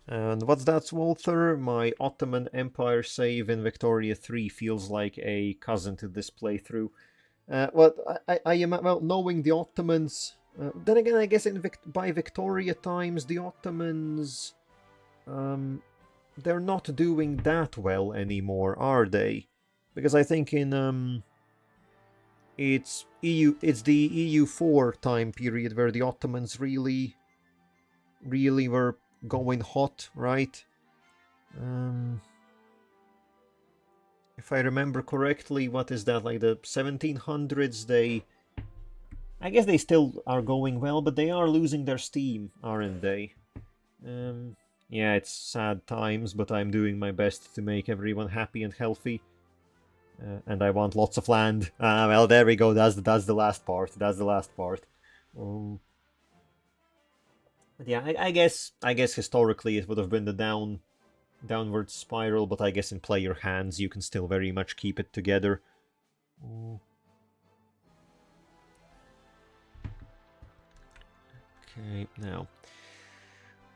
And what's that, Walter? My Ottoman Empire save in Victoria 3 feels like a cousin to this playthrough. Well, I am, well, knowing the Ottomans... then again, I guess by Victoria times, the Ottomans... they're not doing that well anymore, are they? Because I think in... it's the EU4 time period where the Ottomans really really were going hot, right? If I remember correctly, what is that, like the 1700s, I guess they still are going well, but they are losing their steam, aren't they? Yeah, it's sad times, but I'm doing my best to make everyone happy and healthy. And I want lots of land. Well, there we go. That's the last part. That's the last part. Oh. But yeah, I guess historically it would have been the downward spiral, but I guess in player hands you can still very much keep it together. Oh. Okay, now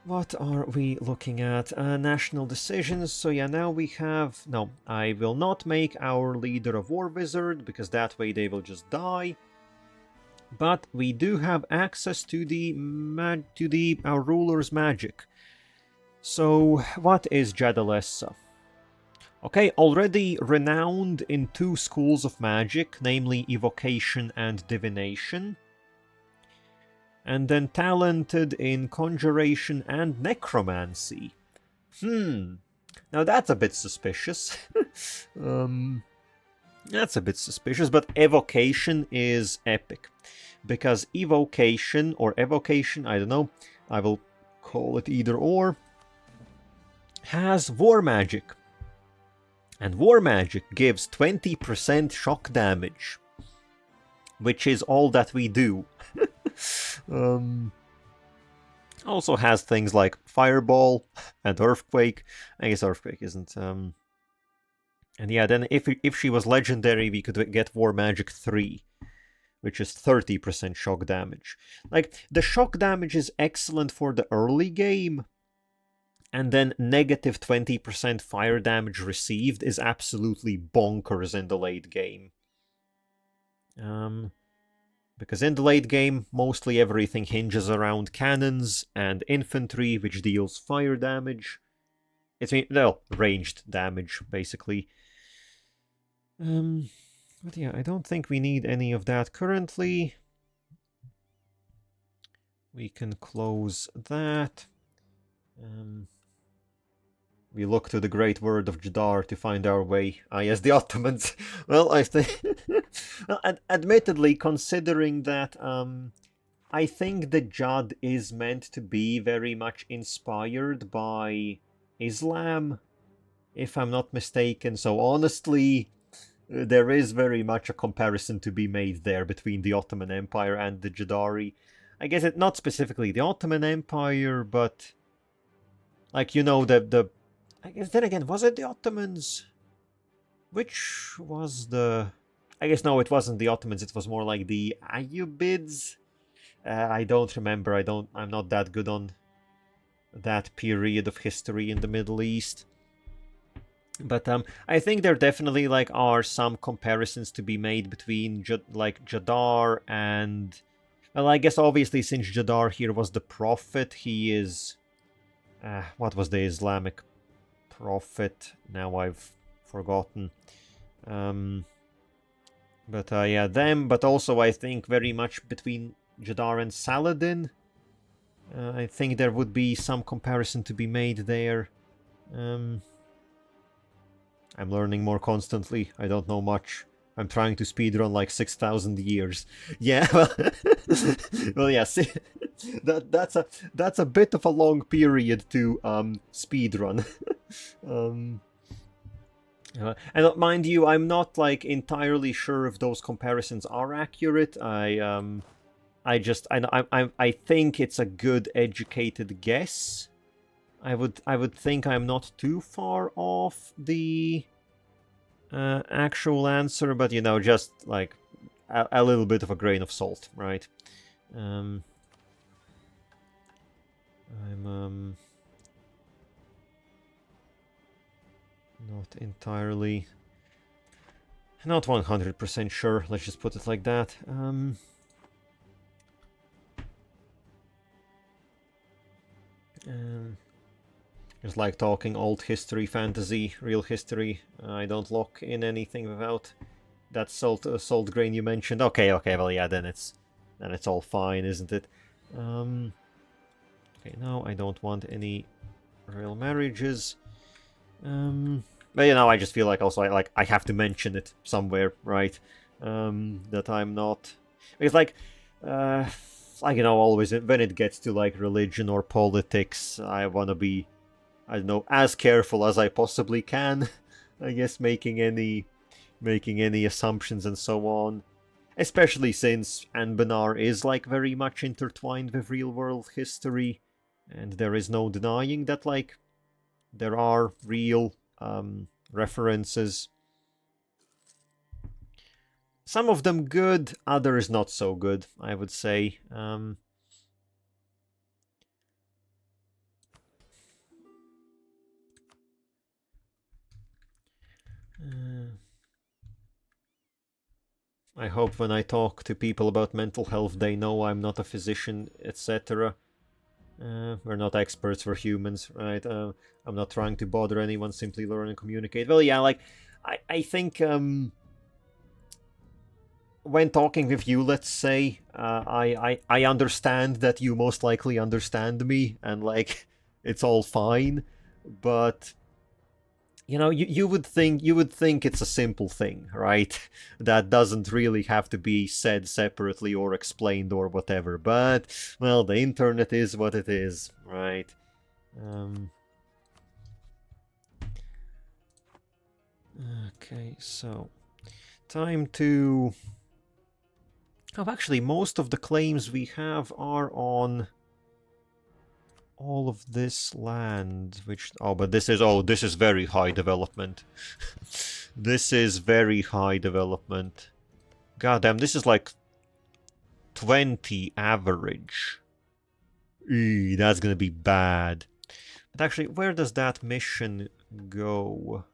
what are we looking at? National decisions. So yeah, now we have... No, I will not make our leader a war wizard, because that way they will just die. But we do have access to our ruler's magic. So what is Jadalessa? Okay, already renowned in 2 schools of magic, namely evocation and divination. And then talented in conjuration and necromancy. Now that's a bit suspicious. That's a bit suspicious, but evocation is epic. Because evocation, or evocation, I don't know, I will call it either or, has war magic. And war magic gives 20% shock damage. Which is all that we do. Also has things like Fireball and Earthquake. I guess Earthquake isn't... And yeah, then if she was legendary, we could get War Magic 3, which is 30% shock damage. Like, the shock damage is excellent for the early game, and then negative 20% fire damage received is absolutely bonkers in the late game. Because in the late game, mostly everything hinges around cannons and infantry, which deals fire damage. Ranged damage, basically. But yeah, I don't think we need any of that currently. We can close that. We look to the great word of Jaddar to find our way. Ah, yes, the Ottomans. Well, I think... well, admittedly, considering that I think the Jadd is meant to be very much inspired by Islam, if I'm not mistaken. So honestly, there is very much a comparison to be made there between the Ottoman Empire and the Jaddari. I guess it not specifically the Ottoman Empire, but like, you know, the I guess then again, was it the Ottomans? Which was the... I guess no, it wasn't the Ottomans, it was more like the Ayyubids. I don't remember, I'm not that good on that period of history in the Middle East. But I think there definitely like are some comparisons to be made between Jaddar and... Well, I guess obviously since Jaddar here was the prophet, he is... what was the Islamic prophet? Now I've forgotten. But yeah, them, but also I think very much between Jaddar and Saladin. I think there would be some comparison to be made there. I'm learning more constantly. I don't know much. I'm trying to speedrun like 6,000 years. Yeah, well, well, yeah. See, that's a bit of a long period to speedrun. And mind you, I'm not like entirely sure if those comparisons are accurate. I think it's a good educated guess. I would think I'm not too far off the actual answer, but you know, just like a little bit of a grain of salt, right? I'm not entirely, not 100% sure. Let's just put it like that. Just like talking old history, fantasy, real history. I don't lock in anything without that salt grain you mentioned. Okay, well, yeah, then it's all fine, isn't it? Okay, Okay, no, I don't want any real marriages. But you know, I just feel like also I have to mention it somewhere, right? That I'm not, because like you know, always when it gets to like religion or politics, I want to be, I don't know, as careful as I possibly can. I guess making any assumptions and so on. Especially since Anbennar is like very much intertwined with real world history, and there is no denying that like there are real references. Some of them good, others not so good, I would say. I hope when I talk to people about mental health, they know I'm not a physician, etc. We're not experts, we're humans, right? I'm not trying to bother anyone, simply learn and communicate. Well, yeah, like, I think, when talking with you, let's say, I understand that you most likely understand me, and, like, it's all fine, but... You know, you would think it's a simple thing, right? That doesn't really have to be said separately or explained or whatever. But well, the internet is what it is, right? Okay, so time to. Oh, actually, most of the claims we have are on all of this land, which... Oh, but this is very high development. This is very high development. Goddamn, this is like 20 average. Eee, that's gonna be bad. But actually, where does that mission go?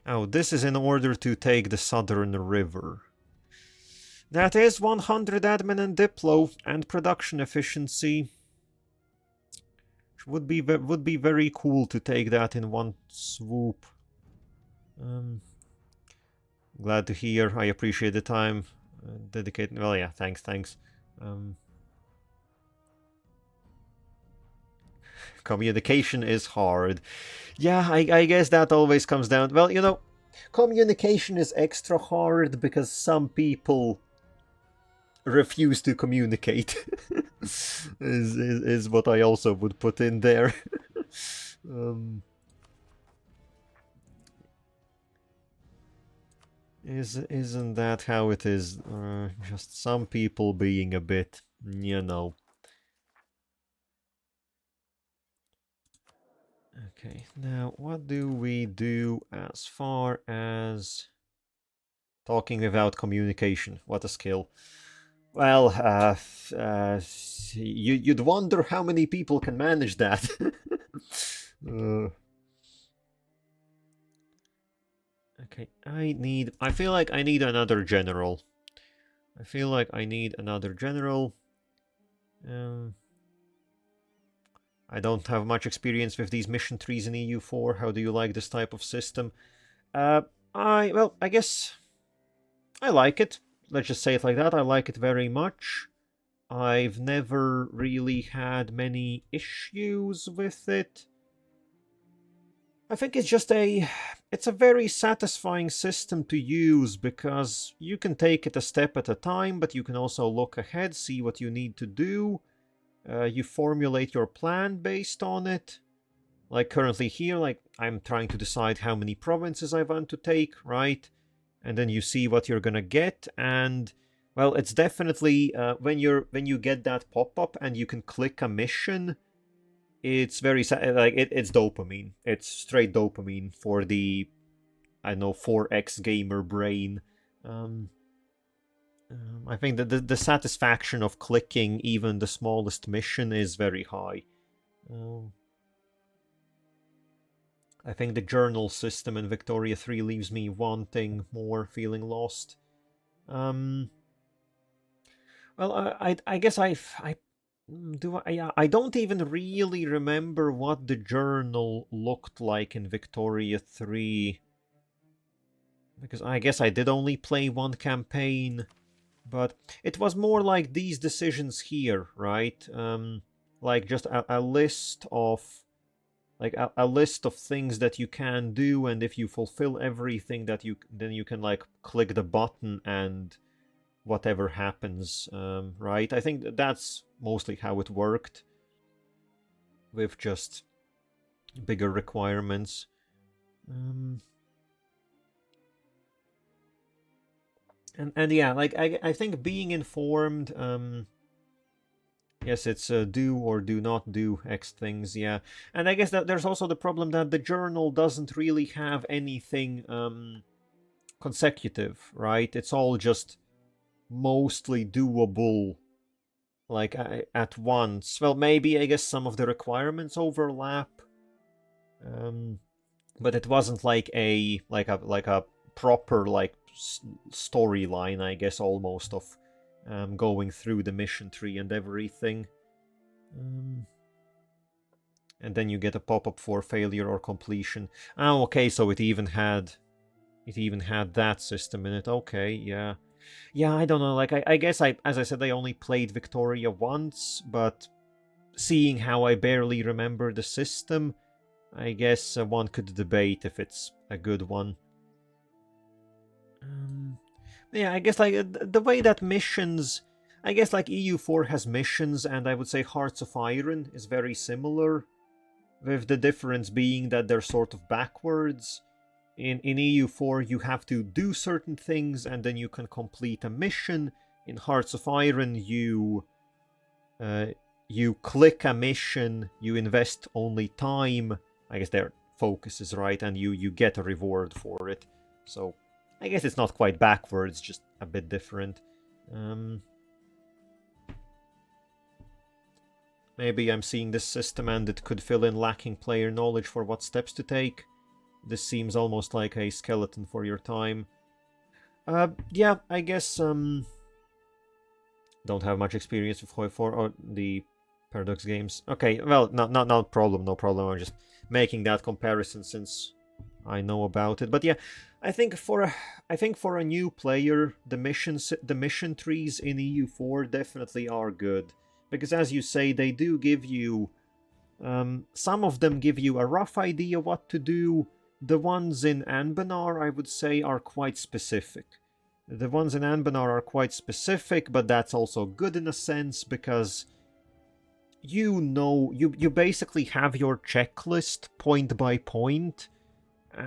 Oh, this is in order to take the Southern River. That is 100 admin and diplo and production efficiency. Would be very cool to take that in one swoop. Glad to hear. I appreciate the time dedicated. Well, yeah, thanks. Communication is hard. Yeah, I guess that always comes down. Well, you know, communication is extra hard because some people refuse to communicate. is what I also would put in there. Isn't that how it is? Just some people being a bit, you know. Okay, now what do we do as far as talking without communication? What a skill. Well, you'd wonder how many people can manage that. Okay, I feel like I need another general. I don't have much experience with these mission trees in EU4. How do you like this type of system? I guess I like it. Let's just say it like that. I like it very much. I've never really had many issues with it. I think it's a very satisfying system to use because you can take it a step at a time, but you can also look ahead, see what you need to do. You formulate your plan based on it. Like currently here, like I'm trying to decide how many provinces I want to take, right? And then you see what you're gonna get, and well, it's definitely when you get that pop-up and you can click a mission, it's very like it's dopamine. It's straight dopamine for the, I don't know, 4x gamer brain. I think that the satisfaction of clicking even the smallest mission is very high. I think the journal system in Victoria 3 leaves me wanting more, feeling lost. Well, I guess I don't even really remember what the journal looked like in Victoria 3. Because I guess I did only play one campaign. But it was more like these decisions here, right? Like just a list of like a list of things that you can do, and if you fulfill everything that then you can like click the button and whatever happens, right? I think that's mostly how it worked, with just bigger requirements. And yeah, like I think being informed, yes, it's do or do not do X things, yeah. And I guess that there's also the problem that the journal doesn't really have anything consecutive, right? It's all just mostly doable, like at once. Well, maybe I guess some of the requirements overlap, but it wasn't like a proper like storyline, I guess, almost of going through the mission tree and everything. And then you get a pop-up for failure or completion. Oh, okay, so it even had that system in it. Okay, yeah. Yeah, I don't know, like, I guess, as I said, I only played Victoria once, but seeing how I barely remember the system, I guess one could debate if it's a good one. Yeah, I guess, like, the way that missions... I guess, like, EU4 has missions, and I would say Hearts of Iron is very similar, with the difference being that they're sort of backwards. In EU4, you have to do certain things, and then you can complete a mission. In Hearts of Iron, you click a mission, you invest only time. I guess their focus is right, and you get a reward for it. So I guess it's not quite backwards, just a bit different. Maybe I'm seeing this system and it could fill in lacking player knowledge for what steps to take. This seems almost like a skeleton for your time. Yeah, I guess, don't have much experience with Hoi 4 or the Paradox games. Okay, well, no problem. I'm just making that comparison since I know about it. But yeah, I think for a new player, the mission trees in EU4 definitely are good, because as you say, they do give you some of them give you a rough idea what to do. The ones in Anbennar, I would say, are quite specific. The ones in Anbennar are quite specific, but that's also good in a sense, because you know, you basically have your checklist point by point,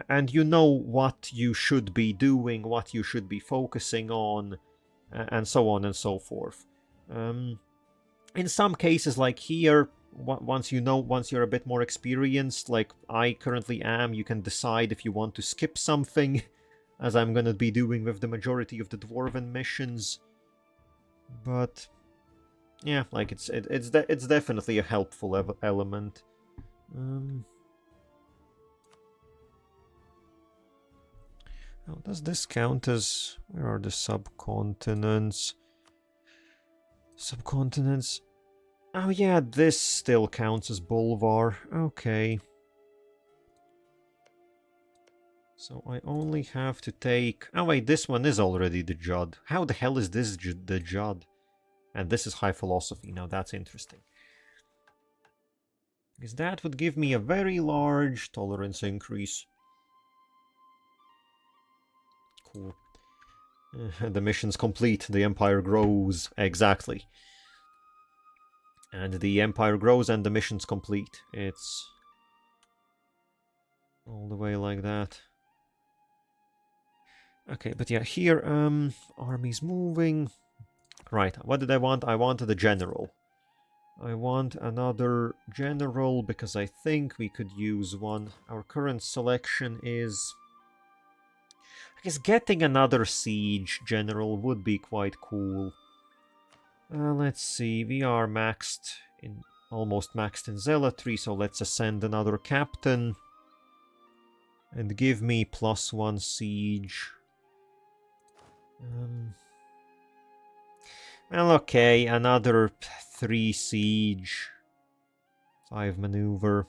and you know what you should be doing, what you should be focusing on, and so on and so forth. In some cases, like here, once you're a bit more experienced, like I currently am, you can decide if you want to skip something, as I'm gonna be doing with the majority of the Dwarven missions. But yeah, like it's definitely a helpful element. How does this count as... Where are the subcontinents? Subcontinents. Oh yeah, this still counts as Bolvar. Okay. So I only have to take... Oh wait, this one is already the Jadd. How the hell is this the Jadd? And this is High Philosophy. Now that's interesting. Because that would give me a very large tolerance increase. Cool. The mission's complete. The Empire grows. Exactly. And the Empire grows and the mission's complete. It's all the way like that. Okay, but yeah, here, armies moving. Right, what did I want? I wanted a general. I want another general because I think we could use one. Our current selection is... I guess getting another siege general would be quite cool. Let's see, we are almost maxed in zealotry, so let's ascend another captain. And give me +1 siege. Well, okay, another 3 siege. 5 maneuver.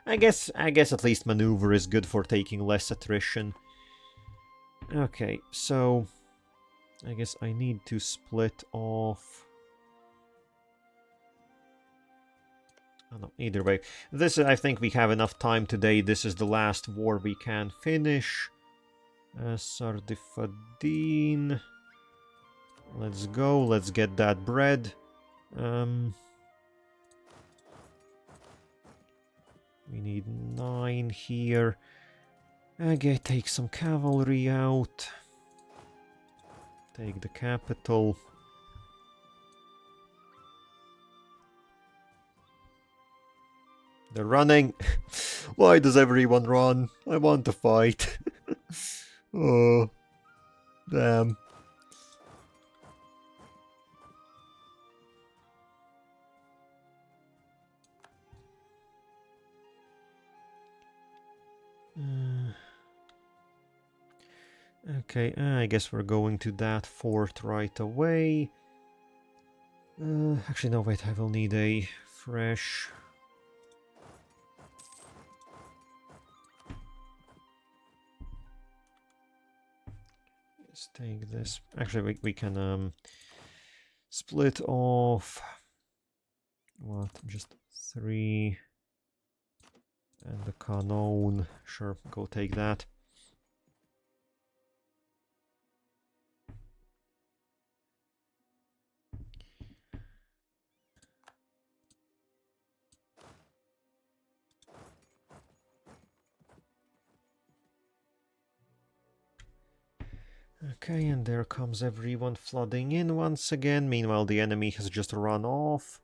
I guess at least maneuver is good for taking less attrition. Okay, so I guess I need to split off. Oh, no, either way. This, I think we have enough time today. This is the last war we can finish. Sardifadine. Let's go. Let's get that bread. We need 9 here. Okay, take some cavalry out. Take the capital. They're running. Why does everyone run? I want to fight. Oh, damn. Okay, I guess we're going to that fort right away. Actually, no, wait, I will need a fresh... Let's take this. Actually, we can split off... What? Just 3... And the cannon. Sure, go take that. Okay, and there comes everyone flooding in once again. Meanwhile, the enemy has just run off.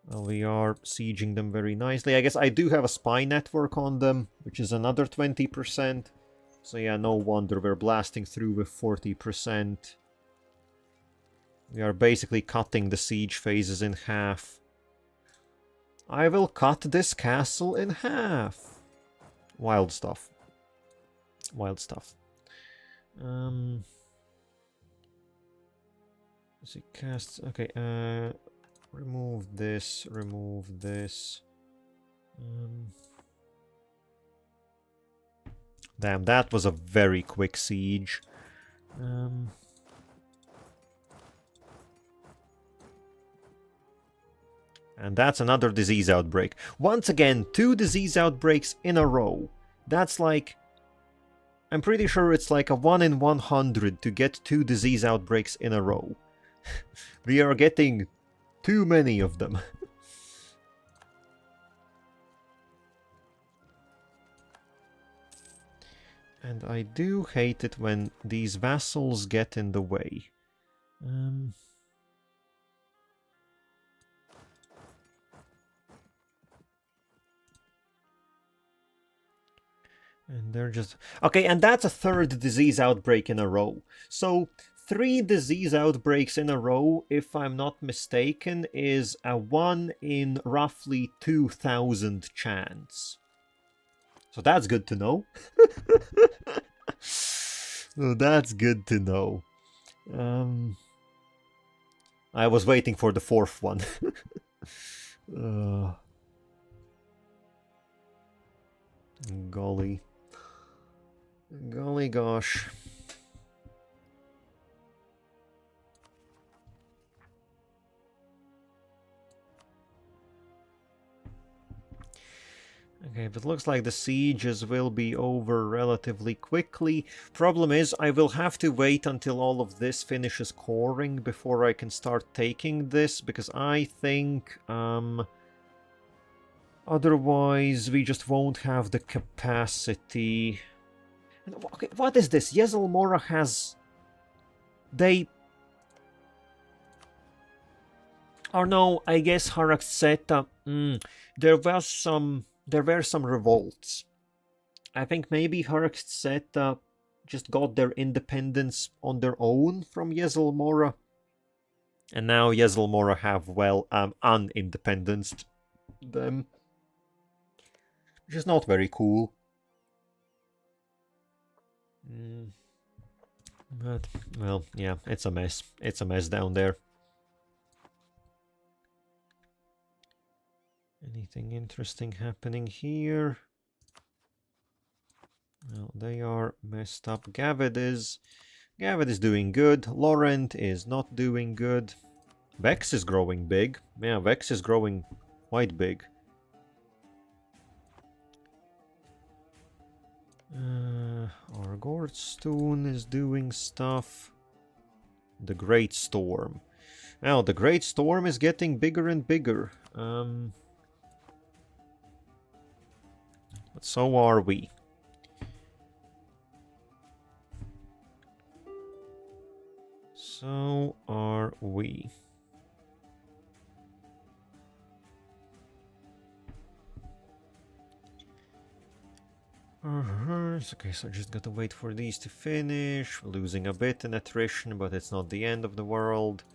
Well, we are sieging them very nicely. I guess I do have a spy network on them, which is another 20%. So yeah, no wonder we're blasting through with 40%. We are basically cutting the siege phases in half. I will cut this castle in half. Wild stuff. Wild stuff. Let's see, casts. Okay, remove this, remove this. Damn, that was a very quick siege. And that's another disease outbreak. Once again, 2 disease outbreaks in a row. That's like... I'm pretty sure it's like a 1 in 100 to get 2 disease outbreaks in a row. We are getting too many of them. And I do hate it when these vassals get in the way. And they're just... Okay, and that's a 3rd disease outbreak in a row. So, 3 disease outbreaks in a row, if I'm not mistaken, is a 1 in roughly 2,000 chance. So that's good to know. So that's good to know. I was waiting for the 4th one. Golly. Golly gosh. Okay, but looks like the sieges will be over relatively quickly. Problem is, I will have to wait until all of this finishes coring before I can start taking this, because I think, otherwise we just won't have the capacity. Okay, what is this? Yezelmora has... They... Or no, I guess Haraxeta... There were some revolts. I think maybe Haraxeta just got their independence on their own from Yezelmora. And now Yezelmora have, well, unindependenced them. Which is not very cool. But, well, yeah, it's a mess. It's a mess down there. Anything interesting happening here? Well, they are messed up. Gavid is Gavad is doing good. Laurent is not doing good. Vex is growing big. Yeah, Vex is growing quite big. Our Gordstone is doing stuff. The Great Storm. Now, the Great Storm is getting bigger and bigger. But so are we. So are we. Okay, so just gotta wait for these to finish. We're losing a bit in attrition, but it's not the end of the world.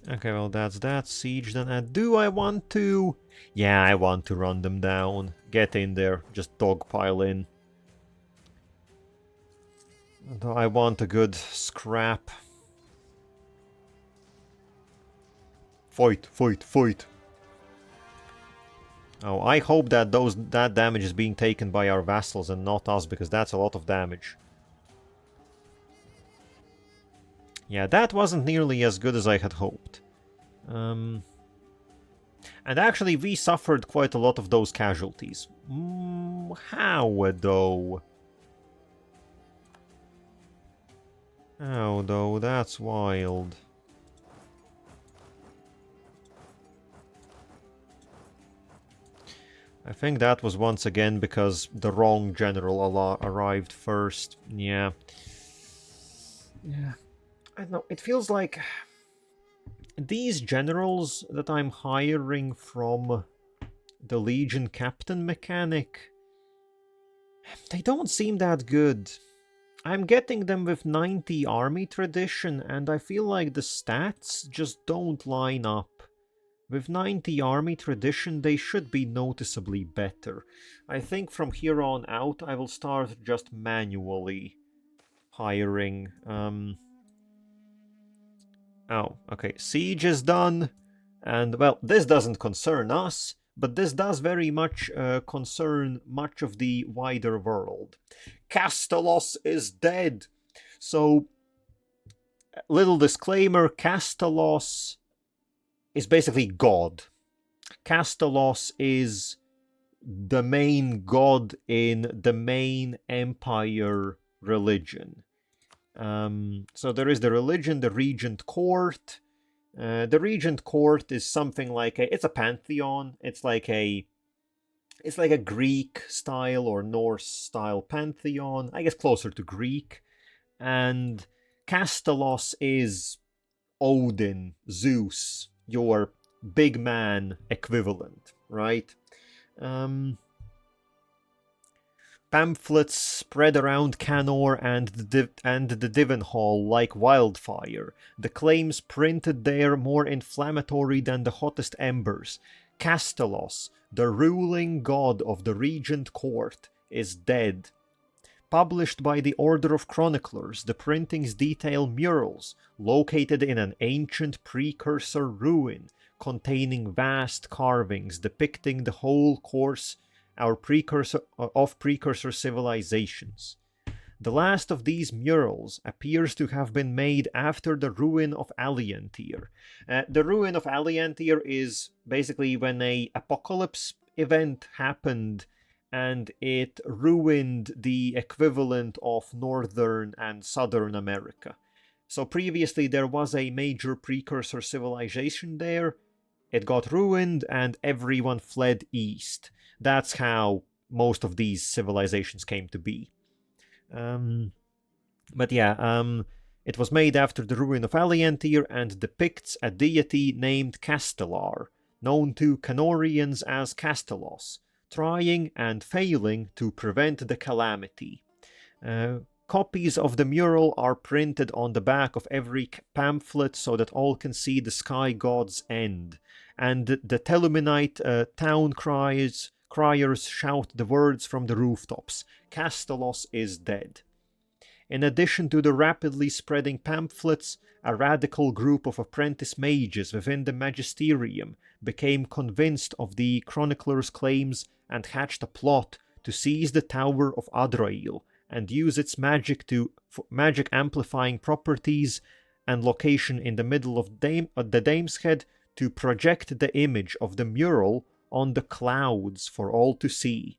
Okay, well that's that. Siege then. Do I want to? Yeah, I want to run them down. Get in there. Just dogpile in. I want a good scrap. Fight, fight, fight. Oh, I hope that that damage is being taken by our vassals and not us, because that's a lot of damage. Yeah, that wasn't nearly as good as I had hoped. And actually, we suffered quite a lot of those casualties. How, though? How, though? That's wild. I think that was once again because the wrong general arrived first. Yeah. Yeah. I don't know, it feels like these generals that I'm hiring from the Legion Captain mechanic, they don't seem that good. I'm getting them with 90 army tradition, and I feel like the stats just don't line up. With 90 army tradition, they should be noticeably better. I think from here on out, I will start just manually hiring. Oh, okay. Siege is done. And, well, this doesn't concern us, but this does very much concern much of the wider world. Castellos is dead. So, little disclaimer, Castellos is basically God. Castellos is the main god in the main empire religion. So there is the religion, the Regent Court. The Regent Court is something like it's a pantheon. It's like a Greek style or Norse style pantheon. I guess closer to Greek. And Castellos is Odin, Zeus, your big man equivalent, right? Pamphlets spread around Canor and the Divenhall like wildfire, the claims printed there more inflammatory than the hottest embers. Castellos, the ruling god of the Regent Court, is dead. Published by the Order of Chroniclers, the printings detail murals located in an ancient precursor ruin containing vast carvings depicting the whole course of precursor civilizations. The last of these murals appears to have been made after the ruin of Aliantir. The ruin of Aliantir is basically when an apocalypse event happened and it ruined the equivalent of Northern and Southern America. So previously there was a major precursor civilization there. It got ruined and everyone fled east. That's how most of these civilizations came to be. But yeah, it was made after the ruin of Aliantir and depicts a deity named Castellar, known to Canorians as Castellos, trying and failing to prevent the calamity. Copies of the mural are printed on the back of every pamphlet so that all can see the sky god's end. And the Teluminite town criers shout the words from the rooftops: Castellos is dead. In addition to the rapidly spreading pamphlets, a radical group of apprentice mages within the magisterium became convinced of the chronicler's claims and hatched a plot to seize the Tower of Adrail and use its magic amplifying properties and location in the middle of the Dame's Head to project the image of the mural on the clouds for all to see.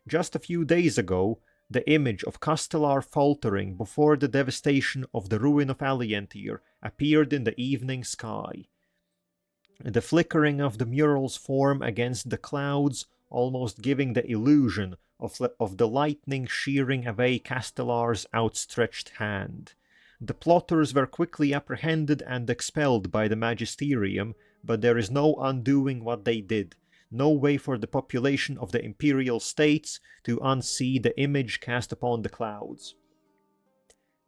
Just a few days ago, the image of Castellar faltering before the devastation of the ruin of Alientir appeared in the evening sky. The flickering of the mural's form against the clouds almost giving the illusion of the lightning shearing away Castellar's outstretched hand. The plotters were quickly apprehended and expelled by the magisterium, but there is no undoing what they did. No way for the population of the imperial states to unsee the image cast upon the clouds.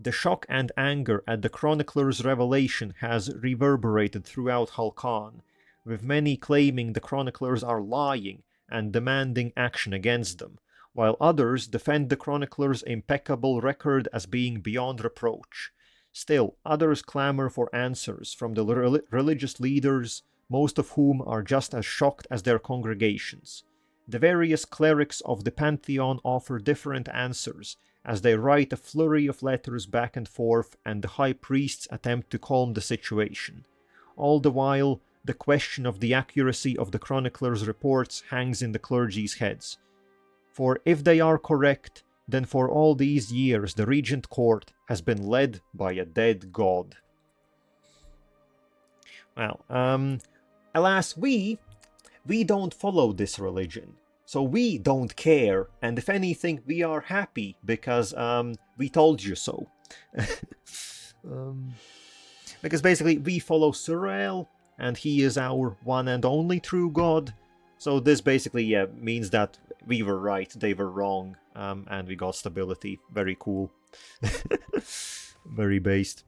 The shock and anger at the chronicler's revelation has reverberated throughout Halkan, with many claiming the chroniclers are lying and demanding action against them, while others defend the chronicler's impeccable record as being beyond reproach. Still, others clamor for answers from the religious leaders, most of whom are just as shocked as their congregations. The various clerics of the Pantheon offer different answers, as they write a flurry of letters back and forth, and the high priests attempt to calm the situation. All the while, the question of the accuracy of the chronicler's reports hangs in the clergy's heads. For if they are correct, then for all these years the regent court has been led by a dead god. Well, alas, we don't follow this religion, so we don't care, and if anything, we are happy, because, we told you so. Because basically, we follow Surael, and he is our one and only true god, so this basically, means that we were right, they were wrong, and we got stability. Very cool. Very based.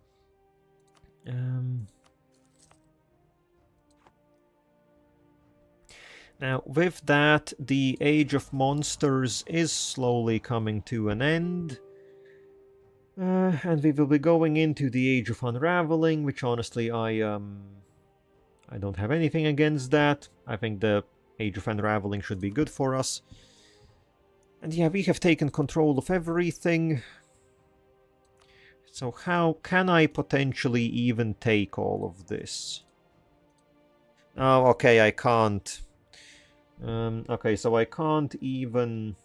Now, with that, the Age of Monsters is slowly coming to an end. And we will be going into the Age of Unraveling, which honestly I don't have anything against that. I think the Age of Unraveling should be good for us. And yeah, we have taken control of everything. So how can I potentially even take all of this? Oh, okay, I can't. Okay, so I can't even...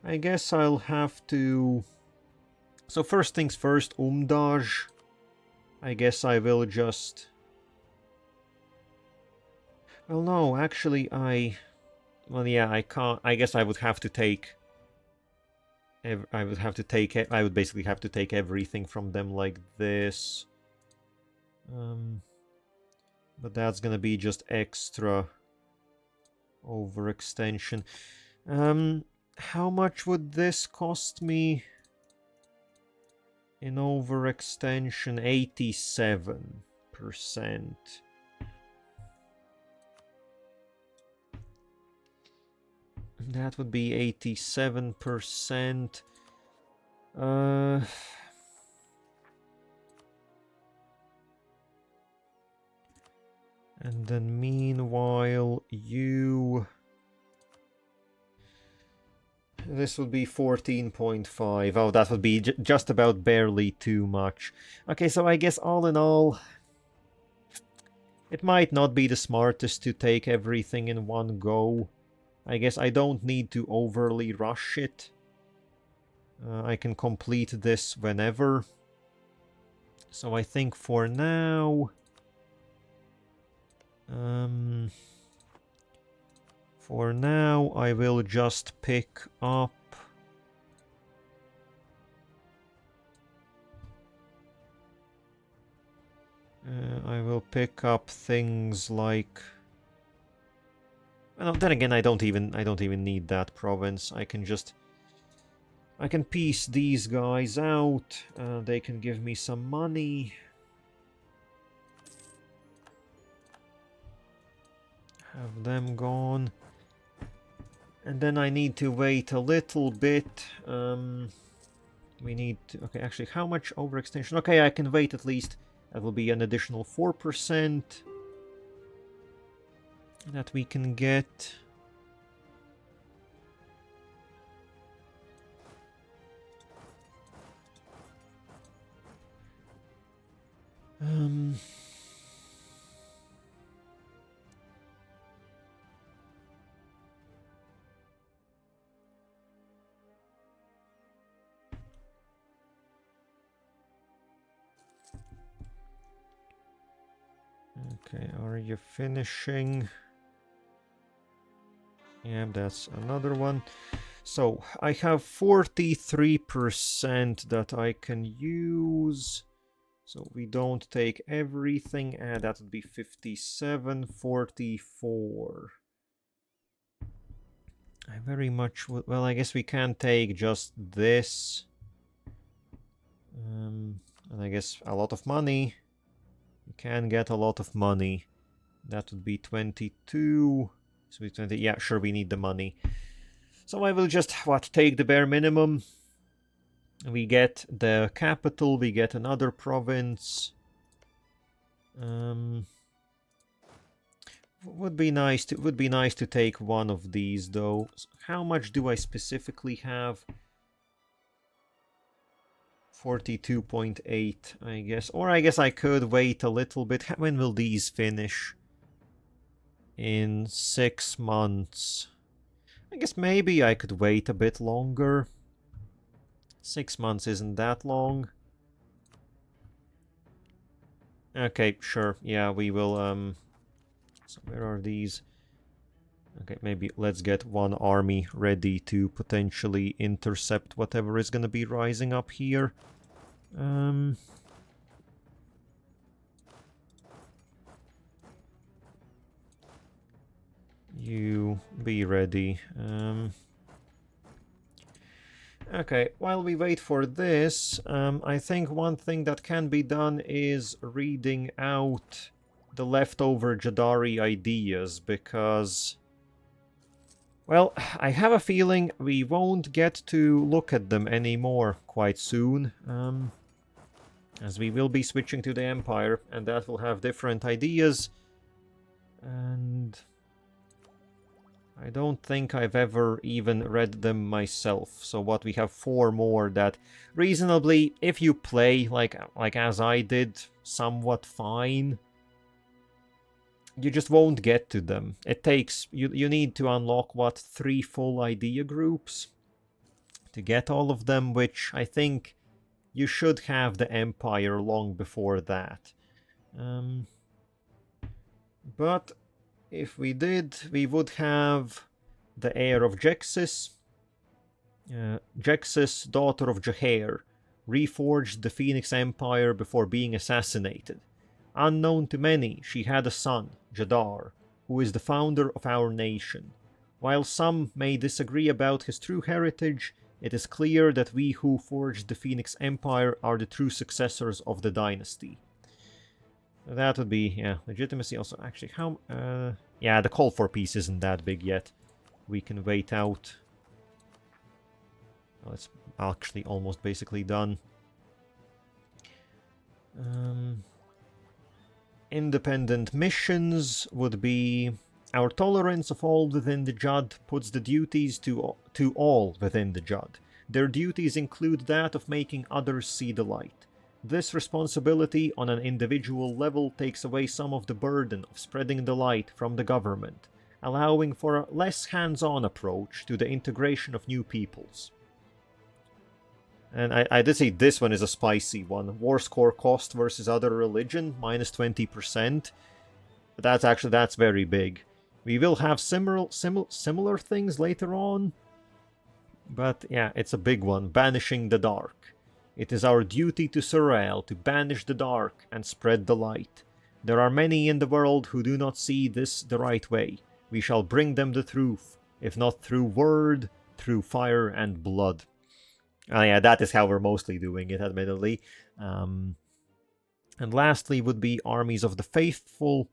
I guess I'll have to... So first things first, Umdaj. I guess I will just... Well, no, actually Well, yeah, I can't... I guess I would have to take... I would basically have to take everything from them like this. But that's gonna be just extra overextension. How much would this cost me in overextension? 87%. That would be 87%. And then meanwhile, this would be 14.5. Oh, that would be just about barely too much. Okay, so I guess all in all, it might not be the smartest to take everything in one go. I guess I don't need to overly rush it. I can complete this whenever. So I think for now... For now, I will just pick up... I will pick up things like... Well, then again, I don't even need that province. I can piece these guys out. They can give me some money. Have them gone. And then I need to wait a little bit. We need to... Okay, actually, how much overextension? Okay, I can wait at least. That will be an additional 4% that we can get. Okay, are you finishing? Yeah, that's another one. So, I have 43% that I can use. So, we don't take everything, and that would be 57, 44. I very much would... Well, I guess we can take just this. And I guess a lot of money. We can get a lot of money. That would be 22. So 20. Yeah, sure, we need the money. So I will just, take the bare minimum. We get the capital, we get another province. Would be nice to take one of these, though. How much do I specifically have? 42.8, I guess. Or I guess I could wait a little bit. When will these finish? In 6 months. I guess maybe I could wait a bit longer. 6 months isn't that long. Okay, sure. Yeah, we will... So where are these? Okay, maybe let's get one army ready to potentially intercept whatever is going to be rising up here. You be ready. Okay, while we wait for this, I think one thing that can be done is reading out the leftover Jaddari ideas, because... Well, I have a feeling we won't get to look at them anymore quite soon, as we will be switching to the Empire, and that will have different ideas, and I don't think I've ever even read them myself. So what, we have 4 more that reasonably, if you play like as I did, somewhat fine, you just won't get to them. It takes... You need to unlock, 3 full idea groups to get all of them, which I think you should have the Empire long before that. But if we did, we would have the heir of Jexis. Jexis, daughter of Jahair, reforged the Phoenix Empire before being assassinated. Unknown to many, she had a son, Jaddar, who is the founder of our nation. While some may disagree about his true heritage, it is clear that we who forged the Phoenix Empire are the true successors of the dynasty. That would be, yeah, legitimacy also. Actually, how... yeah, the call for peace isn't that big yet. We can wait out. Well, it's actually almost basically done. Independent missions would be... Our tolerance of all within the Jadd puts the duties to all within the Jadd. Their duties include that of making others see the light. This responsibility on an individual level takes away some of the burden of spreading the light from the government, allowing for a less hands-on approach to the integration of new peoples. And I did say this one is a spicy one. War score cost versus other religion, minus 20%. But that's very big. We will have similar things later on. But yeah, it's a big one. Banishing the dark. It is our duty to Surael to banish the dark and spread the light. There are many in the world who do not see this the right way. We shall bring them the truth, if not through word, through fire and blood. Oh yeah, that is how we're mostly doing it, admittedly. And lastly would be armies of the faithful.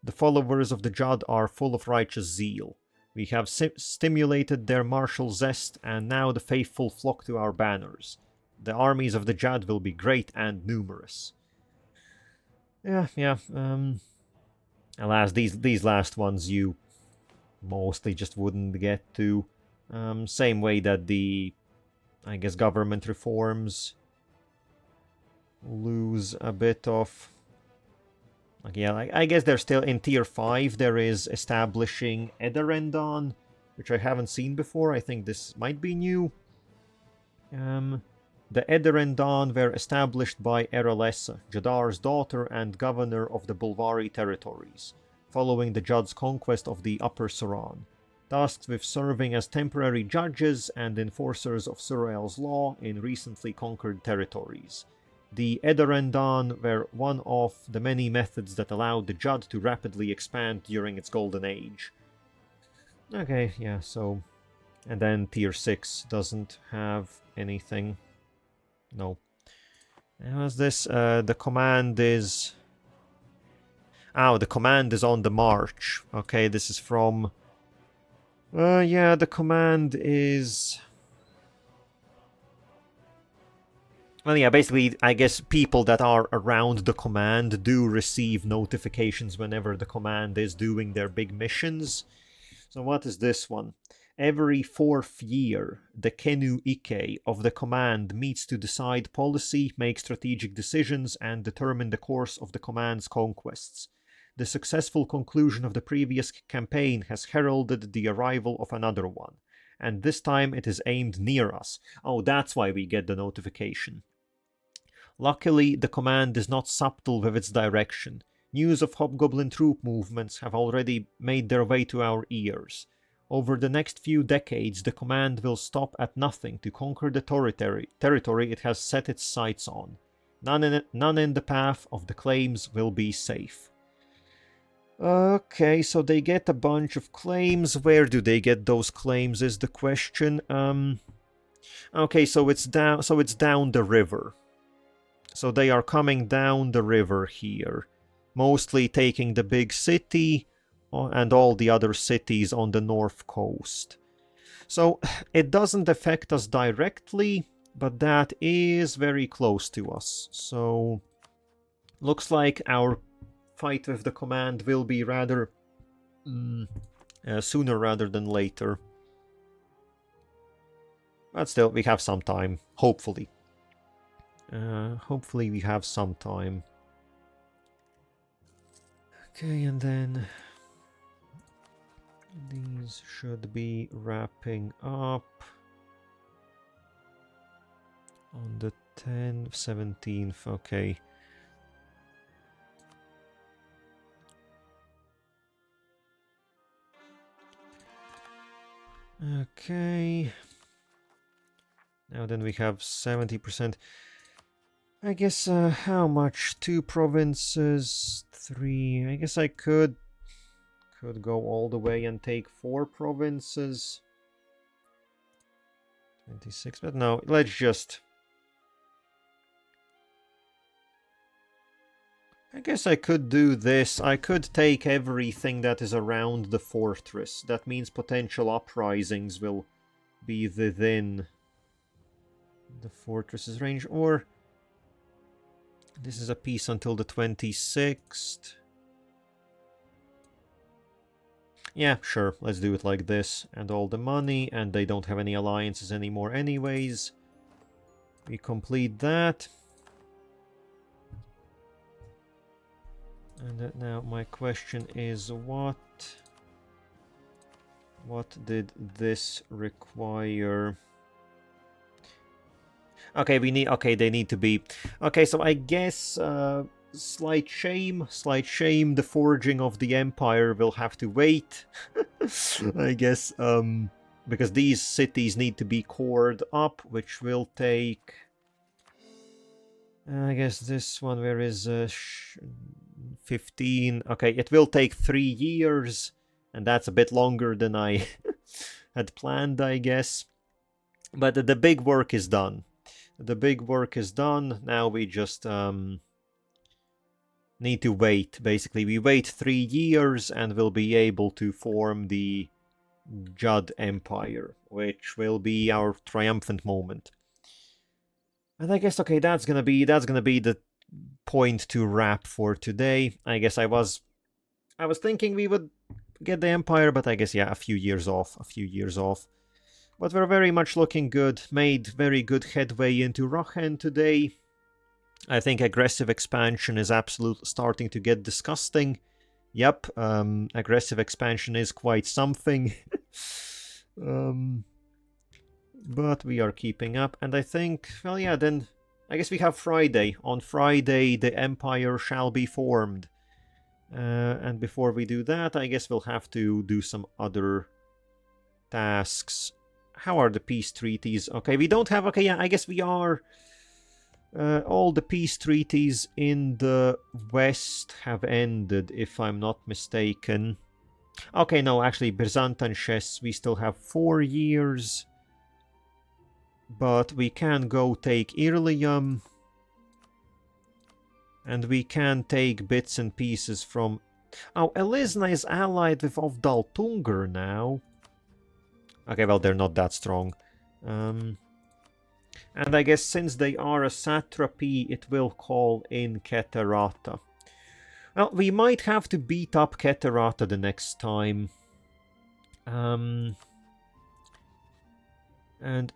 The followers of the Jadd are full of righteous zeal. We have stimulated their martial zest, and now the faithful flock to our banners. The armies of the Jadd will be great and numerous. Yeah. Alas, these last ones you mostly just wouldn't get to. Same way that the, I guess, government reforms lose a bit of... Like, yeah, I guess they're still in tier 5. There is establishing Ederendon, which I haven't seen before. I think this might be new. The Ederendon were established by Jadalessa, Jaddar's daughter and governor of the Bulvari territories, following the Jadd's conquest of the Upper Suran, tasked with serving as temporary judges and enforcers of Surael's law in recently conquered territories. The Ederendon were one of the many methods that allowed the Jadd to rapidly expand during its golden age. Okay, yeah, so... And then tier 6 doesn't have anything. No. What's this? The command is... Oh, the command is on the march. Okay, this is from... yeah, the command is... Well, yeah, basically, I guess people that are around the command do receive notifications whenever the command is doing their big missions. So what is this one? Every 4th year, the Kenu Ike of the command meets to decide policy, make strategic decisions, and determine the course of the command's conquests. The successful conclusion of the previous campaign has heralded the arrival of another one, and this time it is aimed near us. Oh, that's why we get the notification. Luckily, the command is not subtle with its direction. News of hobgoblin troop movements have already made their way to our ears. Over the next few decades, the command will stop at nothing to conquer the territory it has set its sights on. None in the path of the claims will be safe. Okay, so they get a bunch of claims. Where do they get those claims is the question. Okay, so it's down the river. So they are coming down the river here, mostly taking the big city and all the other cities on the north coast. So it doesn't affect us directly, but that is very close to us. So looks like our fight with the command will be rather sooner rather than later. But still, we have some time, hopefully. Hopefully we have some time. Okay, and then these should be wrapping up on the 10th, 17th, okay. Okay. Now then we have 70%. I guess, how much? 2 provinces, 3... I guess I could go all the way and take 4 provinces. 26, but no, let's just... I guess I could do this. I could take everything that is around the fortress. That means potential uprisings will be within the fortress's range, or... This is a peace until the 26th. Yeah, sure, let's do it like this. And all the money, and they don't have any alliances anymore anyways. We complete that. And now my question is, what did this require? Okay, they need to be... Okay, so I guess, slight shame, the forging of the Empire will have to wait. I guess, because these cities need to be cored up, which will take... I guess this one, where is 15? Okay, it will take 3 years, and that's a bit longer than I had planned, I guess. But the big work is done. The big work is done. Now we just need to wait. Basically, we wait 3 years and we'll be able to form the Jadd Empire, which will be our triumphant moment. And I guess, okay, that's gonna be the point to wrap for today. I guess I was thinking we would get the Empire, but I guess, yeah, a few years off. But we're very much looking good. Made very good headway into Rachen today. I think aggressive expansion is absolutely starting to get disgusting. Yep, aggressive expansion is quite something. But we are keeping up, and I think, well, yeah, then I guess we have Friday. On Friday, the Empire shall be formed. And before we do that, I guess we'll have to do some other tasks. How are the peace treaties? Okay, we don't have... Okay, yeah, I guess we are... all the peace treaties in the west have ended, if I'm not mistaken. Okay, no, actually, Byzantinsches, we still have 4 years. But we can go take Irlium. And we can take bits and pieces from... Oh, Elisna is allied with Ovdaltungur now. Okay, well, they're not that strong. And I guess since they are a satrapy, it will call in Keterata. Well, we might have to beat up Keterata the next time. And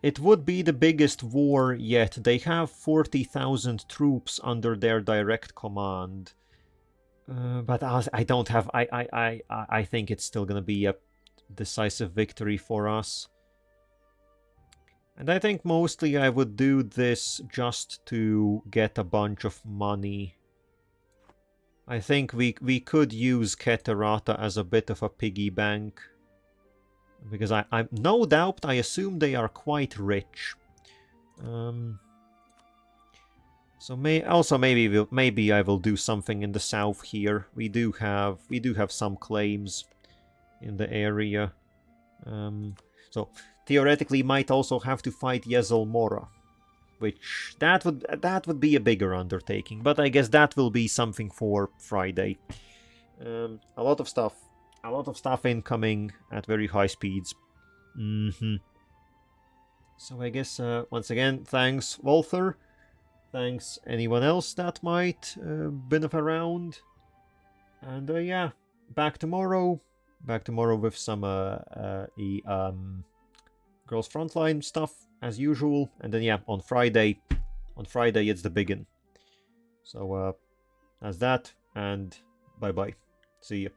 it would be the biggest war yet. They have 40,000 troops under their direct command. But I don't have... I think it's still gonna be a decisive victory for us. And I think mostly I would do this just to get a bunch of money. I think we could use Keterata as a bit of a piggy bank. Because I'm no doubt, I assume they are quite rich. So maybe I will do something in the south here. We do have some claims in the area. So theoretically might also have to fight Yezelmora, which that would be a bigger undertaking, but I guess that will be something for Friday. A lot of stuff incoming at very high speeds. So I guess once again, thanks Walther, thanks anyone else that might been around, and yeah, back tomorrow with some Girls Frontline stuff as usual, and then yeah, on Friday it's the biggin. So that's that, and bye bye, see ya.